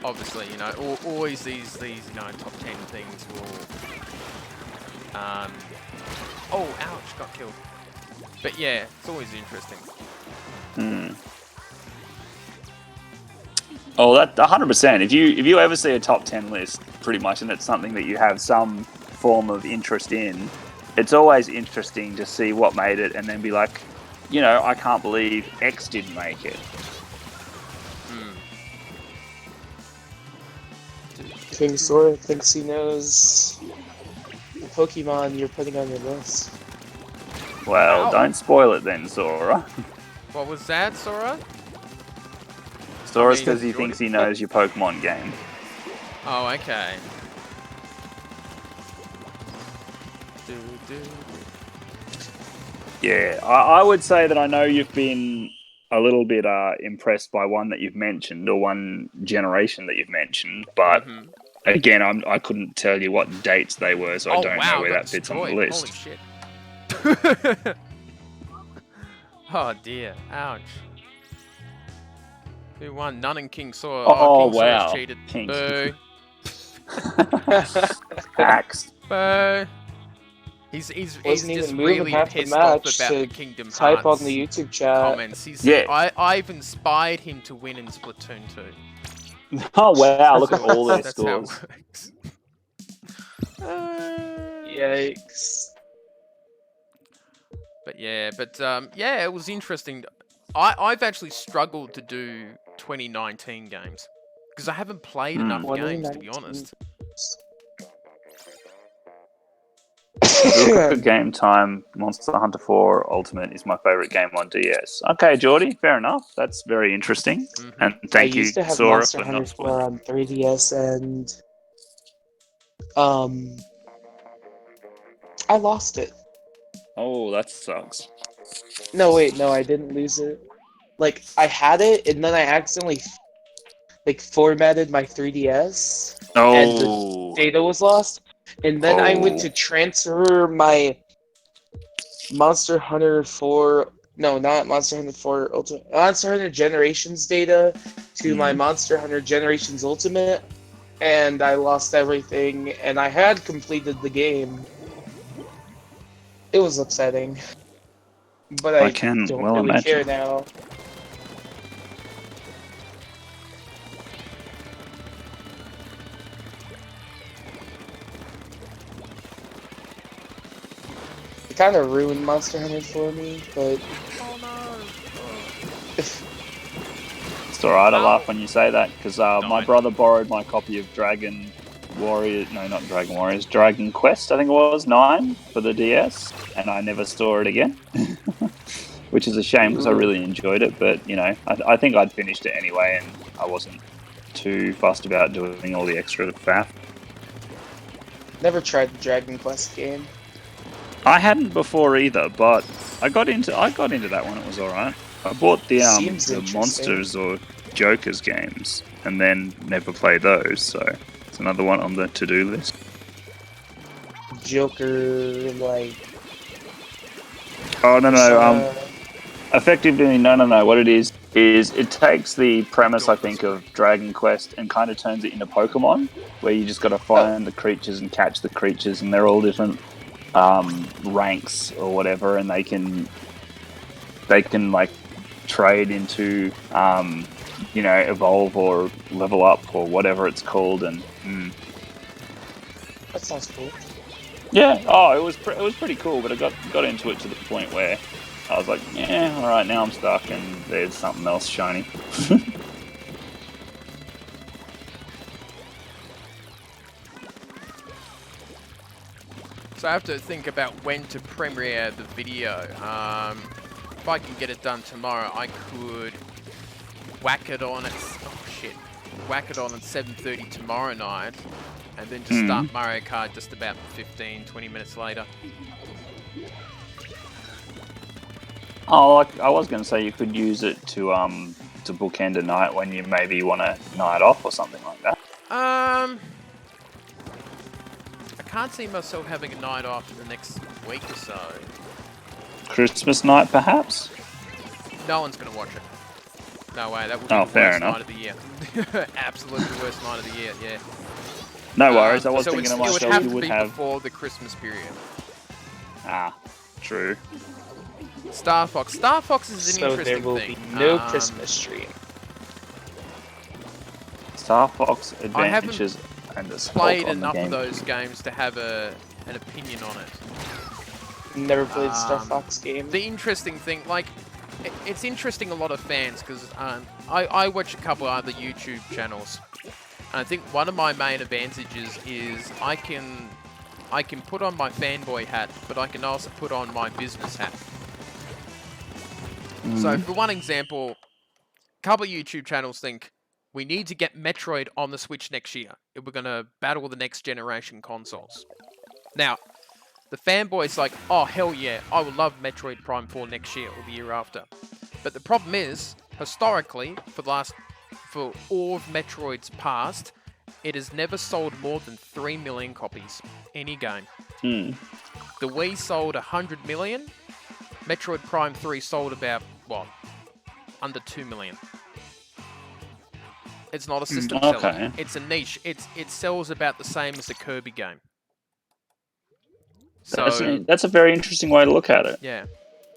Obviously, always these top 10 things will... oh, ouch, got killed. But yeah, it's always interesting. Oh, that 100%. If you ever see a top 10 list, pretty much, and it's something that you have some form of interest in, it's always interesting to see what made it and then be like, you know, I can't believe X didn't make it. King Sora thinks he knows the Pokemon you're putting on your list. Well, Ow. don't spoil it then, Sora. What was that, Sora? Sora says he thinks he knows your Pokemon game. Oh, okay. Yeah, I would say that I know you've been a little bit impressed by one that you've mentioned, or one generation that you've mentioned, but again, I couldn't tell you what dates they were, so I don't know where that fits on the list. Holy shit. Oh dear, ouch. Who won? None and King Sora. Oh, King wow. Sora's cheated. King. Boo. Axed. Boo. He's Wasn't just even really moving half the pissed off match about to the Kingdom type Hearts on the YouTube chat. comments. I've inspired him to win in Splatoon 2. Oh wow, look at all their That's scores. how it works. Yikes. But yeah, yeah, it was interesting. I've actually struggled to do 2019 games because I haven't played enough games, to be honest. Look at game time. Monster Hunter 4 Ultimate is my favorite game on DS. Okay, Geordie, fair enough. That's very interesting. And thank you, I used to have Sora, Monster for Hunter not 4 spoiling. on 3DS, and I lost it. Oh, that sucks. No, wait, no, I didn't lose it. Like, I had it, and then I accidentally formatted my 3DS, and the data was lost. And then I went to transfer my Monster Hunter 4... No, not Monster Hunter 4 Ultimate. Monster Hunter Generations data to my Monster Hunter Generations Ultimate, and I lost everything, and I had completed the game. It was upsetting. But I don't really care now. It kind of ruined Monster Hunter for me, but... Oh no! It's alright, I laugh when you say that, because my brother borrowed my copy of Dragon Warriors, no, not Dragon Warriors, Dragon Quest, I think it was, 9 for the DS, and I never saw it again. Which is a shame, because I really enjoyed it, but, you know, I think I'd finished it anyway, and I wasn't too fussed about doing all the extra faff. Never tried the Dragon Quest game. I hadn't before either, but I got into that one, it was alright. I bought the Monsters or Jokers games, and then never played those, so it's another one on the to-do list. Joker, like... Oh, no, effectively, no, what it is it takes the premise, I think, of Dragon Quest and kind of turns it into Pokemon, where you just got to find the creatures and catch the creatures, and they're all different ranks or whatever, and they can like trade into you know, evolve or level up or whatever it's called, and that sounds cool. Yeah, oh, it was pretty cool, but I got into it to the point where I was like, yeah, all right, now I'm stuck, and there's something else shiny. So I have to think about when to premiere the video. If I can get it done tomorrow, I could whack it on at 7:30 tomorrow night, and then just start Mario Kart just about 15-20 minutes later. Oh, I was going to say you could use it to bookend a night when you maybe want a night off or something like that. I can't see myself having a night off in the next week or so. Christmas night, perhaps? No one's going to watch it. No way, that would be the worst night of the year. Absolutely the worst night of the year, yeah. No worries, I was thinking of myself, it would have you to would be have... before the Christmas period. Ah, true. Star Fox. Star Fox is an interesting thing. So there will be no Christmas tree. Star Fox Adventures I haven't played enough of those games to have an opinion on it. Never played Star Fox game. The interesting thing, like, it's interesting a lot of fans because I watch a couple other YouTube channels, and I think one of my main advantages is I can put on my fanboy hat, but I can also put on my business hat. So for one example, a couple of YouTube channels think we need to get Metroid on the Switch next year if we're going to battle the next generation consoles. Now, the fanboy's like, oh, hell yeah, I would love Metroid Prime 4 next year or the year after. But the problem is, historically, for all of Metroid's past, it has never sold more than 3 million copies. Any game. The Wii sold 100 million. Metroid Prime 3 sold about, what, under 2 million. It's not a system seller. It's a niche. It sells about the same as the Kirby game. So that's a very interesting way to look at it. Yeah.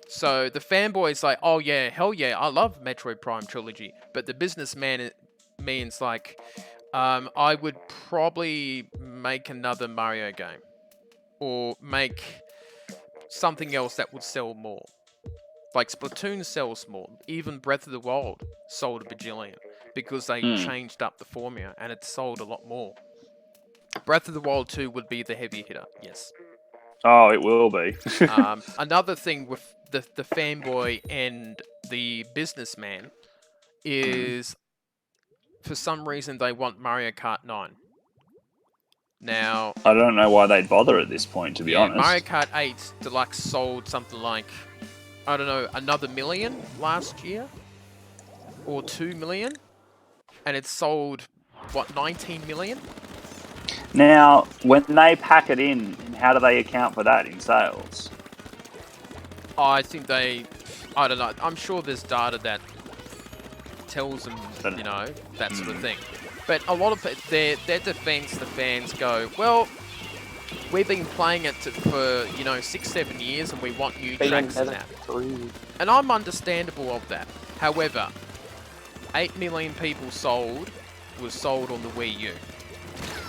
So the fanboy's like, oh yeah, hell yeah, I love Metroid Prime Trilogy. But the businessman means like, I would probably make another Mario game. Or make something else that would sell more. Like Splatoon sells more. Even Breath of the Wild sold a bajillion. Because they changed up the formula and it sold a lot more. Breath of the Wild 2 would be the heavy hitter, yes. Oh, it will be. Another thing with the fanboy and the businessman is, for some reason, they want Mario Kart 9. Now, I don't know why they'd bother at this point, to be honest. Mario Kart 8 Deluxe sold something like, I don't know, another million last year? Or 2 million? And it sold, what, 19 million? Now, when they pack it in, how do they account for that in sales? I think I don't know. I'm sure there's data that tells them, you know, that sort of thing. But a lot of their defense, the fans go, well, we've been playing it for, 6-7 years and we want new tracks and that. And I'm understandable of that. However, 8 million people was sold on the Wii U.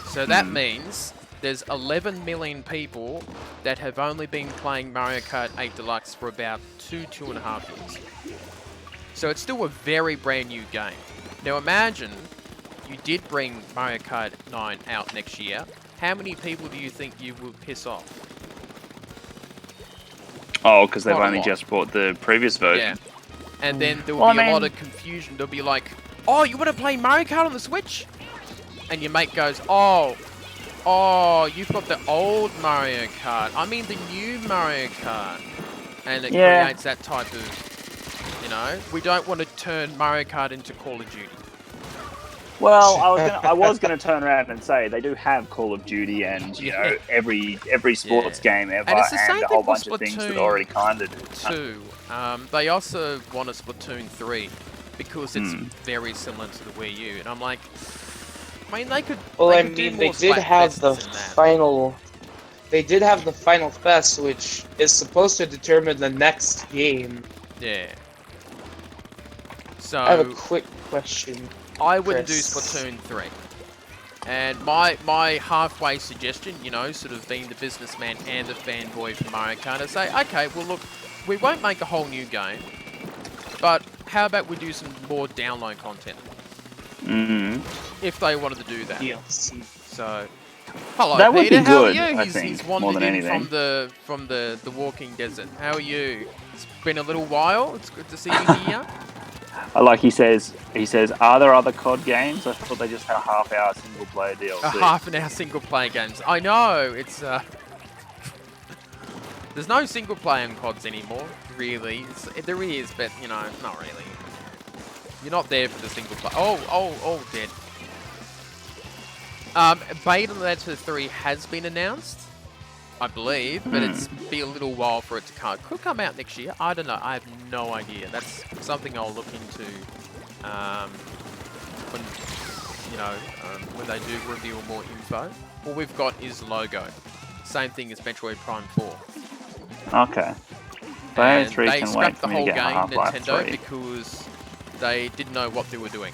So that means there's 11 million people that have only been playing Mario Kart 8 Deluxe for about 2.5 years. So it's still a very brand new game. Now imagine you did bring Mario Kart 9 out next year. How many people do you think you would piss off? Oh, because they've only just bought the previous version. Yeah. And then there will be a lot of confusion. They'll be like, oh, you want to play Mario Kart on the Switch? And your mate goes, oh, you've got the old Mario Kart. I mean the new Mario Kart. And it creates that type of, we don't want to turn Mario Kart into Call of Duty. Well, I was gonna turn around and say they do have Call of Duty and every sports game ever, and a whole bunch of things that already kind of do. They also want a Splatoon 3 because it's very similar to the Wii U, and I'm like, I mean, they could. Well, they did have the final. They did have the final fest, which is supposed to determine the next game. Yeah. So I have a quick question. I wouldn't do Splatoon 3. And my halfway suggestion, sort of being the businessman and the fanboy for Mario Kart, I say, okay, well look, we won't make a whole new game, but how about we do some more download content? If they wanted to do that. DLC. So, hello that Peter, would be how good, are you? I think, He's wandered in from the walking desert. How are you? It's been a little while. It's good to see you here. Like he says, are there other COD games? I thought they just had a half-hour single-player DLC. A half-an-hour single-player games. I know, it's... There's no single-player in CODs anymore, really. There is, but, not really. You're not there for the single-player. Oh, dead. Bayonetta 3 has been announced, I believe, but it's be a little while for it to come. It could come out next year. I don't know. I have no idea. That's something I'll look into when they do reveal more info. All we've got is logo. Same thing as Metroid Prime 4. Okay. Bayonetta 3 they can scrapped wait for the me whole to get game, Half-Life Nintendo, 3. because they didn't know what they were doing.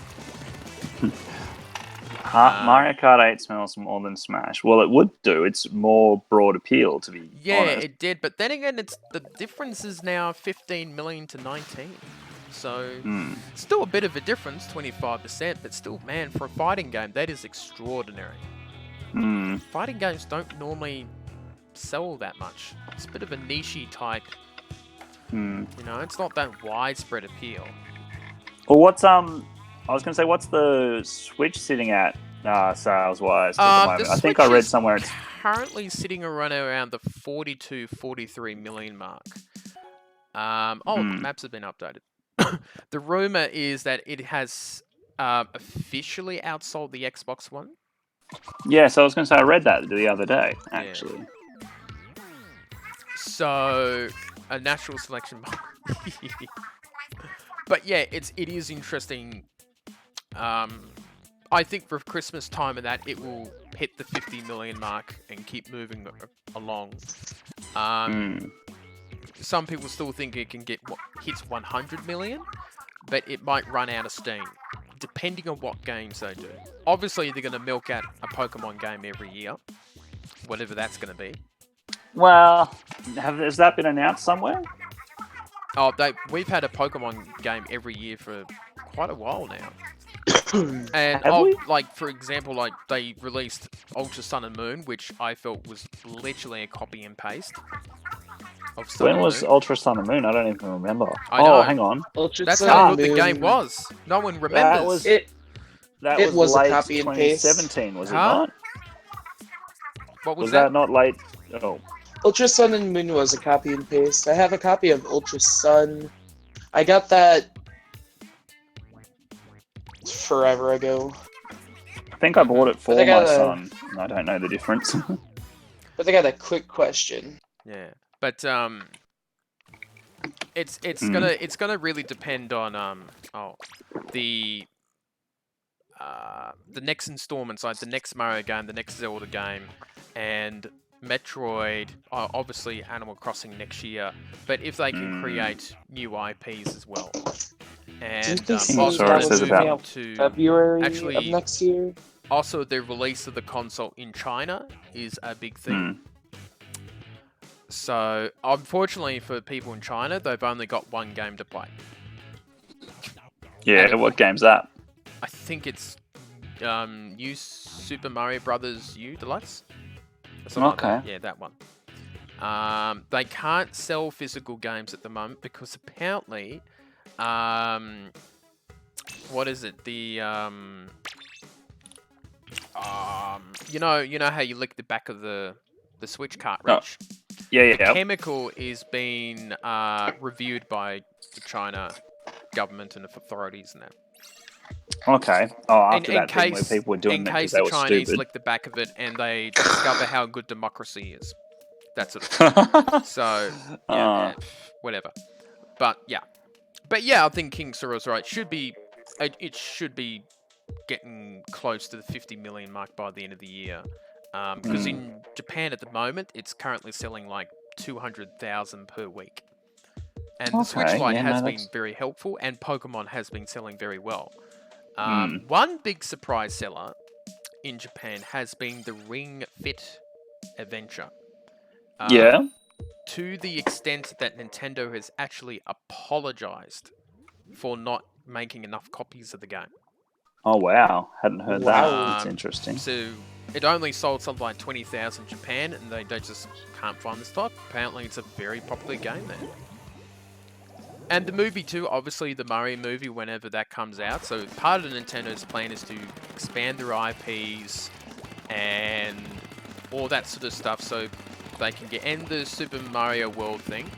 Mario Kart 8 smells more than Smash. Well, it would do. It's more broad appeal, to be honest. it did. But then again, it's the difference is now 15 million to 19. So still a bit of a difference, 25%. But still, man, for a fighting game, that is extraordinary. Fighting games don't normally sell that much. It's a bit of a niche type. You know, it's not that widespread appeal. Well, what's I was gonna say, what's the Switch sitting at sales-wise at the moment? I think I read somewhere it's currently sitting around the 42, 43 million mark. Maps have been updated. The rumor is that it has officially outsold the Xbox One. Yeah, so I was gonna say I read that the other day, actually. Yeah. So a natural selection. But yeah, it is interesting. I think for Christmas time and that, it will hit the 50 million mark and keep moving along. Some people still think it can hits 100 million, but it might run out of steam, depending on what games they do. Obviously, they're going to milk out a Pokemon game every year, whatever that's going to be. Well, has that been announced somewhere? Oh, we've had a Pokemon game every year for quite a while now. And like, for example, like they released Ultra Sun and Moon, which I felt was literally a copy and paste of Sun When was Ultra Sun and Moon? I don't even remember. I know. Hang on. That's how good the game was. No one remembers. That was late a copy and paste. 2017, was it not? What was that not late? Oh. Ultra Sun and Moon was a copy and paste. I have a copy of Ultra Sun. I got that forever ago. I think I bought it for my son, and I don't know the difference. But I got a quick question. Yeah, but it's gonna really depend on the next installments, like the next Mario game, the next Zelda game, and Metroid, obviously Animal Crossing next year, but if they can create new IPs as well. And about February of next year. Also, the release of the console in China is a big thing. So, unfortunately for people in China, they've only got one game to play. Yeah, what game's that? I think it's New Super Mario Brothers U Deluxe. Okay. Yeah, that one. They can't sell physical games at the moment because apparently, what is it? The you know how you lick the back of the Switch cartridge. Yeah. The chemical is being reviewed by the China government and authorities and that. Okay. After that thing where people were doing that because they were stupid. In case the Chinese lick the back of it and they discover how good democracy is. That's sort of thing. So, yeah, whatever. But yeah, I think King Soro's right. It should be getting close to the 50 million mark by the end of the year. Because in Japan at the moment, it's currently selling like 200,000 per week. And the Switch Lite has been very helpful, and Pokemon has been selling very well. One big surprise seller in Japan has been the Ring Fit Adventure. To the extent that Nintendo has actually apologized for not making enough copies of the game. Oh, wow. Hadn't heard that. That's interesting. So it only sold something like 20,000 in Japan, and they just can't find the stock. Apparently, it's a very popular game there. And the movie too, obviously the Mario movie, whenever that comes out. So part of Nintendo's plan is to expand their IPs and all that sort of stuff so they can end the Super Mario World thing.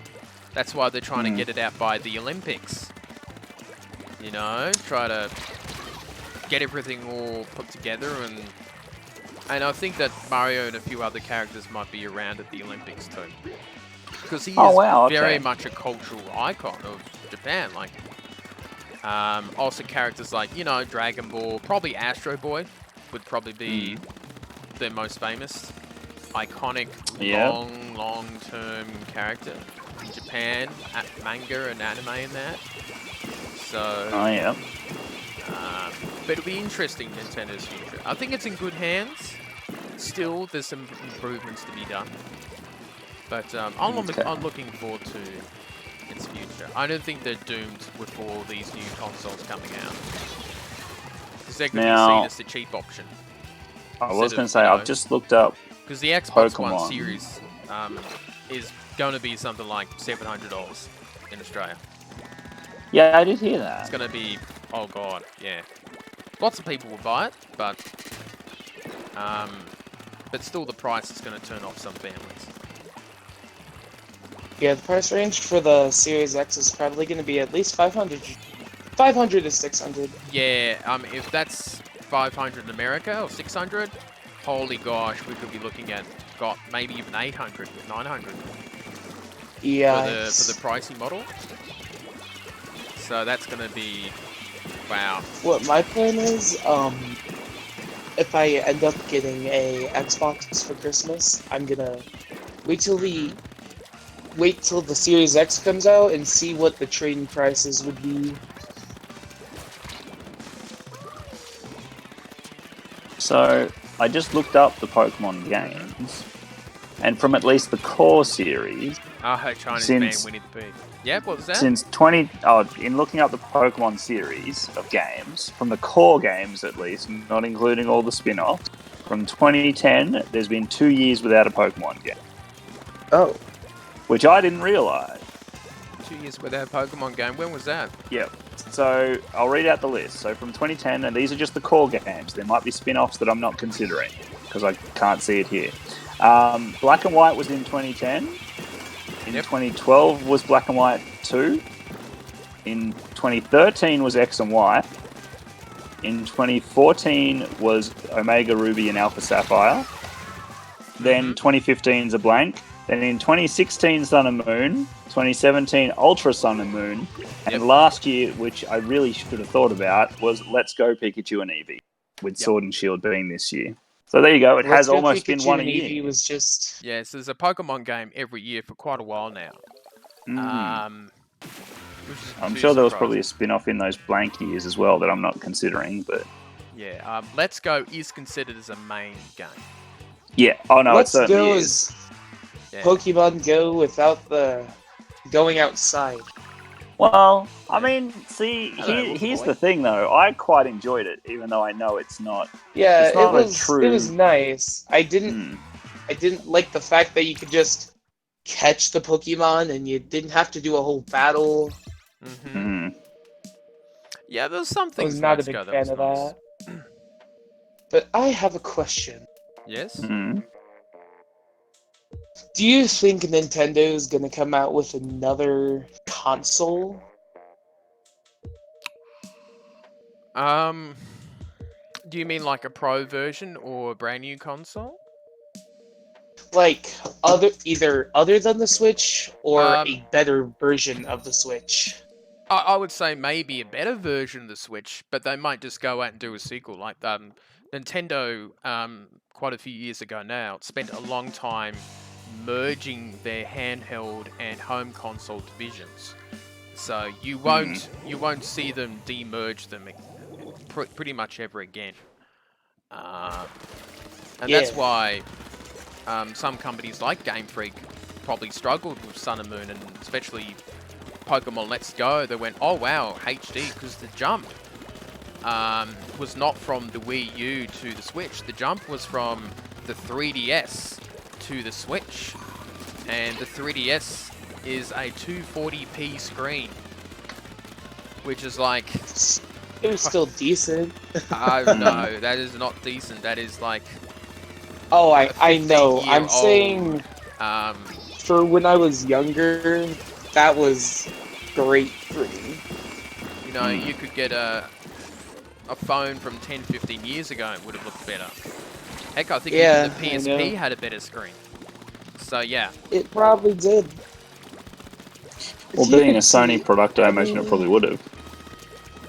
That's why they're trying to get it out by the Olympics. You know, try to get everything all put together, and I think that Mario and a few other characters might be around at the Olympics too. Because he is very much a cultural icon of Japan. Like, also characters like, Dragon Ball, probably Astro Boy would probably be their most famous, iconic, long-term character in Japan, manga and anime and that. So, But it'll be interesting, Nintendo's future. I think it's in good hands. Still, there's some improvements to be done. But I'm looking forward to its future. I don't think they're doomed with all these new consoles coming out. Because they're going to be seen as the cheap option. I was going to say, I've just looked up because the Xbox One Pokemon Series is going to be something like $700 in Australia. Yeah, I did hear that. It's going to be, oh god, yeah. Lots of people will buy it, but still the price is going to turn off some families. Yeah, the price range for the Series X is probably going to be at least 500 to 600. Yeah, if that's 500 in America or 600, holy gosh, we could be looking at maybe even 800, 900. Yeah. For the pricing model. So that's going to be wow. What my plan is, if I end up getting a Xbox for Christmas, I'm gonna wait till the Series X comes out and see what the trading prices would be. So I just looked up the Pokemon games, and from at least the core series. Chinese man Winnie the Pooh. Yeah, what was that? In looking up the Pokemon series of games, from the core games at least, not including all the spin-offs, from 2010, there's been 2 years without a Pokemon game. Oh. Which I didn't realise. 2 years without a Pokemon game? When was that? Yep. So, I'll read out the list. So, from 2010, and these are just the core games. There might be spin-offs that I'm not considering, because I can't see it here. Black and White was in 2010. In 2012 was Black and White 2. In 2013 was X and Y. In 2014 was Omega Ruby and Alpha Sapphire. Then 2015's a blank. Then in 2016 Sun and Moon. 2017 Ultra Sun and Moon. And last year, which I really should have thought about, was Let's Go Pikachu and Eevee. With Sword and Shield being this year. So there you go. It has almost been one a year. Eevee was just... Yeah, so there's a Pokemon game every year for quite a while now. I'm sure there was probably a spin-off in those blank years as well that I'm not considering, but... Yeah, Let's Go is considered as a main game. Yeah, oh no, Let's it certainly Go is. Pokemon Go without the going outside. Well, I mean, see, here's the thing though. I quite enjoyed it, even though I know it's not. Yeah, it's not it was nice. I didn't like the fact that you could just catch the Pokemon and you didn't have to do a whole battle. Yeah, there's some things. I was not a big fan of that. But I have a question. Yes. Do you think Nintendo is going to come out with another console? Do you mean like a pro version or a brand new console? Like either other than the Switch or a better version of the Switch? I would say maybe a better version of the Switch, but they might just go out and do a sequel. Like Nintendo, quite a few years ago now, spent a long time merging their handheld and home console divisions. So you won't see them demerge them pretty much ever again. And that's why some companies like Game Freak probably struggled with Sun and Moon, and especially Pokemon Let's Go. They went, oh wow, HD, because the jump was not from the Wii U to the Switch. The jump was from the 3DS to the Switch. And the 3DS is a 240p screen, which is like... It was still decent. No, that is not decent. That is like... Oh, I know. I'm saying for when I was younger, that was great for me. You know, you could get a phone from 10, 15 years ago and it would have looked better. Heck, I think even the PSP had a better screen. So, yeah. It probably did. Well, being a Sony product, I imagine it probably would have.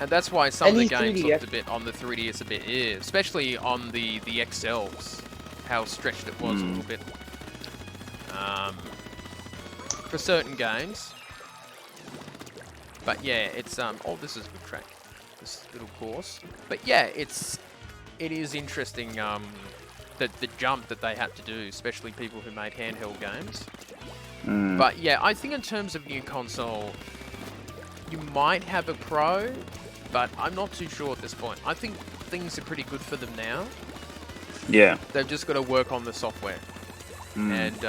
And that's why some of the games looked a bit on the 3DS a bit, especially on the XLs, how stretched it was a little bit. For certain games. But yeah, it's, oh, this is a good track. this little course. But yeah, it is interesting the jump that they had to do, especially people who made handheld games. But yeah, I think in terms of new console, you might have a Pro, but I'm not too sure at this point. I think things are pretty good for them now. Yeah. They've just got to work on the software. And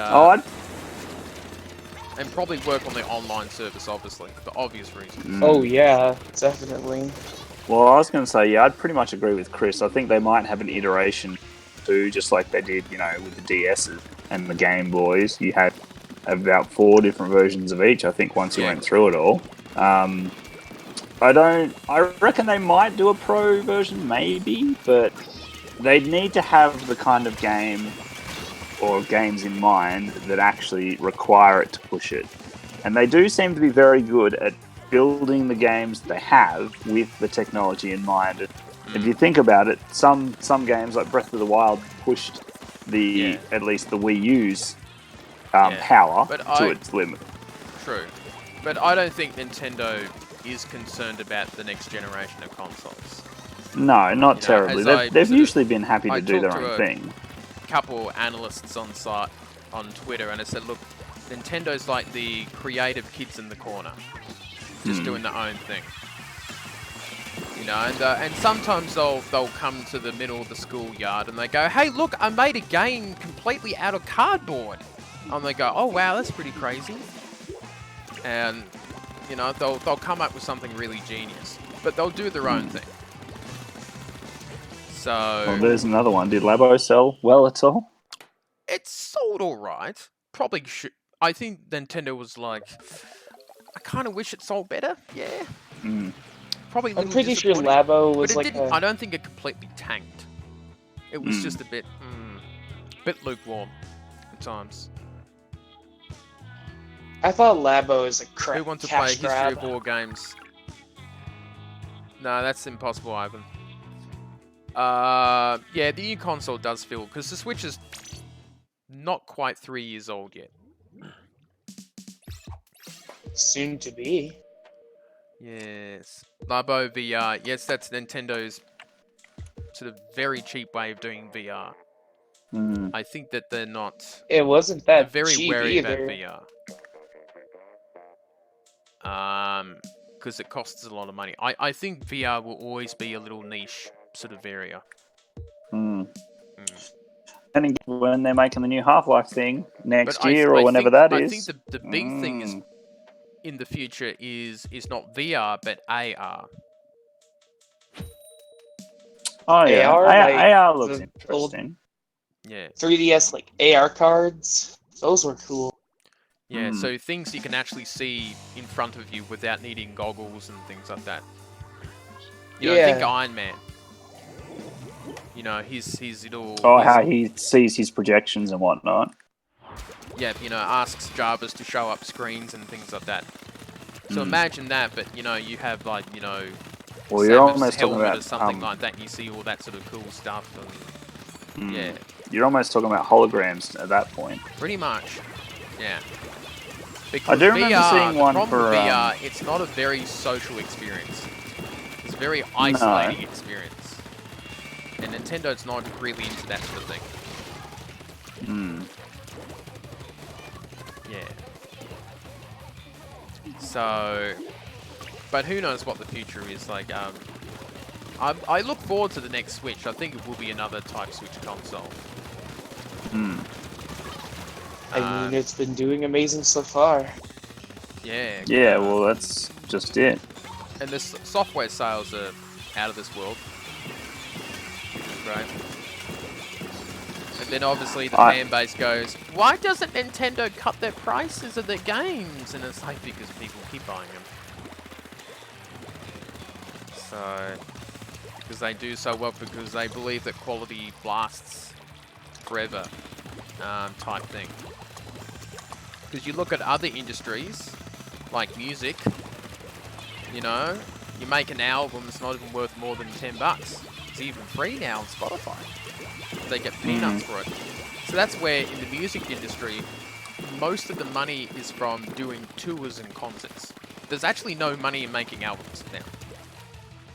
and probably work on the online service, obviously, for obvious reasons. Oh yeah, definitely. Well, I was going to say, yeah, I'd pretty much agree with Chris. I think they might have an iteration too, just like they did, you know, with the DSs and the Game Boys. You had about 4 different versions of each, I think, once you went through it all. I reckon they might do a Pro version, maybe, but they'd need to have the kind of game or games in mind that actually require it to push it. And they do seem to be very good at building the games they have with the technology in mind. If you think about it, some games like Breath of the Wild pushed at least the Wii U's power to its limit. True. But I don't think Nintendo is concerned about the next generation of consoles. No, not terribly. They've usually been happy to do their own thing. Couple analysts on site on Twitter, and it said, look, Nintendo's like the creative kids in the corner, just doing their own thing. You know, and sometimes they'll come to the middle of the schoolyard and they go, hey, look, I made a game completely out of cardboard. And they go, oh wow, that's pretty crazy. And you know, they'll come up with something really genius, but they'll do their own thing. So, well, there's another one. Did Labo sell well at all? It sold all right. Probably should. I think Nintendo was like, I kind of wish it sold better. Yeah. Probably. I'm pretty sure Labo was but it didn't. I don't think it completely tanked. It was just a bit lukewarm at times. I thought Labo is a crap. Who wants to play History of War games? No, that's impossible, Ivan. Yeah, the new console does feel, because the Switch is not quite 3 years old yet. Soon to be. Yes. Labo VR. Yes, that's Nintendo's sort of very cheap way of doing VR. I think that they're not... It wasn't that they're very cheap wary either. about VR. Because it costs a lot of money. I think VR will always be a little niche sort of area. And when they're making the new Half-Life thing next year or whenever that is. I think the big thing is in the future is not VR but AR. Oh yeah, AR looks interesting. Yeah. 3DS like AR cards, those were cool. Yeah, so things you can actually see in front of you without needing goggles and things like that. You know, think Iron Man. You know, his little... Oh, how he sees his projections and whatnot. Yeah, you know, asks Jarvis to show up screens and things like that. So imagine that, but, you know, you have, like, you know... Well, you're almost talking about... or something like that, and you see all that sort of cool stuff. And, yeah. You're almost talking about holograms at that point. Pretty much, yeah. Because I do remember seeing one for... VR, it's not a very social experience. It's a very isolating experience. And Nintendo's not really into that sort of thing. Yeah. So... But who knows what the future is. Like, I look forward to the next Switch. I think it will be another type Switch console. I mean, it's been doing amazing so far. Yeah. Yeah, well, that's just it. And the software sales are out of this world. Right. And then obviously the fan base goes, why doesn't Nintendo cut their prices of their games? And it's like, because people keep buying them. So, because they do so well, because they believe that quality lasts forever, type thing. Because you look at other industries, like music, you know, you make an album, it's not even worth more than $10. It's even free now on Spotify. They get peanuts for it. So that's where, in the music industry, most of the money is from doing tours and concerts. There's actually no money in making albums now.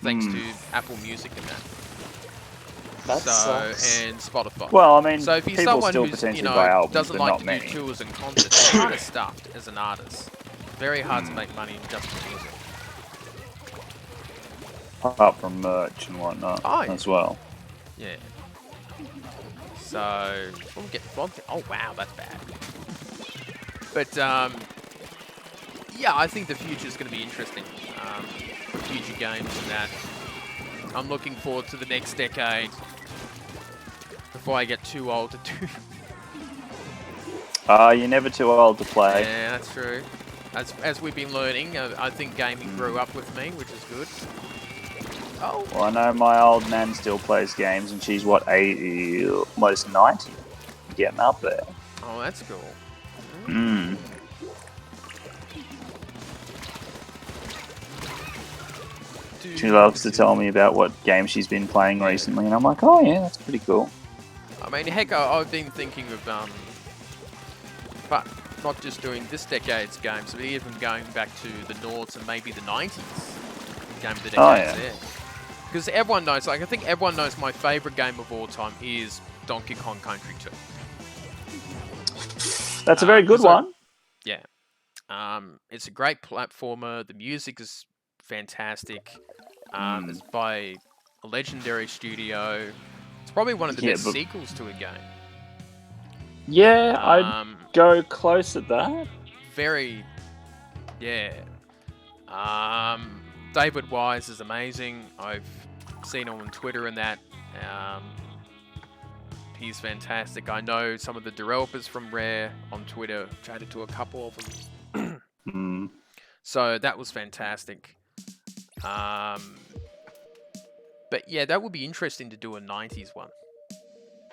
thanks to Apple Music and that. That sucks. And Spotify. Well, I mean, So if you're people someone still who's, potentially buy albums, doesn't but like not to many. do tours and concerts, you're kind of stuffed as an artist. Very hard to make money just from music. Apart from merch and whatnot as well. Yeah. So, oh wow, that's bad. But yeah, I think the future is going to be interesting for future games and that. I'm looking forward to the next decade before I get too old to do. You're never too old to play. Yeah, that's true. As we've been learning, I think gaming grew up with me, which is good. Oh. Well, I know my old nan still plays games, and she's what, 80, almost 90, getting up there. Oh, that's cool. Mm. She loves to tell me about what games she's been playing recently, and I'm like, oh yeah, that's pretty cool. I mean, heck, I've been thinking of, but not just doing this decade's games, but even going back to the noughts and maybe the 90s game of the decades there. Because everyone knows, like, I think everyone knows my favorite game of all time is Donkey Kong Country 2. That's a very good one. Yeah. It's a great platformer. The music is fantastic. It's by a legendary studio. It's probably one of the best sequels to a game. Yeah, I'd go close at that. Very, yeah. David Wise is amazing. I've seen him on Twitter and that. He's fantastic. I know some of the developers from Rare on Twitter. Chatted to a couple of them. So that was fantastic. But yeah, that would be interesting to do a 90s one.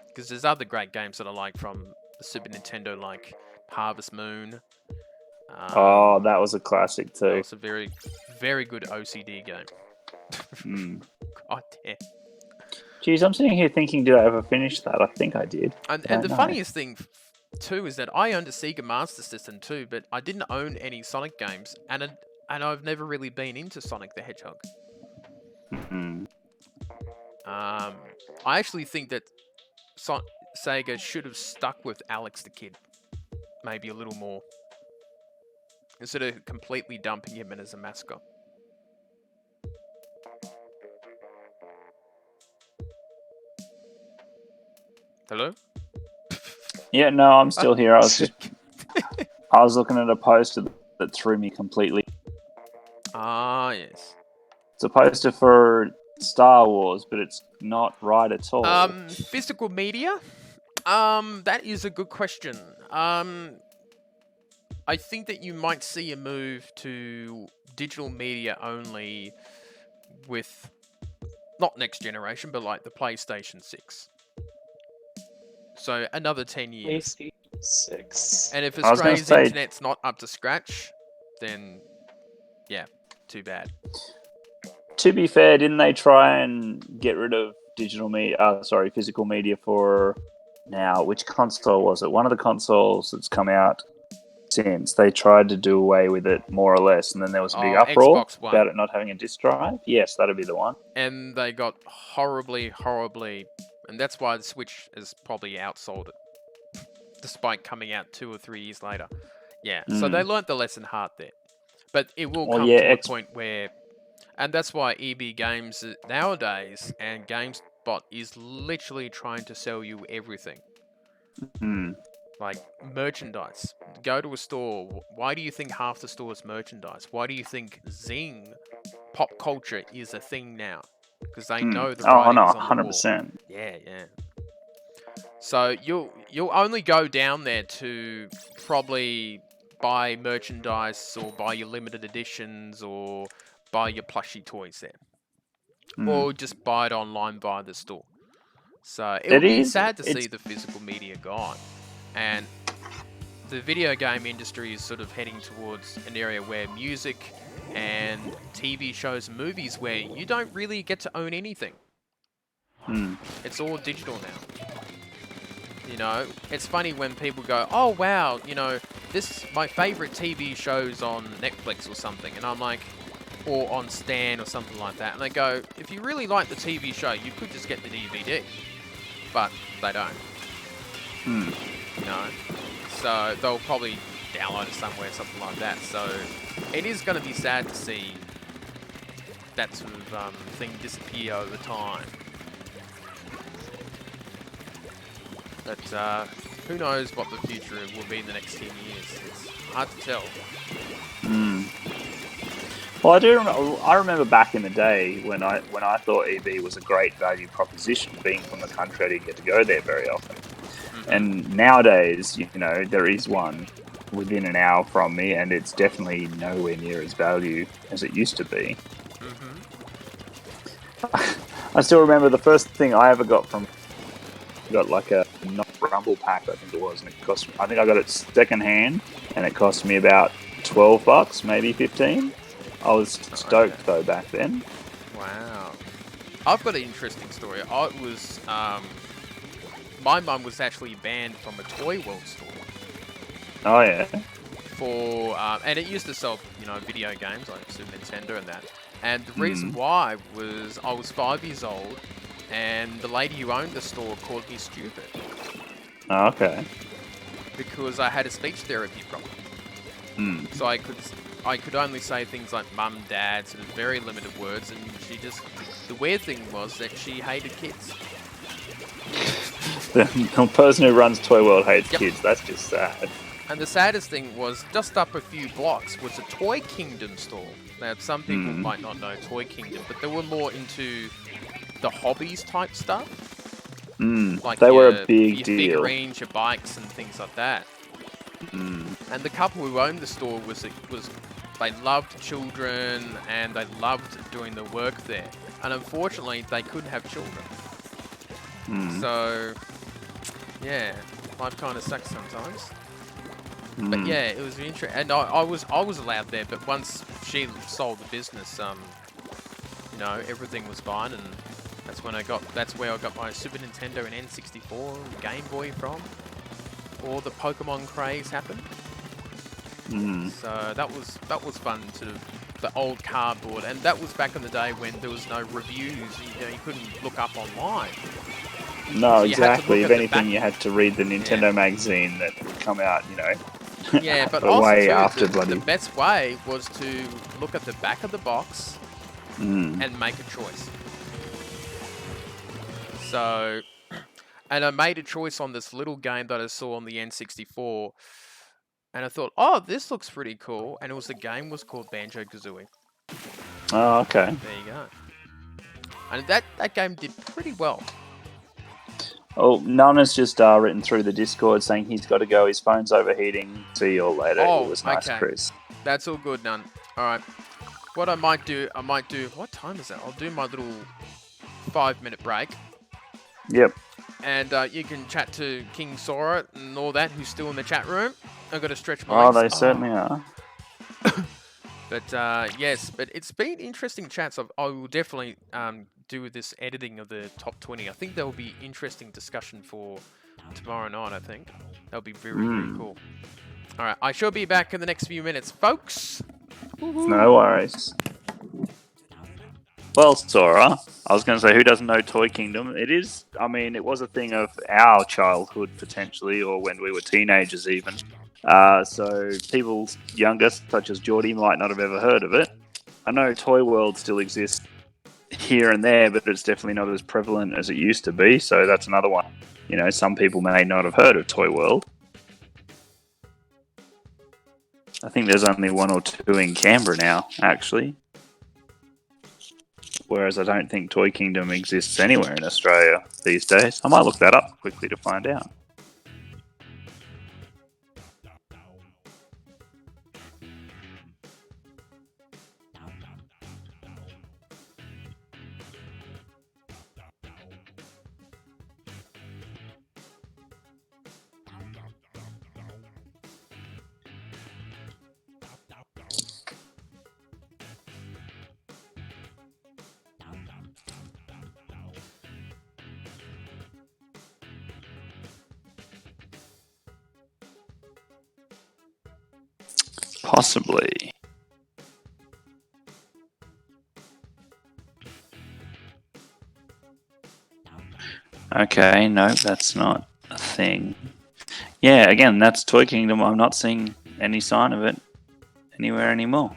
Because there's other great games that I like from the Super Nintendo, like Harvest Moon. Oh, that was a classic too. That was a very, very good OCD game. God damn. Jeez, I'm sitting here thinking, did I ever finish that? I think I did. And the funniest thing, too, is that I owned a Sega Master System too, but I didn't own any Sonic games, and I've never really been into Sonic the Hedgehog. I actually think that Sega should have stuck with Alex the Kid, maybe a little more, instead of completely dumping him in as a mascot. Hello? Yeah, no, I'm still here. I was looking at a poster that threw me completely. Ah, yes. It's a poster for Star Wars, but it's not right at all. Physical media? That is a good question. I think that you might see a move to digital media only with, not next generation, but like the PlayStation 6. So another 10 years. PlayStation 6. And if Australia's internet's not up to scratch, then yeah, too bad. To be fair, didn't they try and get rid of physical media for now? Which console was it? One of the consoles that's come out since. They tried to do away with it more or less, and then there was a big uproar about it not having a disc drive. Yes, that'd be the one. And they got horribly, and that's why the Switch has probably outsold it, despite coming out 2 or 3 years later. Yeah, so they learnt the lesson hard there. But it will come to a point where, and that's why EB Games nowadays and GameSpot is literally trying to sell you everything. Like merchandise. Go to a store. Why do you think half the store is merchandise? Why do you think Zing pop culture is a thing now? Because they know the writing's on the wall. 100%. Yeah. So you'll only go down there to probably buy merchandise or buy your limited editions or buy your plushie toys there. Or just buy it online via the store. So it would be sad to see the physical media gone. And the video game industry is sort of heading towards an area where music and TV shows and movies where you don't really get to own anything. It's all digital now. You know, it's funny when people go, oh wow, you know, my favorite TV show's on Netflix or something. And I'm like, or on Stan or something like that. And they go, if you really like the TV show, you could just get the DVD. But they don't. You know? So they'll probably download it somewhere, something like that. So it is going to be sad to see that sort of thing disappear over time. But who knows what the future will be in the next 10 years. It's hard to tell. Well, I remember back in the day when I thought EB was a great value proposition, being from the country, I didn't get to go there very often. And nowadays, you know, there is one within an hour from me, and it's definitely nowhere near as value as it used to be. I still remember the first thing I ever got like a Rumble pack, I think it was, and I think I got it second hand, and it cost me about $12, maybe 15. I was stoked though back then. Wow. I've got an interesting story. I was my mum was actually banned from a Toy World store. Oh yeah. For and it used to sell, you know, video games like Super Nintendo and that. And the reason why was I was 5 years old, and the lady who owned the store called me stupid. Oh, okay. Because I had a speech therapy problem. So I could only say things like mum, dad, sort of very limited words, and she just, the weird thing was that she hated kids. The person who runs Toy World hates kids. That's just sad. And the saddest thing was, just up a few blocks was a Toy Kingdom store. Now, some people might not know Toy Kingdom, but they were more into the hobbies type stuff. Like they were a big deal. Your figurines, your bikes, and things like that. And the couple who owned the store they loved children and they loved doing the work there. And unfortunately, they couldn't have children. So, yeah, life kind of sucks sometimes. But yeah, it was interesting, and I was allowed there. But once she sold the business, you know, everything was fine, and that's where I got my Super Nintendo and N64 and Game Boy from. All the Pokemon craze happened. So that was fun, sort of the old cardboard, and that was back in the day when there was no reviews. You know, you couldn't look up online. No, so exactly. If anything, you had to read the Nintendo magazine that would come out, you know. Yeah, but also way too, after the best way was to look at the back of the box and make a choice. So, and I made a choice on this little game that I saw on the N64, and I thought, oh, this looks pretty cool, and the game was called Banjo-Kazooie. Oh, okay. There you go. And that game did pretty well. Oh, Nana's just written through the Discord saying he's got to go. His phone's overheating. See you all later. Oh, it was nice, okay. Chris. That's all good, Nun. All right. What I might do, what time is it? I'll do my little 5-minute break. Yep. And you can chat to King Sora and all that, who's still in the chat room. I've got to stretch my legs. Oh, they certainly are. But yes, but it's been interesting chats. I will definitely do this editing of the top 20. I think there will be interesting discussion for tomorrow night, I think. That'll be very, very cool. All right, I shall be back in the next few minutes, folks. Woo-hoo. No worries. Well, Sora, I was going to say, who doesn't know Toy Kingdom? It is, I mean, it was a thing of our childhood, potentially, or when we were teenagers even. So people younger, such as Geordie, might not have ever heard of it. I know Toy World still exists here and there, but it's definitely not as prevalent as it used to be. So that's another one. You know, some people may not have heard of Toy World. I think there's only one or two in Canberra now, actually. Whereas I don't think Toy Kingdom exists anywhere in Australia these days. I might look that up quickly to find out. Possibly. Okay, no, that's not a thing. Yeah, again, that's Toy Kingdom. I'm not seeing any sign of it anywhere anymore.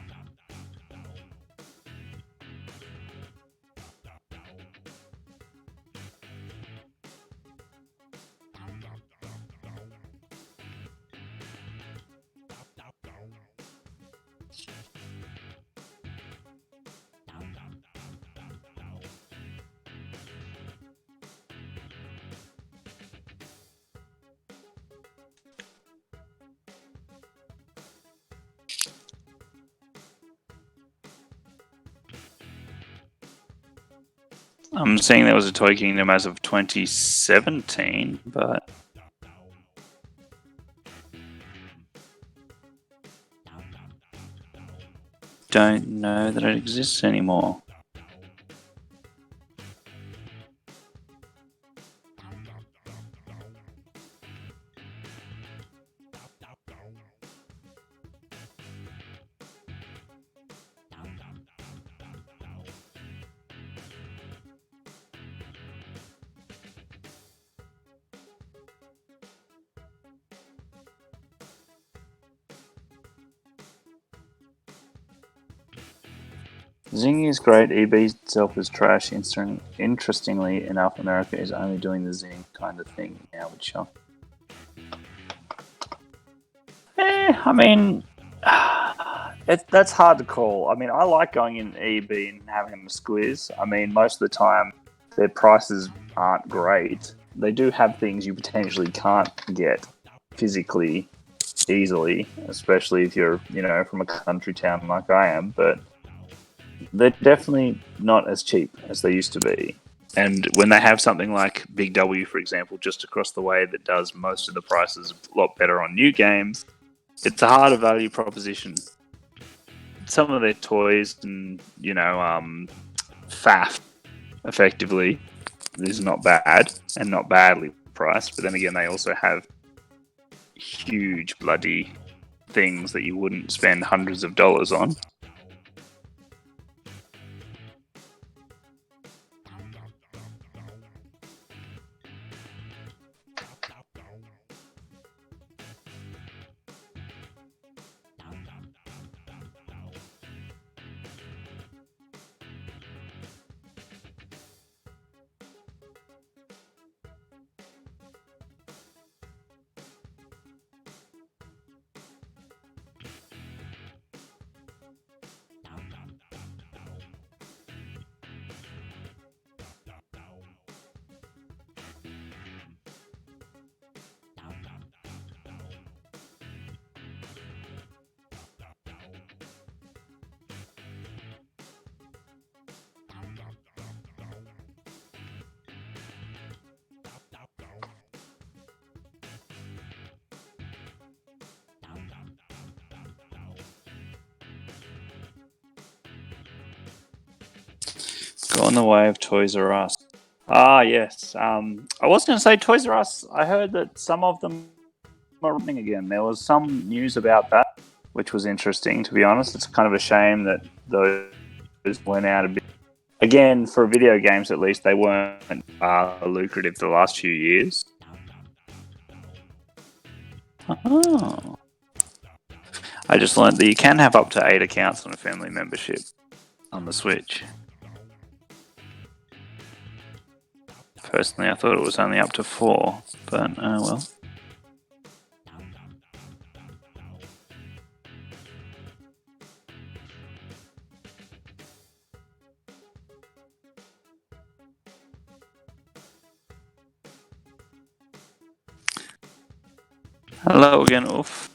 I'm seeing there was a Toy Kingdom as of 2017, but don't know that it exists anymore. Zingy is great. EB itself is trash. Interestingly enough, America is only doing the Zing kind of thing now, which I mean, that's hard to call. I mean, I like going in EB and having them squiz. I mean, most of the time, their prices aren't great. They do have things you potentially can't get physically easily, especially if you're, from a country town like I am, but they're definitely not as cheap as they used to be. And when they have something like Big W, for example, just across the way that does most of the prices a lot better on new games, it's a harder value proposition. Some of their toys and, faff, effectively, is not bad and not badly priced. But then again, they also have huge bloody things that you wouldn't spend hundreds of dollars on. Go on the way of Toys R Us. Ah, yes. I was going to say Toys R Us. I heard that some of them are running again. There was some news about that, which was interesting, to be honest. It's kind of a shame that those went out a bit. Again, for video games at least, they weren't lucrative the last few years. Oh. I just learned that you can have up to 8 accounts on a family membership on the Switch. Personally, I thought it was only up to 4, but well. Hello again, Oof.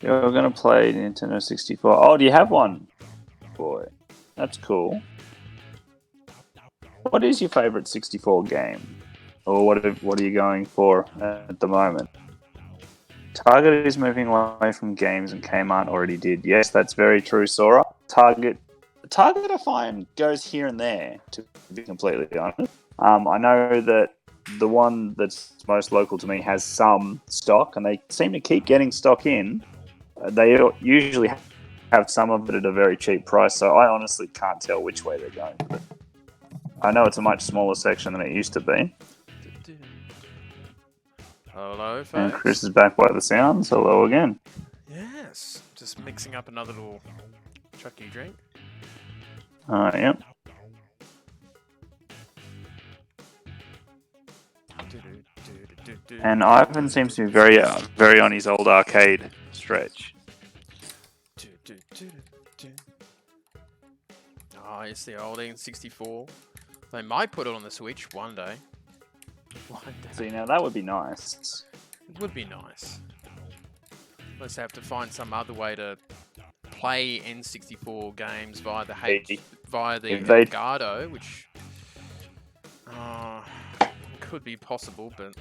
You're gonna play Nintendo 64. Oh, do you have one? Boy, that's cool. What is your favorite 64 game? Or what are you going for at the moment? Target is moving away from games and Kmart already did. Yes, that's very true, Sora. Target I find goes here and there, to be completely honest. I know that the one that's most local to me has some stock, and they seem to keep getting stock in. They usually have some of it at a very cheap price, so I honestly can't tell which way they're going with it. I know it's a much smaller section than it used to be. Hello, folks. And Chris is back by the sounds. Hello again. Yes, just mixing up another little chucky drink. Yep. And Ivan seems to be very on his old arcade stretch. Oh, it's the old N64. They might put it on the Switch one day. See, now that would be nice. It would be nice. Let's have to find some other way to play N64 games via the Elgato, which could be possible, but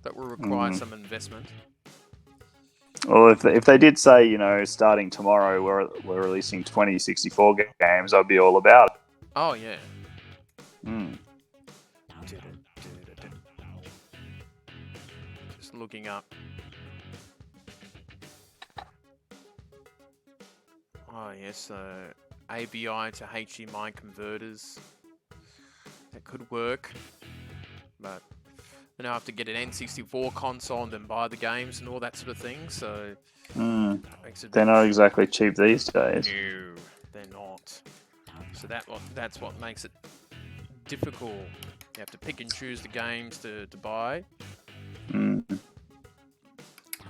that will require some investment. Well, if they did say, you know, starting tomorrow we're releasing 20 64 games, I'd be all about it. Oh yeah. Just looking up. Oh yes, ABI to HDMI converters. That could work, but then I have to get an N64 console and then buy the games and all that sort of thing. So they're not exactly cheap these days. No, they're not. So that's what makes it difficult. You have to pick and choose the games to buy.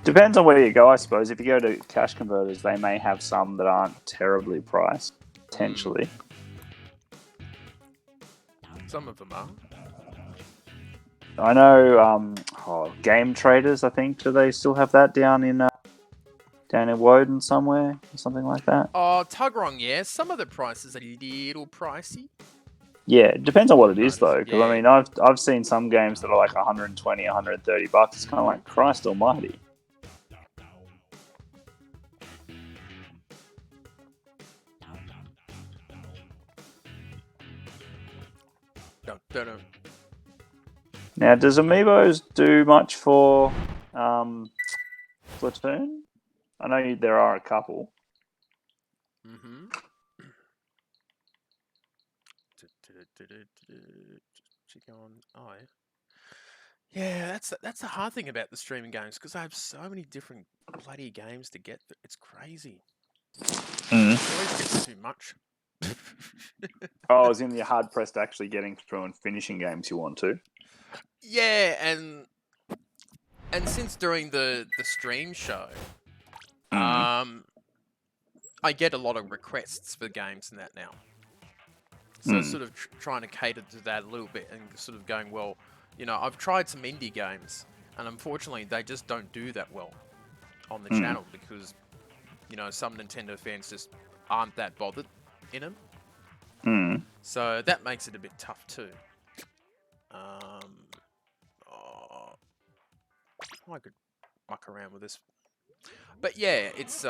Depends on where you go, I suppose. If you go to cash converters, they may have some that aren't terribly priced, potentially. Some of them are. I know Game Traders, I think. Do they still have that down in Woden somewhere? Or something like that? Oh, Tugrong, yeah. Some of the prices are a little pricey. Yeah, it depends on what it is, though. Because, I mean, I've seen some games that are like 120, 130 bucks. It's kind of like, Christ almighty. Now, does Amiibos do much for Splatoon? I know there are a couple. Oh, yeah, that's the hard thing about the streaming games, because I have so many different bloody games to get. It's crazy. It always gets too much. Oh, as in you're hard pressed actually getting through and finishing games you want to. Yeah, and since during the stream show, I get a lot of requests for games and that now. So sort of trying to cater to that a little bit and sort of going, well, you know, I've tried some indie games, and unfortunately they just don't do that well on the channel because, you know, some Nintendo fans just aren't that bothered in them. So that makes it a bit tough too. I could muck around with this. But yeah, it's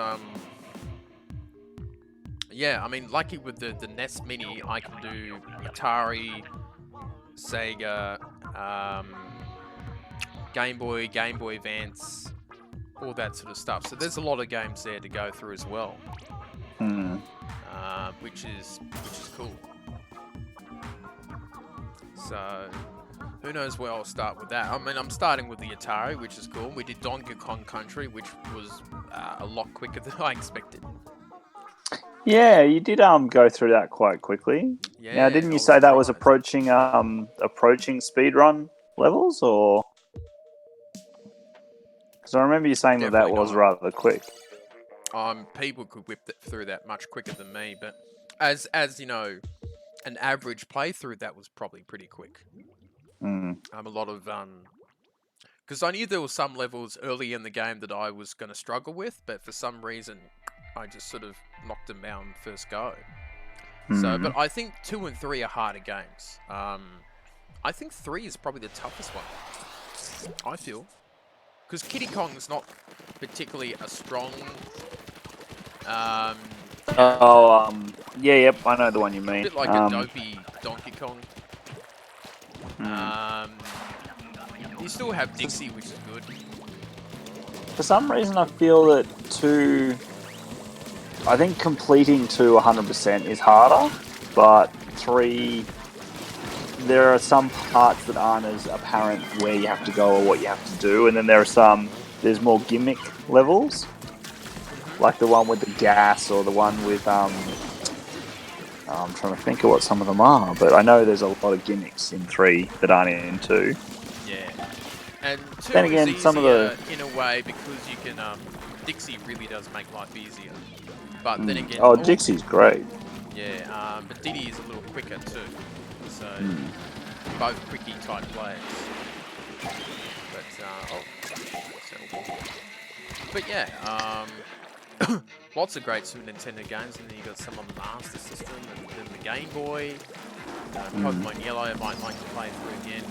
yeah, I mean, lucky with the NES Mini, I can do Atari, Sega, Game Boy Advance, all that sort of stuff. So there's a lot of games there to go through as well, which is cool. So who knows where I'll start with that. I mean, I'm starting with the Atari, which is cool. We did Donkey Kong Country, which was a lot quicker than I expected. Yeah, you did go through that quite quickly. Yeah, now, didn't you say that was approaching speedrun levels, or? Because I remember you saying that was rather quick. People could whip through that much quicker than me, but as you know, an average playthrough, that was probably pretty quick. A lot of Because I knew there were some levels early in the game that I was going to struggle with, but for some reason, I just sort of knocked them out on first go. So, but I think 2 and 3 are harder games. I think 3 is probably the toughest one, I feel. Because Kiddy Kong is not particularly a strong character. Yeah, yep, I know the one you mean. A bit like a dopey Donkey Kong. You still have Dixie, which is good. For some reason, I feel that 2... I think completing 2 100% is harder, but 3... There are some parts that aren't as apparent where you have to go or what you have to do, and then there are some... There's more gimmick levels, like the one with the gas or the one with... I'm trying to think of what some of them are, but I know there's a lot of gimmicks in 3 that aren't in 2. Yeah. And 2 then again, is easier some of the... in a way because you can... Dixie really does make life easier. But then again... Oh, Dixie's great. Yeah, but Diddy is a little quicker too. So, both quickie type players. But yeah, lots of great Super Nintendo games, and then you got some on the Master System, and then the Game Boy. Pokemon Yellow I might like to play through again.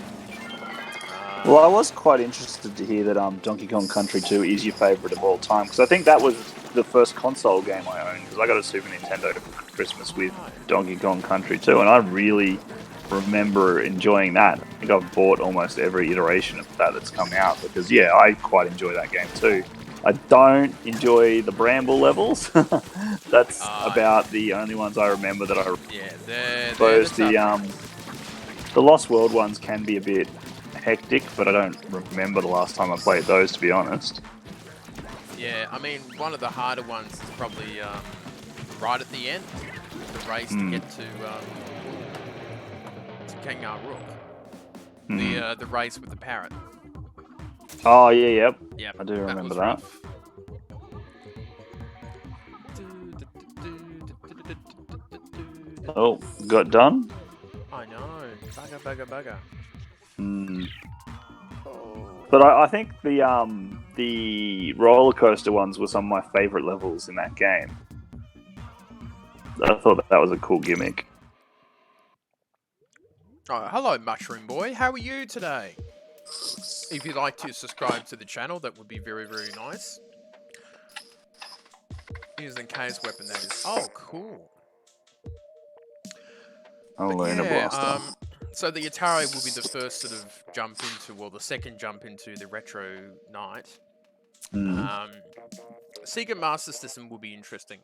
Well, I was quite interested to hear that Donkey Kong Country 2 is your favourite of all time, because I think that was the first console game I owned, because I got a Super Nintendo for Christmas with Donkey Kong Country 2, and I really remember enjoying that. I think I've bought almost every iteration of that that's come out, because, yeah, I quite enjoy that game too. I don't enjoy the Bramble levels. That's about the only ones I remember that I... Yeah, suppose the Lost World ones can be a bit hectic, but I don't remember the last time I played those, to be honest. Yeah, I mean, one of the harder ones is probably right at the end, the race to get to Kangaroo Rook. The race with the parrot. Oh, yeah, yep. Yep, I do remember that. Oh, got done? I know. Bugger. But I think the roller coaster ones were some of my favourite levels in that game. I thought that was a cool gimmick. Oh, hello, Mushroom Boy. How are you today? If you'd like to subscribe to the channel, that would be very, very nice. Using K's weapon, that is. Oh, cool. I'll learn a blaster. So the Atari will be the first sort of jump into, or the second jump into the retro night. Sega Master System will be interesting.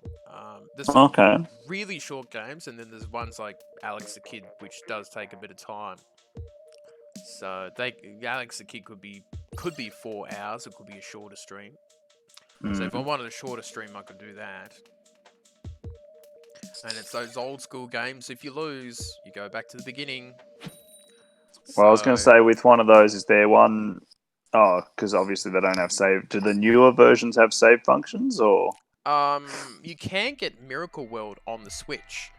There's some really short games, and then there's ones like Alex the Kid, which does take a bit of time. So Alex the Kid could be 4 hours. It could be a shorter stream. So if I wanted a shorter stream, I could do that. And it's those old school games. If you lose, you go back to the beginning. Well, I was going to say, with one of those, is there one... Oh, because obviously they don't have save. Do the newer versions have save functions, or...? You can get Miracle World on the Switch,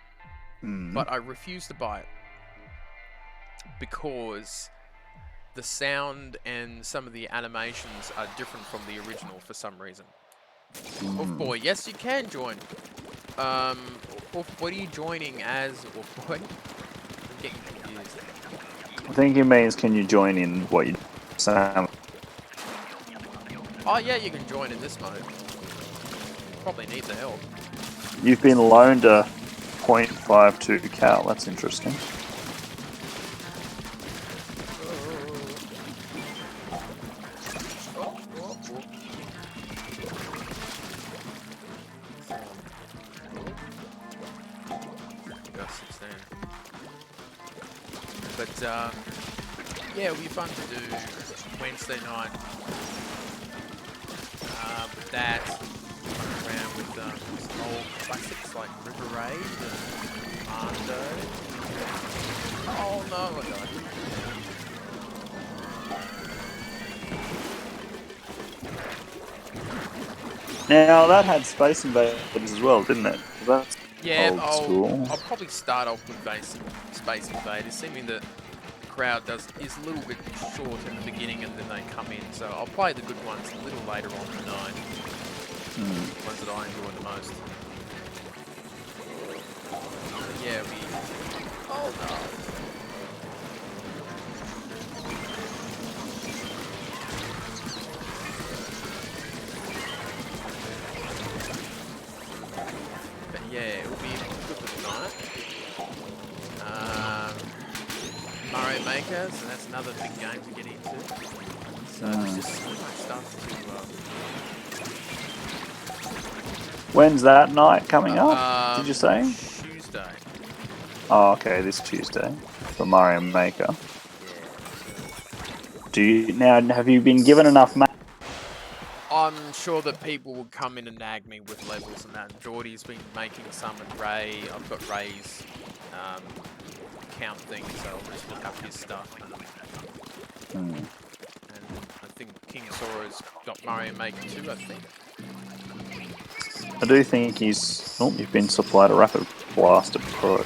but I refuse to buy it. Because the sound and some of the animations are different from the original for some reason. Oh boy, yes you can join. What are you joining as, Wolf Boy? I'm getting confused. I think it means, can you join in what you say? Oh yeah, you can join in this mode. Probably need the help. You've been loaned a .52 cal, that's interesting. But yeah, it'll be fun to do Wednesday night. With that, run around with some old classics like River Raid and Mando. Oh no, I died. Now that had Space Invaders as well, didn't it? Yeah, old school. I'll probably start off with Space Invaders, seeming that crowd is a little bit short in the beginning, and then they come in. So I'll play the good ones a little later on in the night. Ones that I enjoy the most. Yeah, Oh no. But yeah, it'll be good for tonight. Mario Maker, so that's another big game to get into. So there's just so much stuff to... When's that night coming up, did you say? Tuesday. Oh, okay, this Tuesday for Mario Maker. Yeah. Have you been given enough I'm sure that people will come in and nag me with levels and that. Geordie's been making some, and Ray, I've got Ray's count thing, so I'll just look up his stuff. And I think King Sora's got Mario Maker 2, I think. I do think you've been supplied a Rapid Blaster Pro.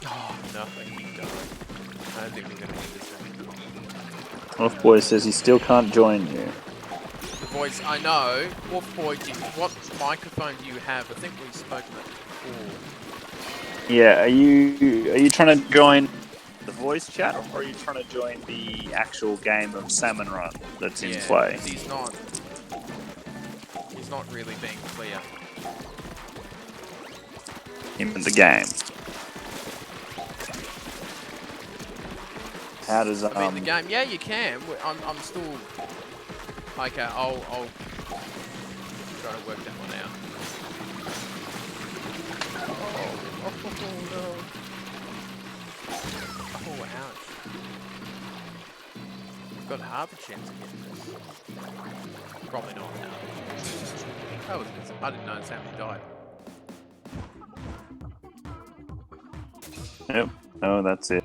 Oh, no, I keep going. I don't think we're going to do this thing. Wolf Boy says he still can't join you. The voice, I know. Wolf Boy, what microphone do you have? I think we've spoken about this before. Yeah, are you trying to join the voice chat, or are you trying to join the actual game of Salmon Run that's in play? He's not really being clear. In the game. How does I mean, the game? Yeah, you can. I'm still. Okay, I'll try to work that one out. Oh no. Oh, ouch. I've got half a chance of getting this. Probably not now. That was good. I didn't know Sammy died. Yep. Oh, that's it.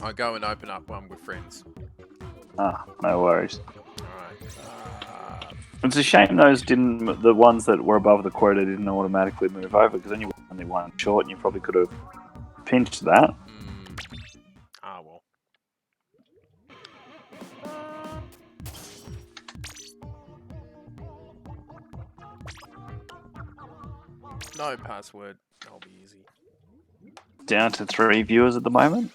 I go and open up one with friends. Ah, no worries. Alright. It's a shame the ones that were above the quota didn't automatically move over, because then you were only one short and you probably could have pinched that. Ah, well. No password. I'll be easy. Down to 3 viewers at the moment.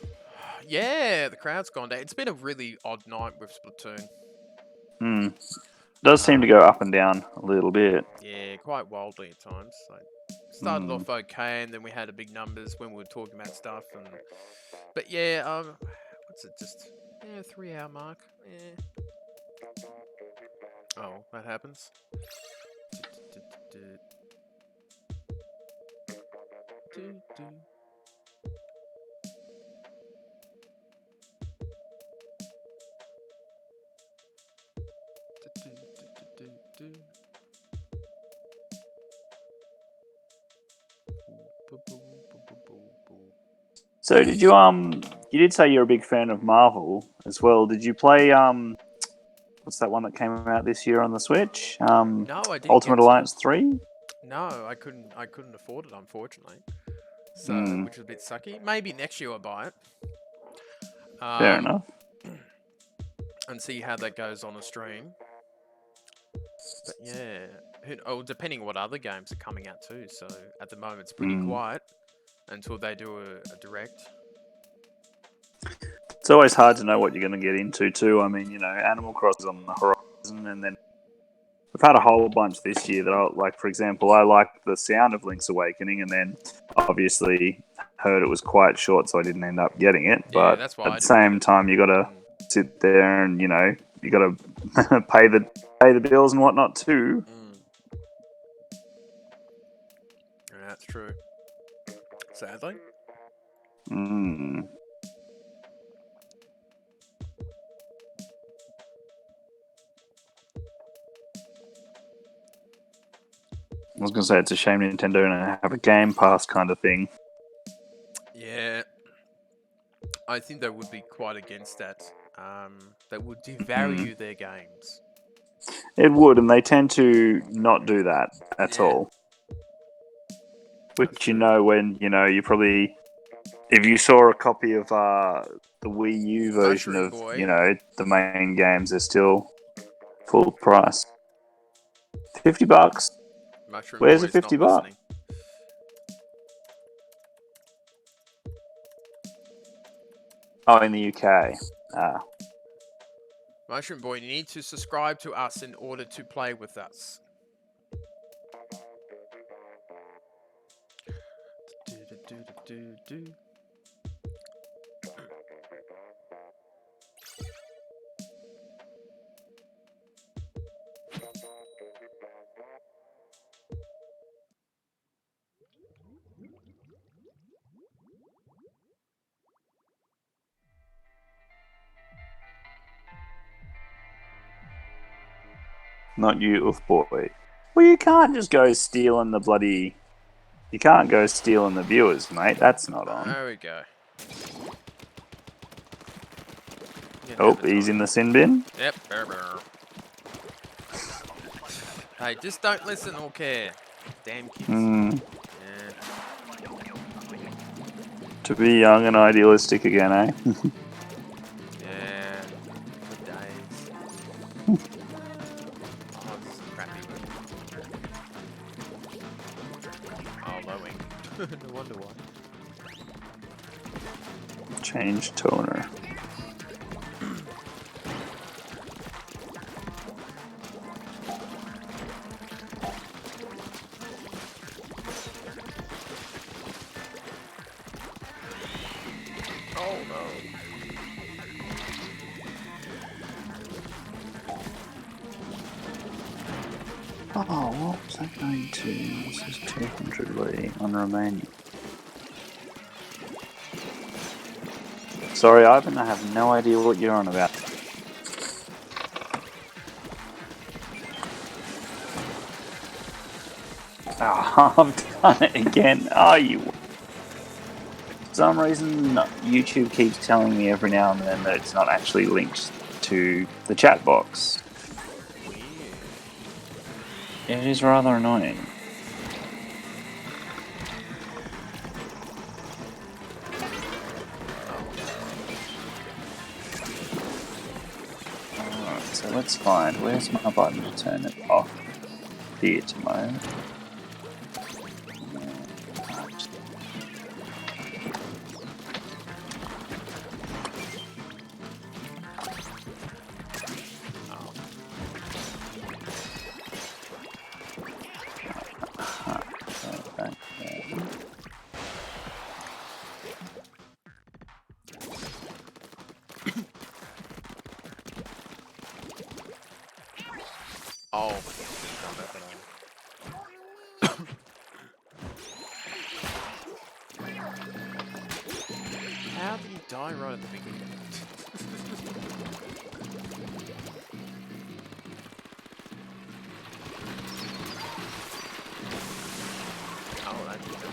Yeah, the crowd's gone down. It's been a really odd night with Splatoon. Does seem to go up and down a little bit. Yeah, quite wildly at times. Like, started off okay, and then we had a big numbers when we were talking about stuff. But yeah, what's it? Just 3-hour mark. Yeah. Oh, that happens. So did you did say you're a big fan of Marvel as well. Did you play what's that one that came out this year on the Switch? No, I didn't. Ultimate Alliance 3? No, I couldn't afford it, unfortunately. So, which was a bit sucky. Maybe next year I'll buy it. Fair enough. And see how that goes on a stream. But yeah, depending on what other games are coming out too. So at the moment it's pretty quiet until they do a direct. It's always hard to know what you're going to get into too. I mean, Animal Crossing is on the horizon, and then we've had a whole bunch this year that for example, I liked the sound of Link's Awakening, and then obviously heard it was quite short, so I didn't end up getting it. But that's why at the same time, you got to sit there and, you got to pay the bills and whatnot too. Yeah, that's true. Sadly. I was going to say it's a shame Nintendo don't have a Game Pass kind of thing. Yeah, I think they would be quite against that. That would devalue their games. It would, and they tend to not do that at all. Which, when, you probably... If you saw a copy of the Wii U version Mushroom of, Boy. the main games, they're still full price. $50? Mushroom Where's Boy the is not $50? listening. Oh, in the UK. Mushroom Boy, you need to subscribe to us in order to play with us. Not you, oof boy. Well, you can't just go stealing the bloody... You can't go stealing the viewers, mate. That's not on. There we go. Oh, he's in the sin bin. Yep. Hey, just don't listen or care. Damn kids. Yeah. To be young and idealistic again, eh? Yeah. Good days. Oh, this is crappy. Oh, low ink. No wonder why. Change toner. Oh no. Oh, what was that going to? This is 200 Lee on Romania. Sorry, Ivan, I have no idea what you're on about. Oh, I've done it again. Oh, you... For some reason, YouTube keeps telling me every now and then that it's not actually linked to the chat box. It is rather annoying. Alright, so let's find... Where's my button to turn it off? Theatre mode. Oh. How did you die right at the beginning? Oh, that did that.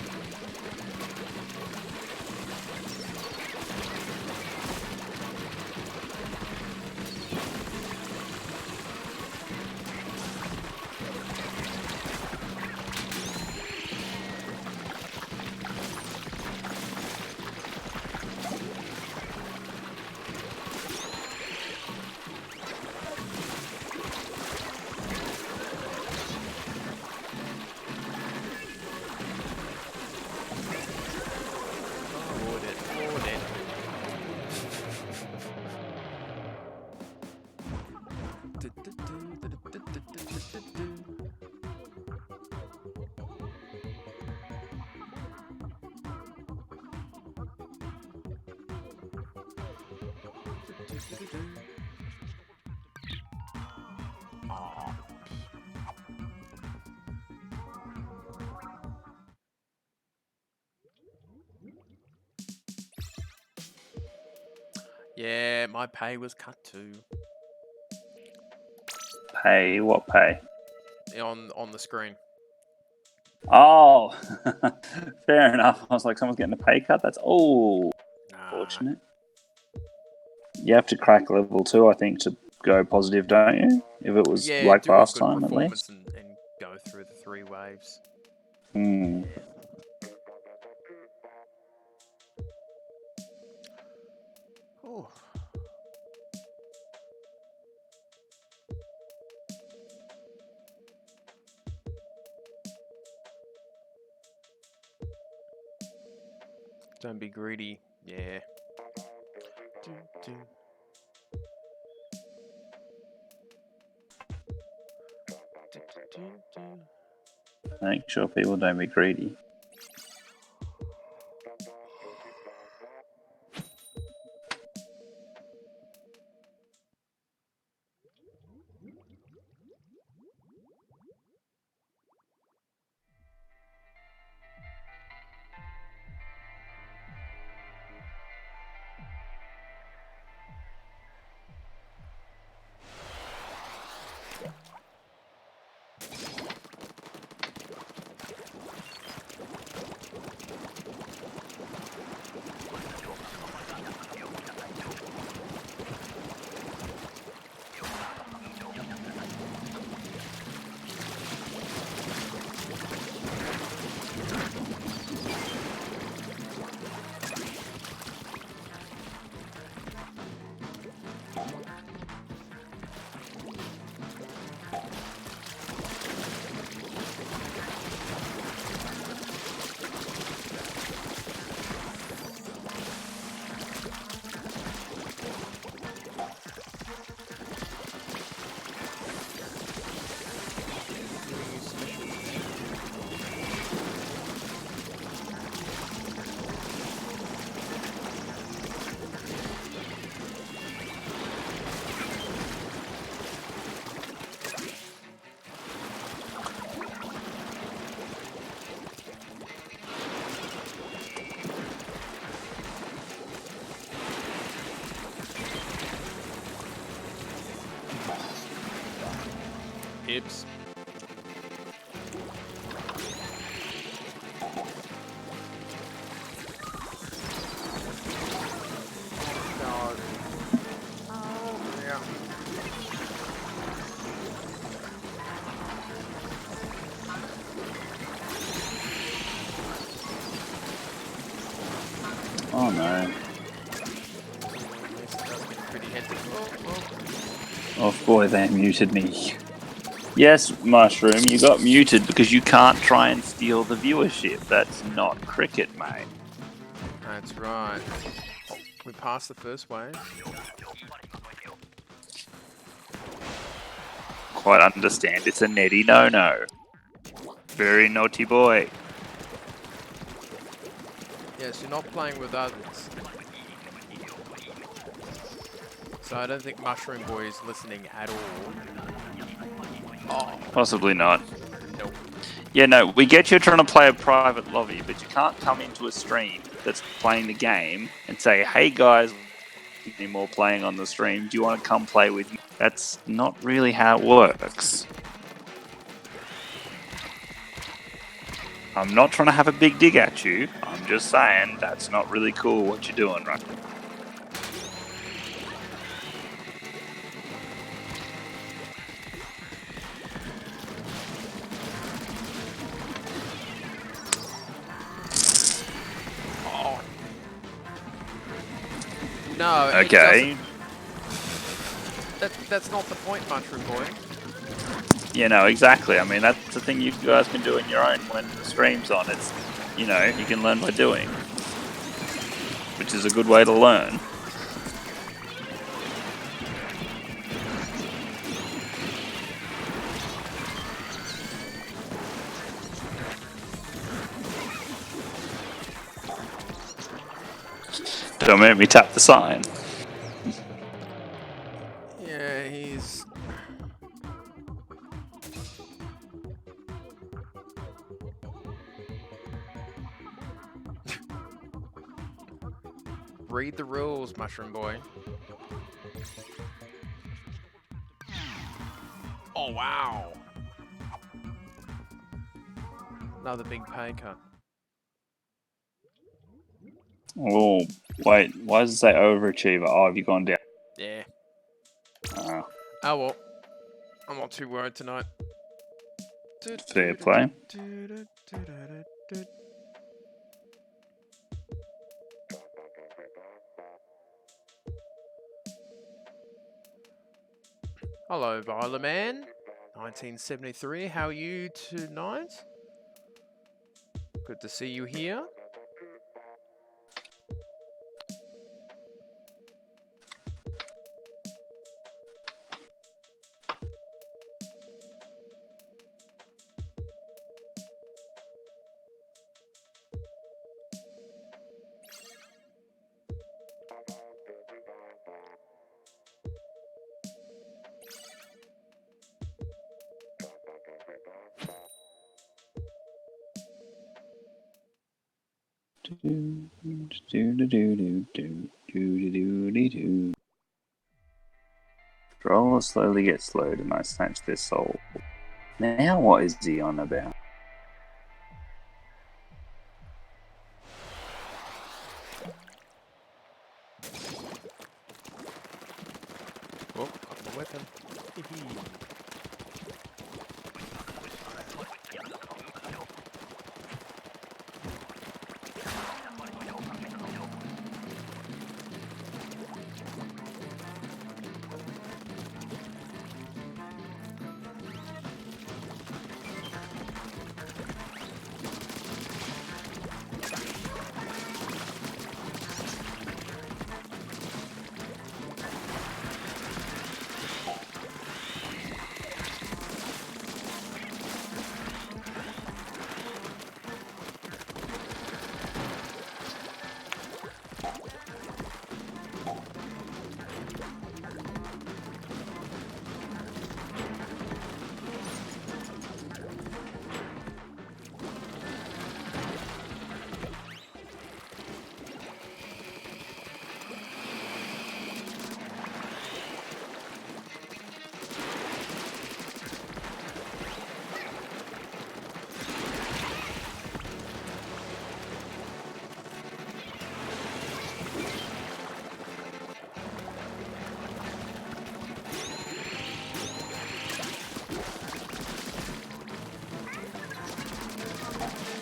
Yeah, my pay was cut too. Pay? What pay? On the screen. Oh, fair enough. I was like, someone's getting a pay cut. That's unfortunate. You have to crack level 2, I think, to go positive, don't you? If it was like do a last good time, at performance least. and go through the 3 waves. Hmm. Oh. Don't be greedy. Yeah. Make sure people don't be greedy. Hips. Oh no. Oh boy, they muted me. Yes, Mushroom, you got muted because you can't try and steal the viewership. That's not cricket, mate. That's right. Oh, we passed the first wave. Quite understand. It's a netty no-no. Very naughty boy. Yes, you're not playing with others. So I don't think Mushroom Boy is listening at all. Oh. Possibly not. Nope. Yeah, no, we get you trying to play a private lobby, but you can't come into a stream that's playing the game and say, hey guys, anymore playing on the stream, do you want to come play with me? That's not really how it works. I'm not trying to have a big dig at you. I'm just saying that's not really cool what you're doing right now. Oh. No, okay. That's not the point, Mushroom Boy. You know, exactly. I mean, that's the thing you guys can do on your own when the stream's on. It's, you know, you can learn by doing, which is a good way to learn. Don't make me tap the sign. Yeah, he's... Read the rules, Mushroom Boy. Oh, wow. Another big pay cut. Oh, wait. Why does it say overachiever? Oh, have you gone down? Yeah. Oh, well. I'm not too worried tonight. fair play. Hello, Viola Man. 1973. How are you tonight? Good to see you here. Stroller slowly gets slowed and I snatch their soul. Now what is he on about? Oh, got my weapon.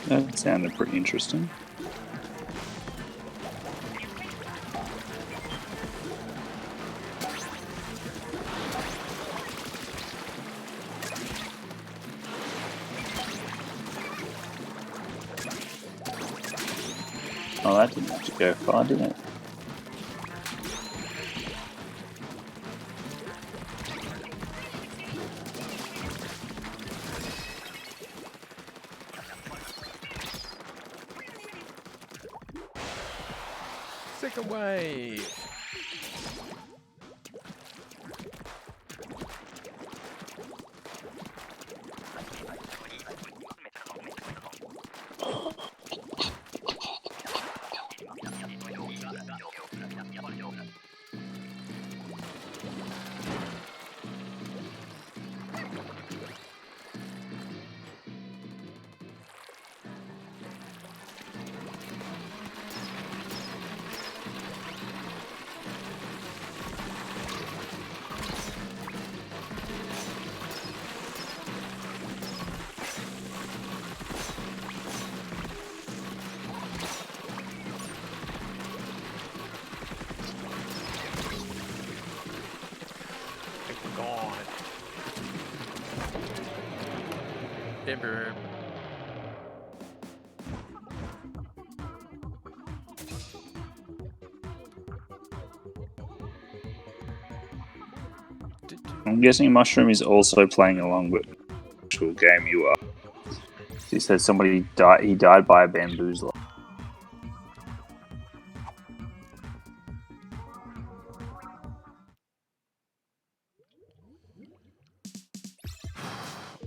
That sounded pretty interesting. Oh, that didn't have to go far, did it? Second wave. Gone. Ember. I'm guessing Mushroom is also playing along with the actual game you are. He said somebody died. He died by a bamboozler.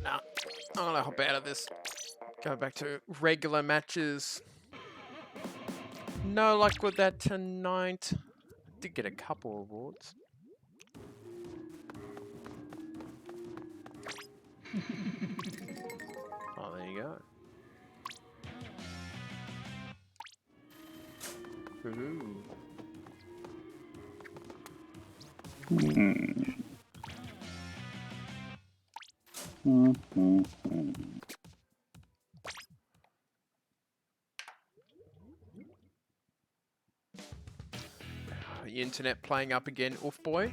Nah, I'm gonna hop out of this. Go back to regular matches. No luck with that tonight. Did get a couple awards. Oh, there you go. Ooh. The internet playing up again, oof boy.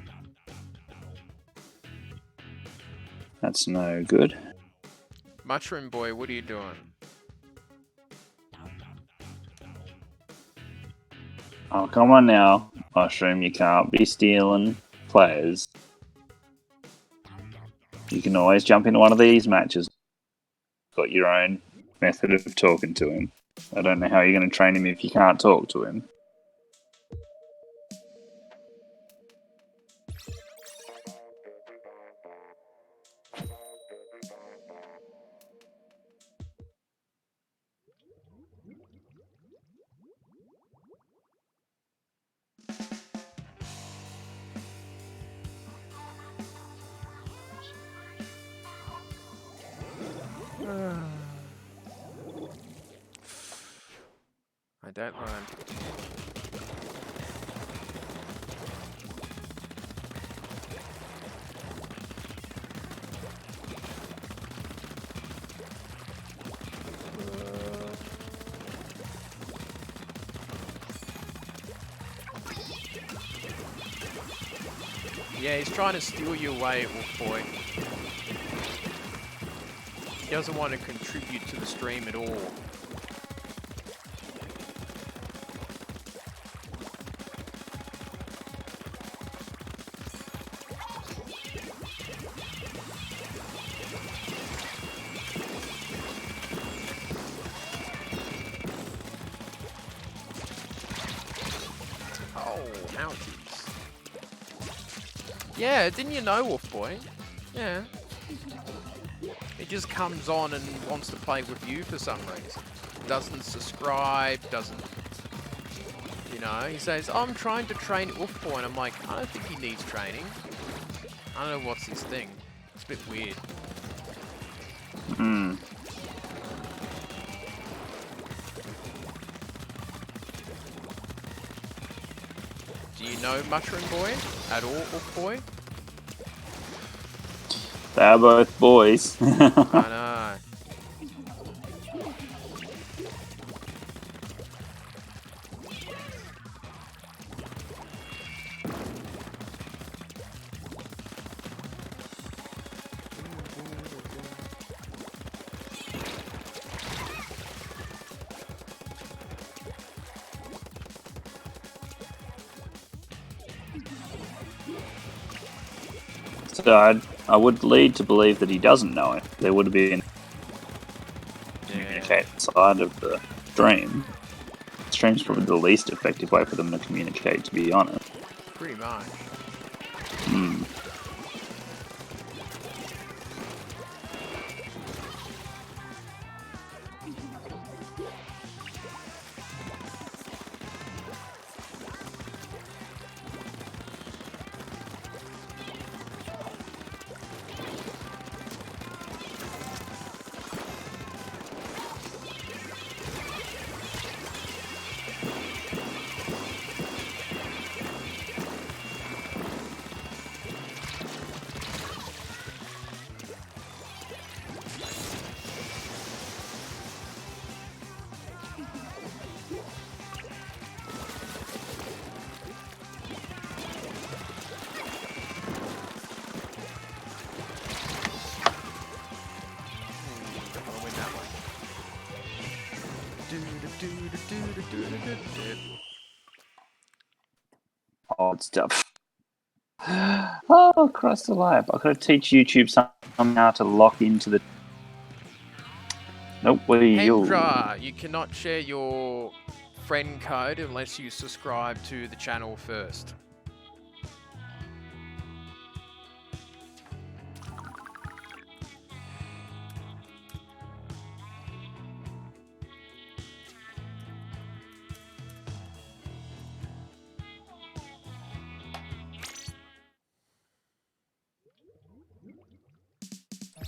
That's no good. Mushroom boy, what are you doing? Oh, come on now, Mushroom. You can't be stealing players. You can always jump into one of these matches. Got your own method of talking to him. I don't know how you're going to train him if you can't talk to him. I don't learn. Yeah, he's trying to steal you away, wolf boy. He doesn't want to contribute to the stream at all. Oh, ouchies. Yeah, didn't you know, wolf boy? Yeah. He just comes on and wants to play with you for some reason. Doesn't subscribe, doesn't... You know, he says, I'm trying to train Wolf Boy, and I'm like, I don't think he needs training. I don't know what's his thing. It's a bit weird. Do you know Mushroom Boy at all, Wolf Boy? They're both boys. I know. So I would lead to believe that he doesn't know it. There would have been communicate side of the stream. Stream's probably the least effective way for them to communicate, to be honest. Pretty much. Odd stuff. Oh, Christ alive. I've got to teach YouTube somehow to lock into the... Nope, what are you? Hendra, you cannot share your friend code unless you subscribe to the channel first.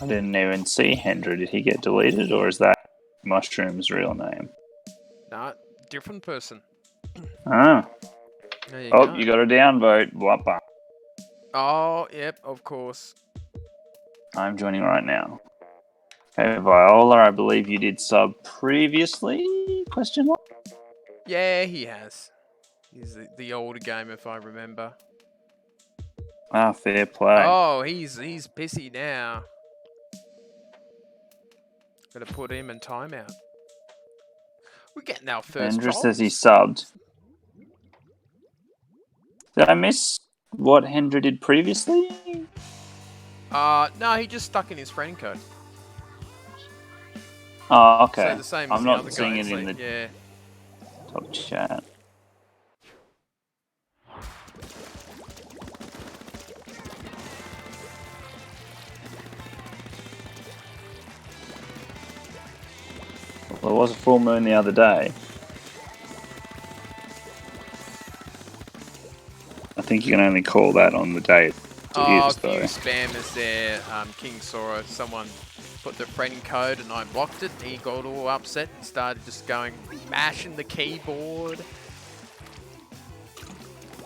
I didn't even see Hendra. Did he get deleted, or is that Mushroom's real name? Nah, different person. Ah. There you Oh, go. you got a downvote. Whoppa. Oh, yep, of course. I'm joining right now. Okay, Viola, I believe you did sub previously? Question mark? Yeah, he has. He's the older game, if I remember. Ah, fair play. Oh, he's pissy now. Got to put him in timeout. We're getting our first Andrew trolls. says he subbed. Did I miss what Hendra did previously? No, he just stuck in his friend code. Oh, okay. So the same as I'm the other not seeing guy. it in the Yeah. top chat. Well, there was a full moon the other day. I think you can only call that on the day it A is, few though. spammers there. King saw someone put the friend code and I blocked it. He got all upset and started just going, mashing the keyboard.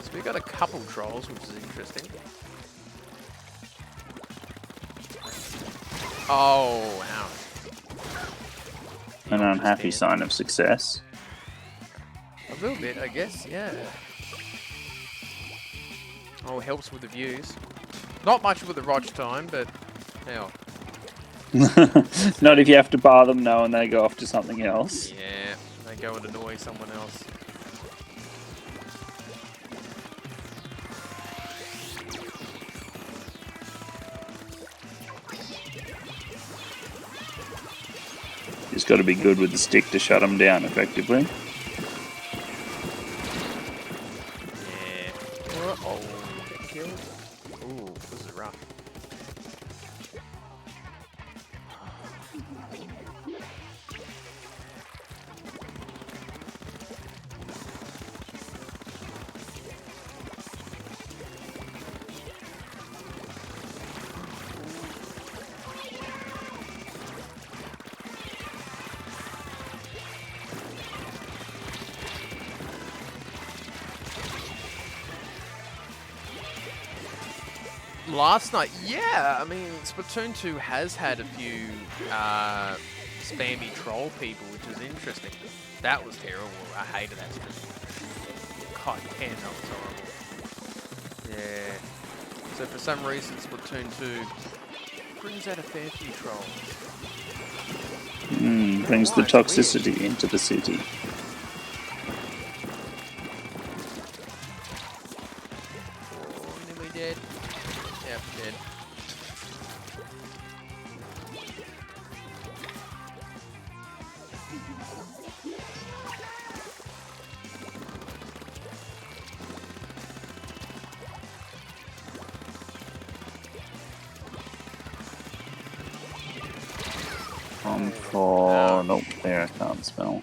So we got a couple trolls, which is interesting. Oh, wow. An unhappy sign of success. A little bit, I guess, yeah. Oh, helps with the views. Not much with the watch time, but hell. Not if you have to bar them now and they go off to something else. Yeah, they go and annoy someone else. Just got to be good with the stick to shut them down effectively. Yeah. Oh, get killed. Ooh, this is rough. Last night, yeah, I mean, Splatoon 2 has had a few spammy troll people, which is interesting. That was terrible. I hated that stuff. God damn, that was horrible. Yeah. So for some reason, Splatoon 2 brings out a fair few trolls. Brings the Right, toxicity into the city. Oh, nearly dead. Yep, dead. Nope, there I can't spell.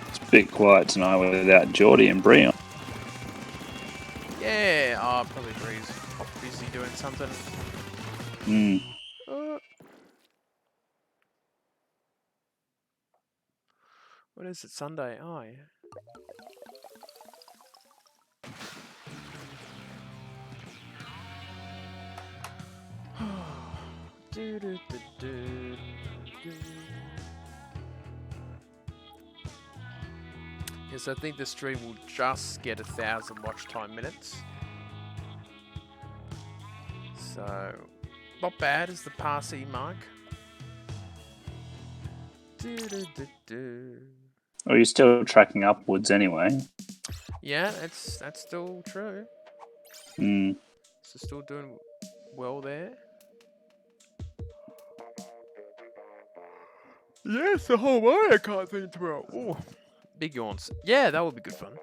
It's a bit quiet tonight without Geordie and Brian. Yeah, probably Bree's busy doing something. What is it, Sunday? Oh, yeah. Yes, I think the stream will just get 1,000 watch time minutes. So, not bad as the passy mark. Are you still tracking upwards anyway? Yeah, that's still true. So still doing well there. Yes, the whole way I can't think tomorrow. Ooh, big yawns. Yeah, that would be good fun.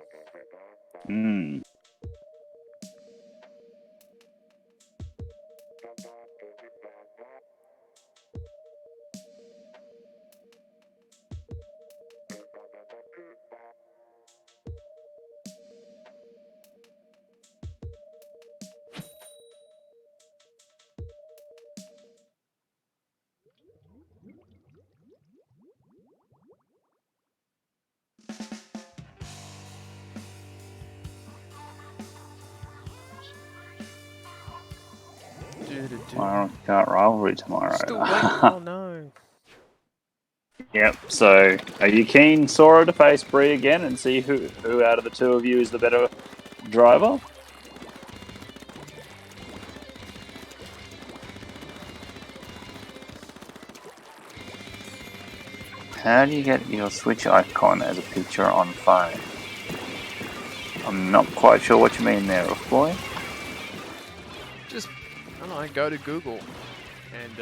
Mario Kart Rivalry tomorrow. Still waiting. Oh no. Yep. So, are you keen, Sora, to face Bree again and see who out of the two of you is the better driver? How do you get your Switch icon as a picture on phone? I'm not quite sure what you mean there, Rough Boy. Just, I don't know, go to Google and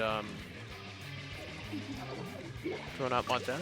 draw it up like that.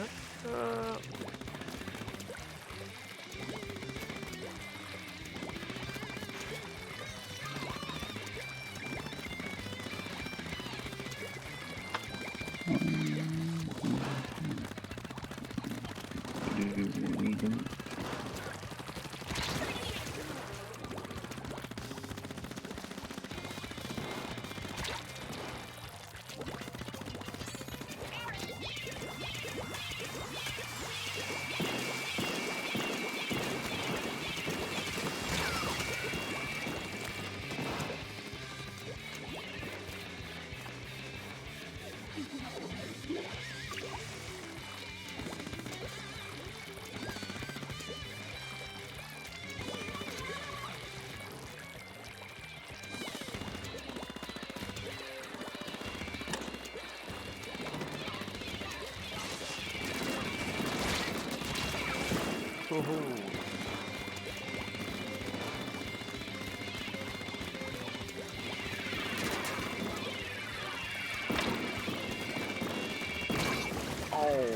Oh,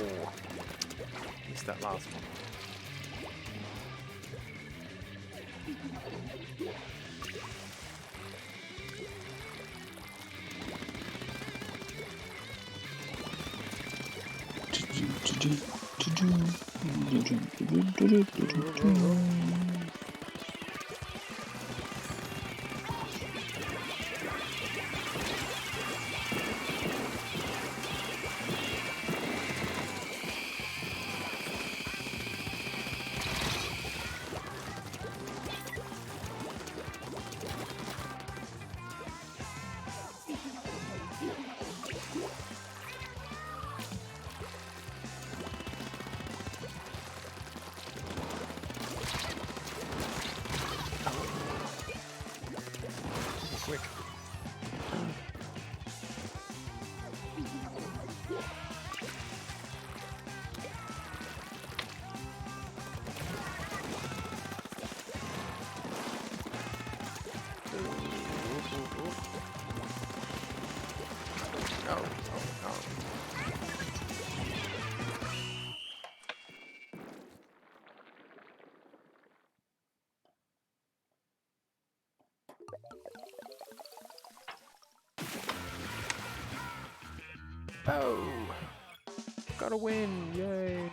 missed that last one. Quick. Oh, got a win! Yay!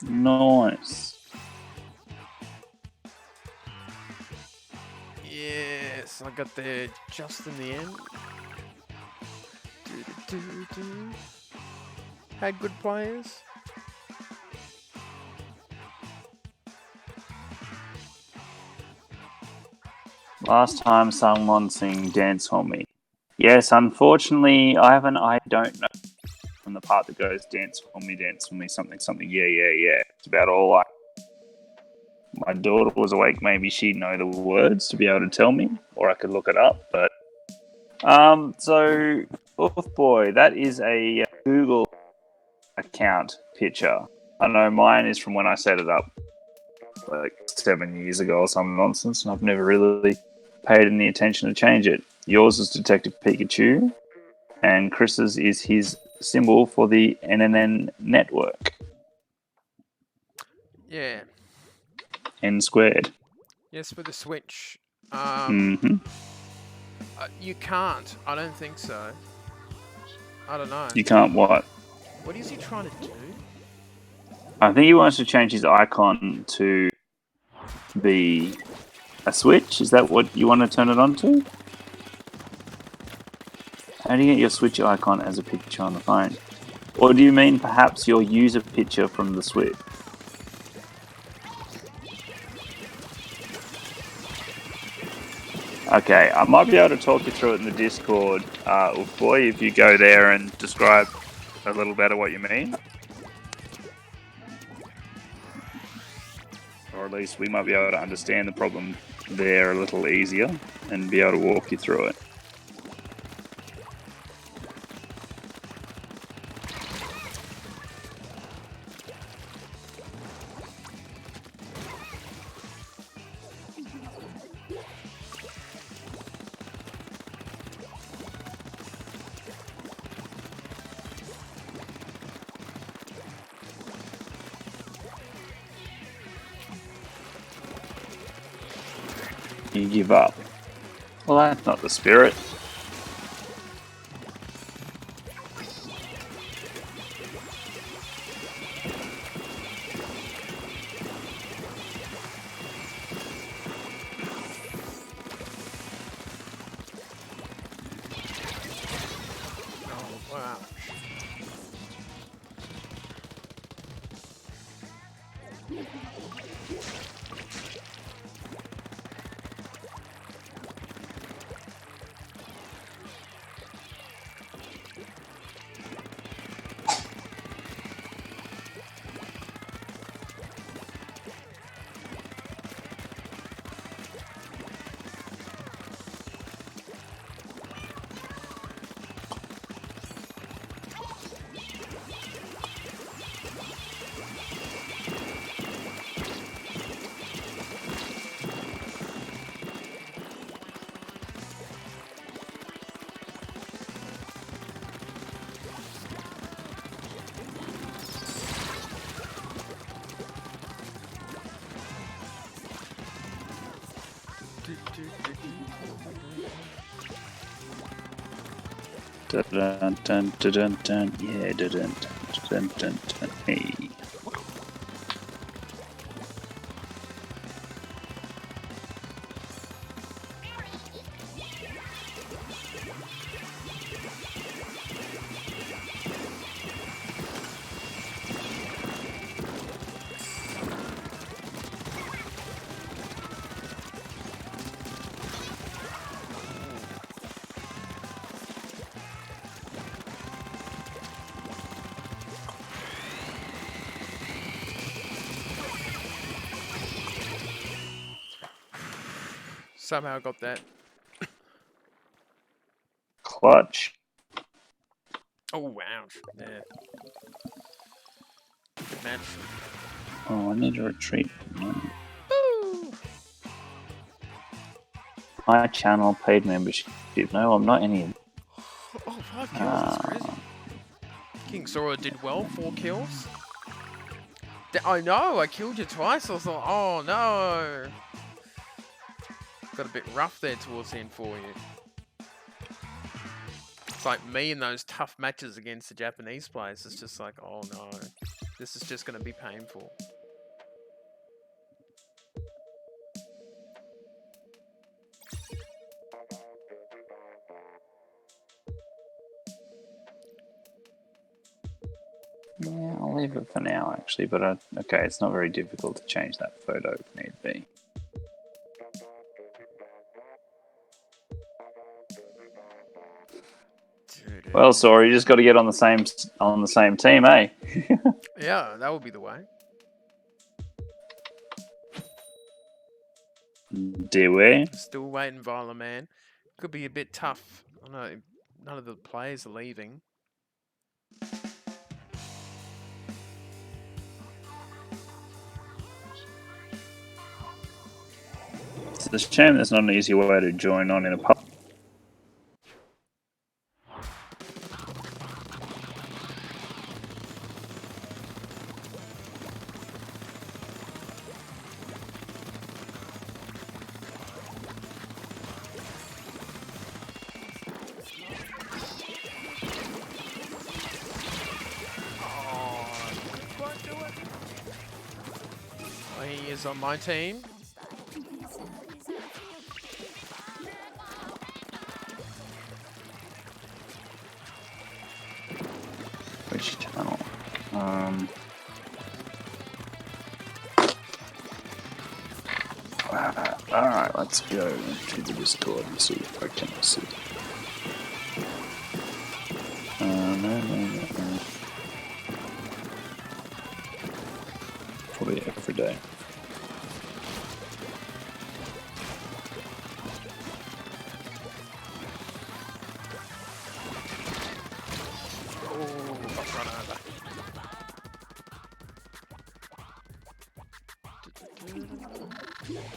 Nice. Yes, I got there just in the end. Had good players. Last time someone sang Dance on Me. Yes, unfortunately, I don't know from the part that goes dance for me, something, something, yeah, yeah, yeah. It's about all I. My daughter was awake, maybe she'd know the words to be able to tell me, or I could look it up, but. So, Oof Boy, that is a Google account picture. I know mine is from when I set it up like 7 years ago or some nonsense, and I've never really paid any attention to change it. Yours is Detective Pikachu, and Chris's is his symbol for the NNN network. Yeah. N squared. Yes, for the Switch. You can't. I don't think so. I don't know. You can't what? What is he trying to do? I think he wants to change his icon to be a Switch. Is that what you want to turn it on to? How do you get your Switch icon as a picture on the phone? Or do you mean perhaps your user picture from the Switch? Okay, I might be able to talk you through it in the Discord, Boy, if you go there and describe a little better what you mean. Or at least we might be able to understand the problem there a little easier and be able to walk you through it. You give up. Well, that's not the spirit. Oh, wow. Dun dun dun dun dun. Yeah, dun dun dun dun dun. Hey. Somehow I got that. Clutch. Oh, wow. Yeah. Good match. Oh, I need to retreat. Woo! My channel paid membership. No, I'm not any. Oh, 5 kills, that's crazy. King Sora did well, 4 kills. I know, I killed you twice. I was like, oh no. Got a bit rough there towards the end for you. It's like me in those tough matches against the Japanese players. It's just like, oh no, this is just going to be painful. Yeah, I'll leave it for now, actually. But okay, it's not very difficult to change that photo if need be. Well, sorry, you just got to get on the same team, eh? Yeah, that would be the way. Do we? Still waiting, Viola man. Could be a bit tough. I know none of the players are leaving. It's a shame there's not an easy way to join on in a pub. He is on my team. Which channel? Alright, let's go to the Discord and see if I can see. No. Probably every day.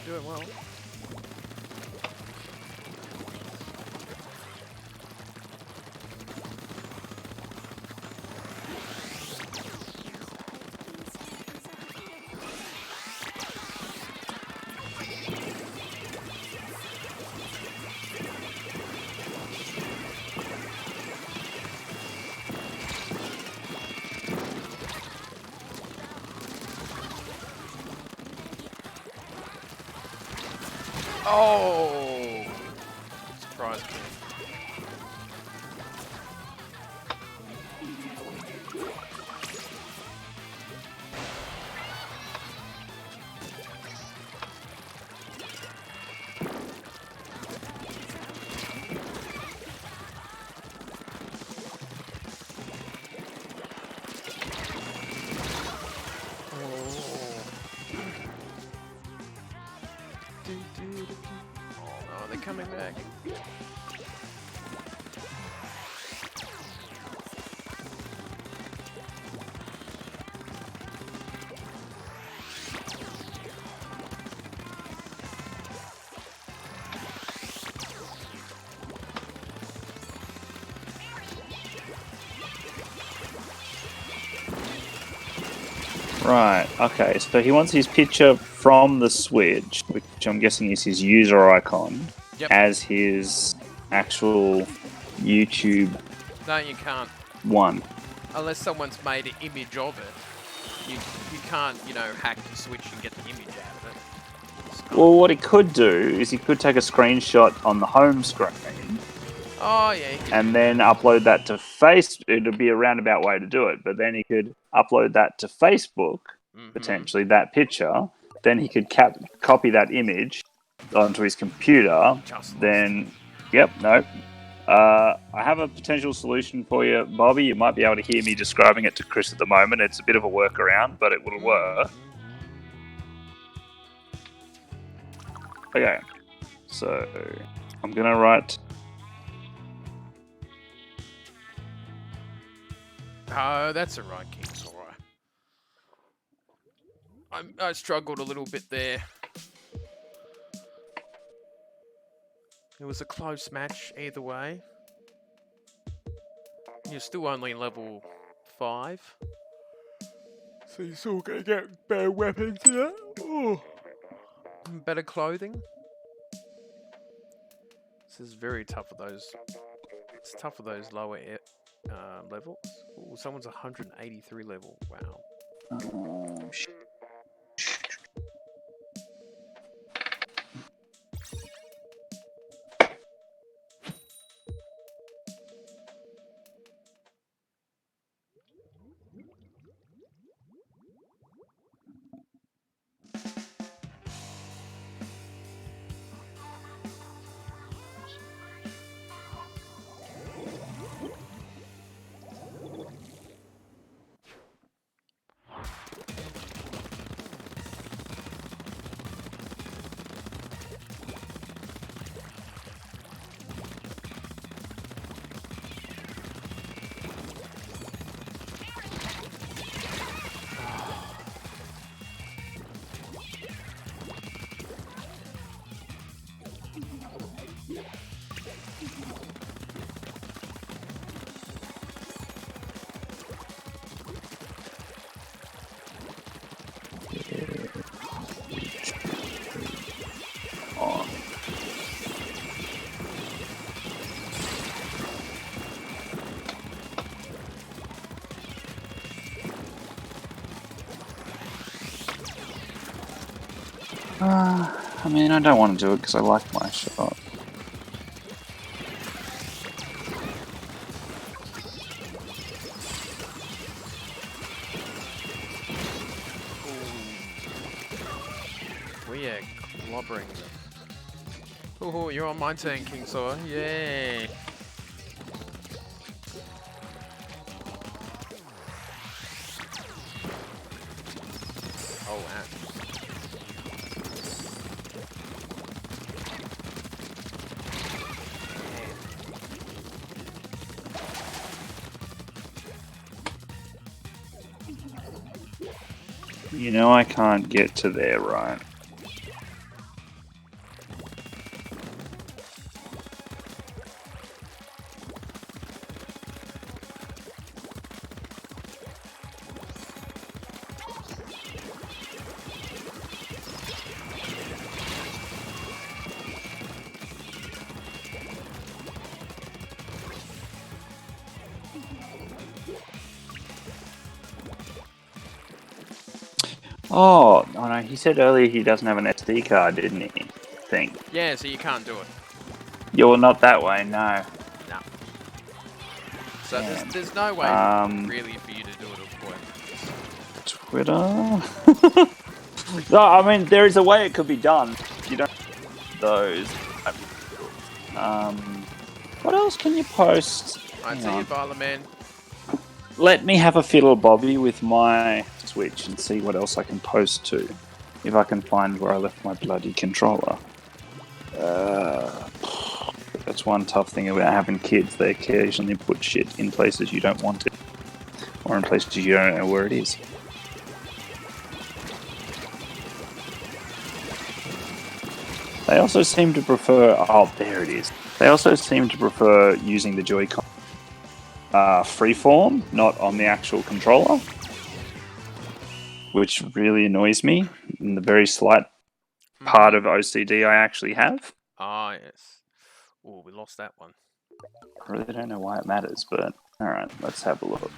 Doing well. Oh! Surprise me. Oh no, they're coming back. Right, okay, so he wants his picture from the Switch, which I'm guessing is his user icon, as his actual YouTube No, you can't. one. Unless someone's made an image of it. You can't, you know, hack the Switch and get the image out of it. Well, what he could do is he could take a screenshot on the home screen. Oh, yeah. And then upload that to Facebook. It would be a roundabout way to do it, but then he could upload that to Facebook, potentially, that picture. Then he could copy that image onto his computer. Then, I have a potential solution for you, Bobby. You might be able to hear me describing it to Chris at the moment. It's a bit of a workaround, but it will work. Okay, so I'm going to write... Oh, that's alright, King. It's alright. I struggled a little bit there. It was a close match either way. You're still only level 5. So you're still gonna get better weapons here. Oh. Better clothing. This is very tough for those. It's tough for those lower levels. Ooh, someone's 183 level. Wow. I mean, I don't want to do it because I like my shot. We are clobbering them. Oh, you're on my turn, King Saw. Yay. Oh, wow. You know I can't get to there, right? Oh, no, he said earlier he doesn't have an SD card, didn't he? I think. Yeah, so you can't do it. You're not that way, no. No. So there's no way really for you to do it at point. Twitter? No, I mean, there is a way it could be done. You don't those. What else can you post? I see you, Barla Man. Let me have a fiddle bobby with my Switch and see what else I can post to. If I can find where I left my bloody controller. That's one tough thing about having kids. They occasionally put shit in places you don't want it. Or in places you don't know where it is. They also seem to prefer... Oh, there it is. They also seem to prefer using the Joy-Con freeform, not on the actual controller. Which really annoys me. In the very slight part of OCD I actually have. Ah, yes. Oh, we lost that one. I really don't know why it matters, but... Alright, let's have a look.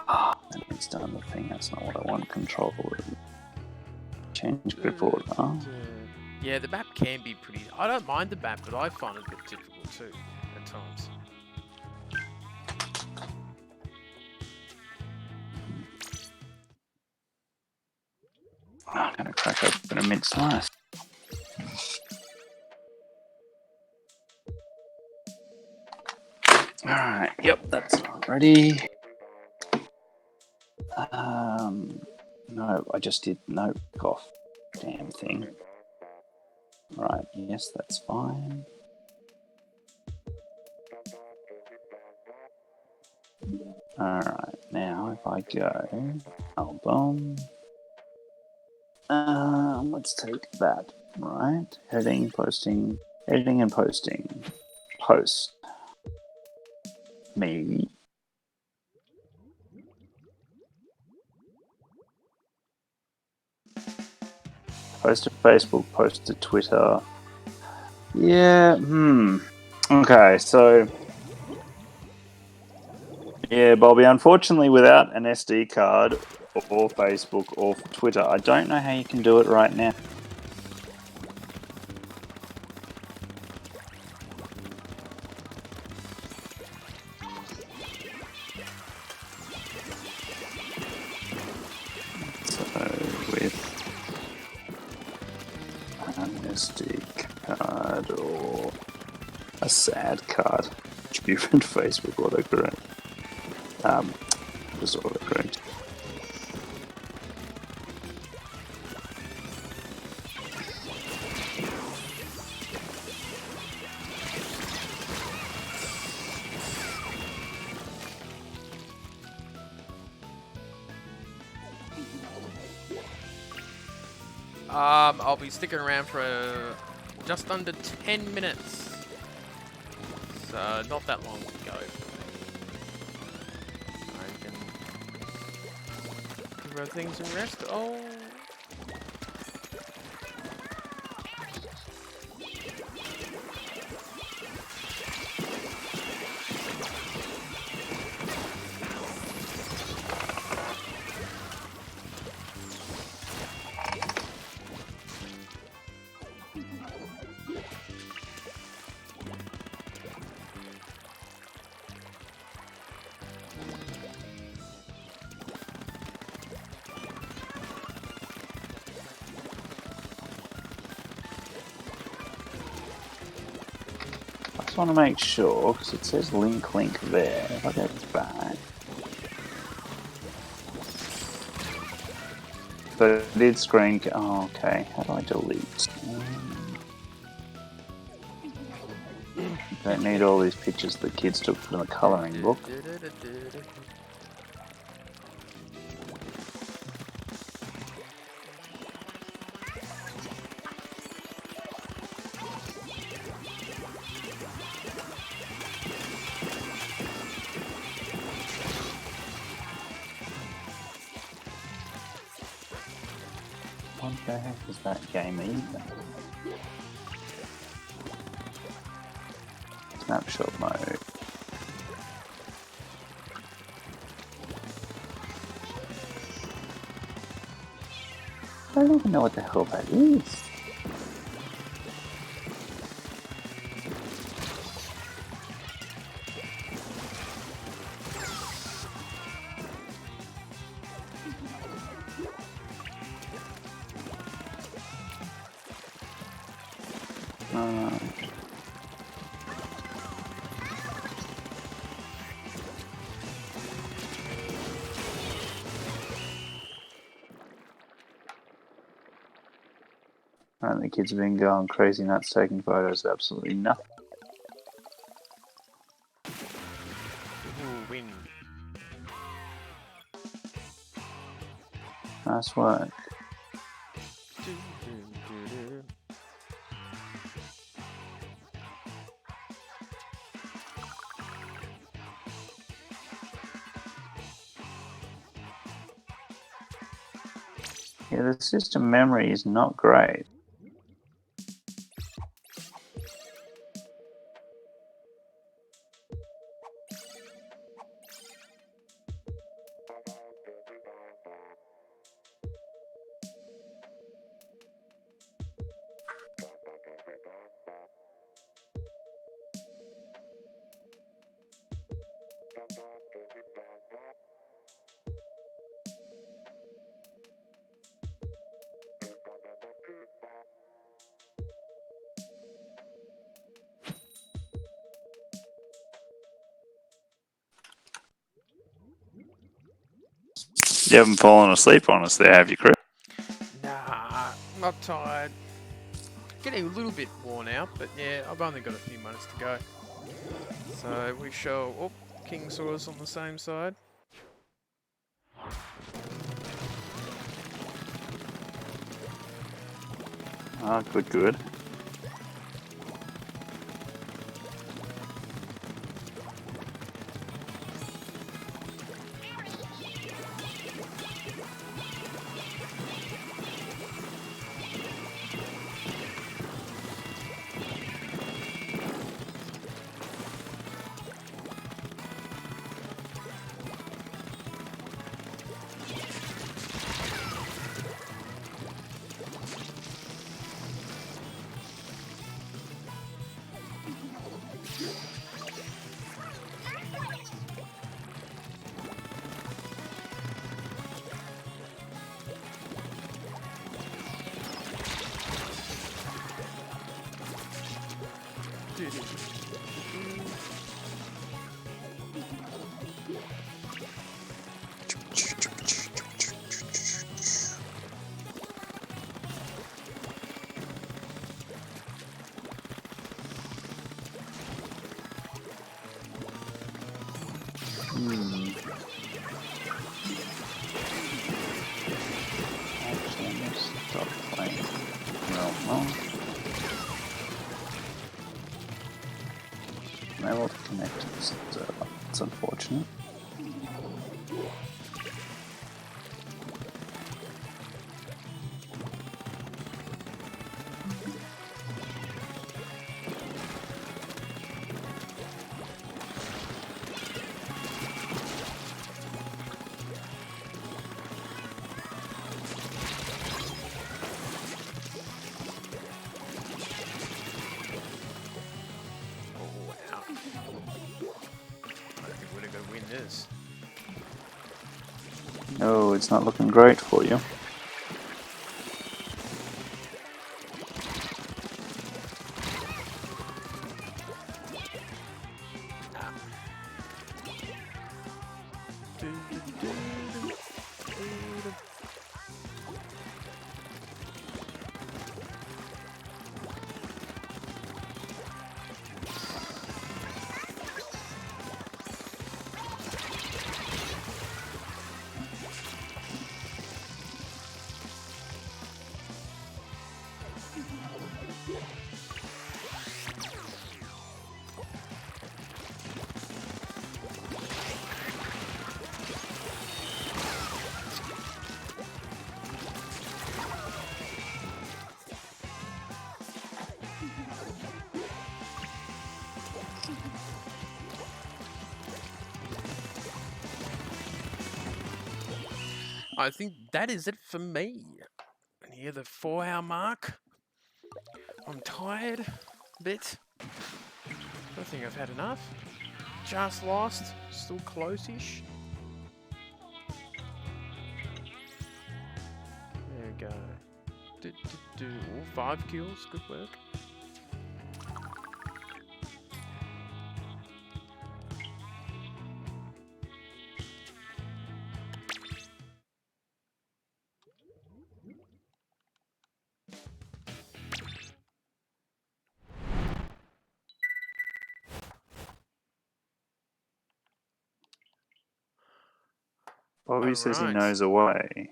And it's done the thing, that's not what I want. Control. Change grip order. Yeah, the map can be pretty... I don't mind the map, but I find it a bit difficult too, at times. I'm gonna crack open a mid-slice. Alright, yep, that's ready. No, I just did no off. Damn thing. Right, yes, that's fine. Alright, now if I go album, let's take that. Right, heading, posting, editing and posting. Post. Me. Post to Facebook, post to Twitter. Yeah, Okay, so... Yeah, Bobby, unfortunately without an SD card or Facebook or Twitter, I don't know how you can do it right now. So, with an SD card or a sad card, different Facebook autocorrect. Just autocorrect. I'll be sticking around for just under 10 minutes. So, not that long to go. I can throw things and rest. Oh. just want to make sure, because it says link there. If I go back. But it did screen. Oh, okay. How do I delete? Don't need all these pictures the kids took from the colouring book. What the heck is that game even? Snapshot mode. I don't even know what the hell that is. And the kids have been going crazy nuts taking photos of absolutely nothing. Ooh, win. Nice work. Yeah, the system memory is not great. You haven't fallen asleep on us there, have you, Chris? Nah, not tired. Getting a little bit worn out, but yeah, I've only got a few minutes to go. So we shall... Oh, King saw us on the same side. Ah, good, good. Actually, I'm gonna stop playing. Well, I'm able to connect to this server. It's unfortunate. No, it's not looking great for you. I think that is it for me. Near the 4-hour mark. I'm tired a bit. I think I've had enough. Just lost. Still close-ish. There we go. All 5 kills. Good work. Bobby says he knows a way.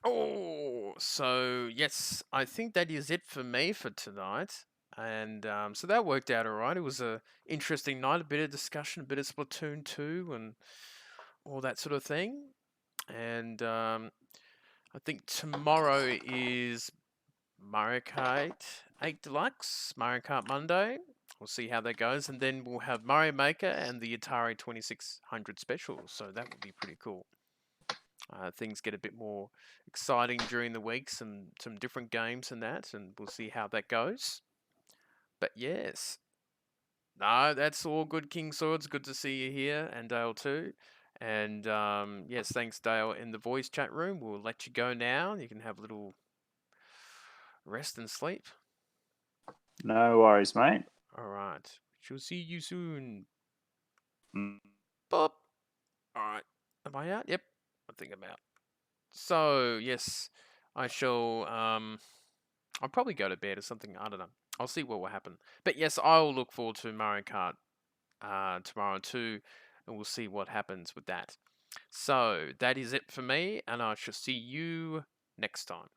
Oh, so yes, I think that is it for me for tonight. And so that worked out all right. It was a interesting night, a bit of discussion, a bit of Splatoon 2 and all that sort of thing. And I think tomorrow is Mario Kart 8 Deluxe, Mario Kart Monday. We'll see how that goes. And then we'll have Mario Maker and the Atari 2600 Special. So that would be pretty cool. Things get a bit more exciting during the week, some different games and that, and we'll see how that goes. But yes, no, that's all good, King Swords. Good to see you here, and Dale too. And yes, thanks, Dale, in the voice chat room. We'll let you go now. You can have a little rest and sleep. No worries, mate. All right. She'll see you soon. Mm. Boop. All right. Am I out? Yep. I think I'm out. So yes, I shall. I'll probably go to bed or something. I don't know. I'll see what will happen. But yes, I'll look forward to Mario Kart tomorrow too, and we'll see what happens with that. So that is it for me, and I shall see you next time.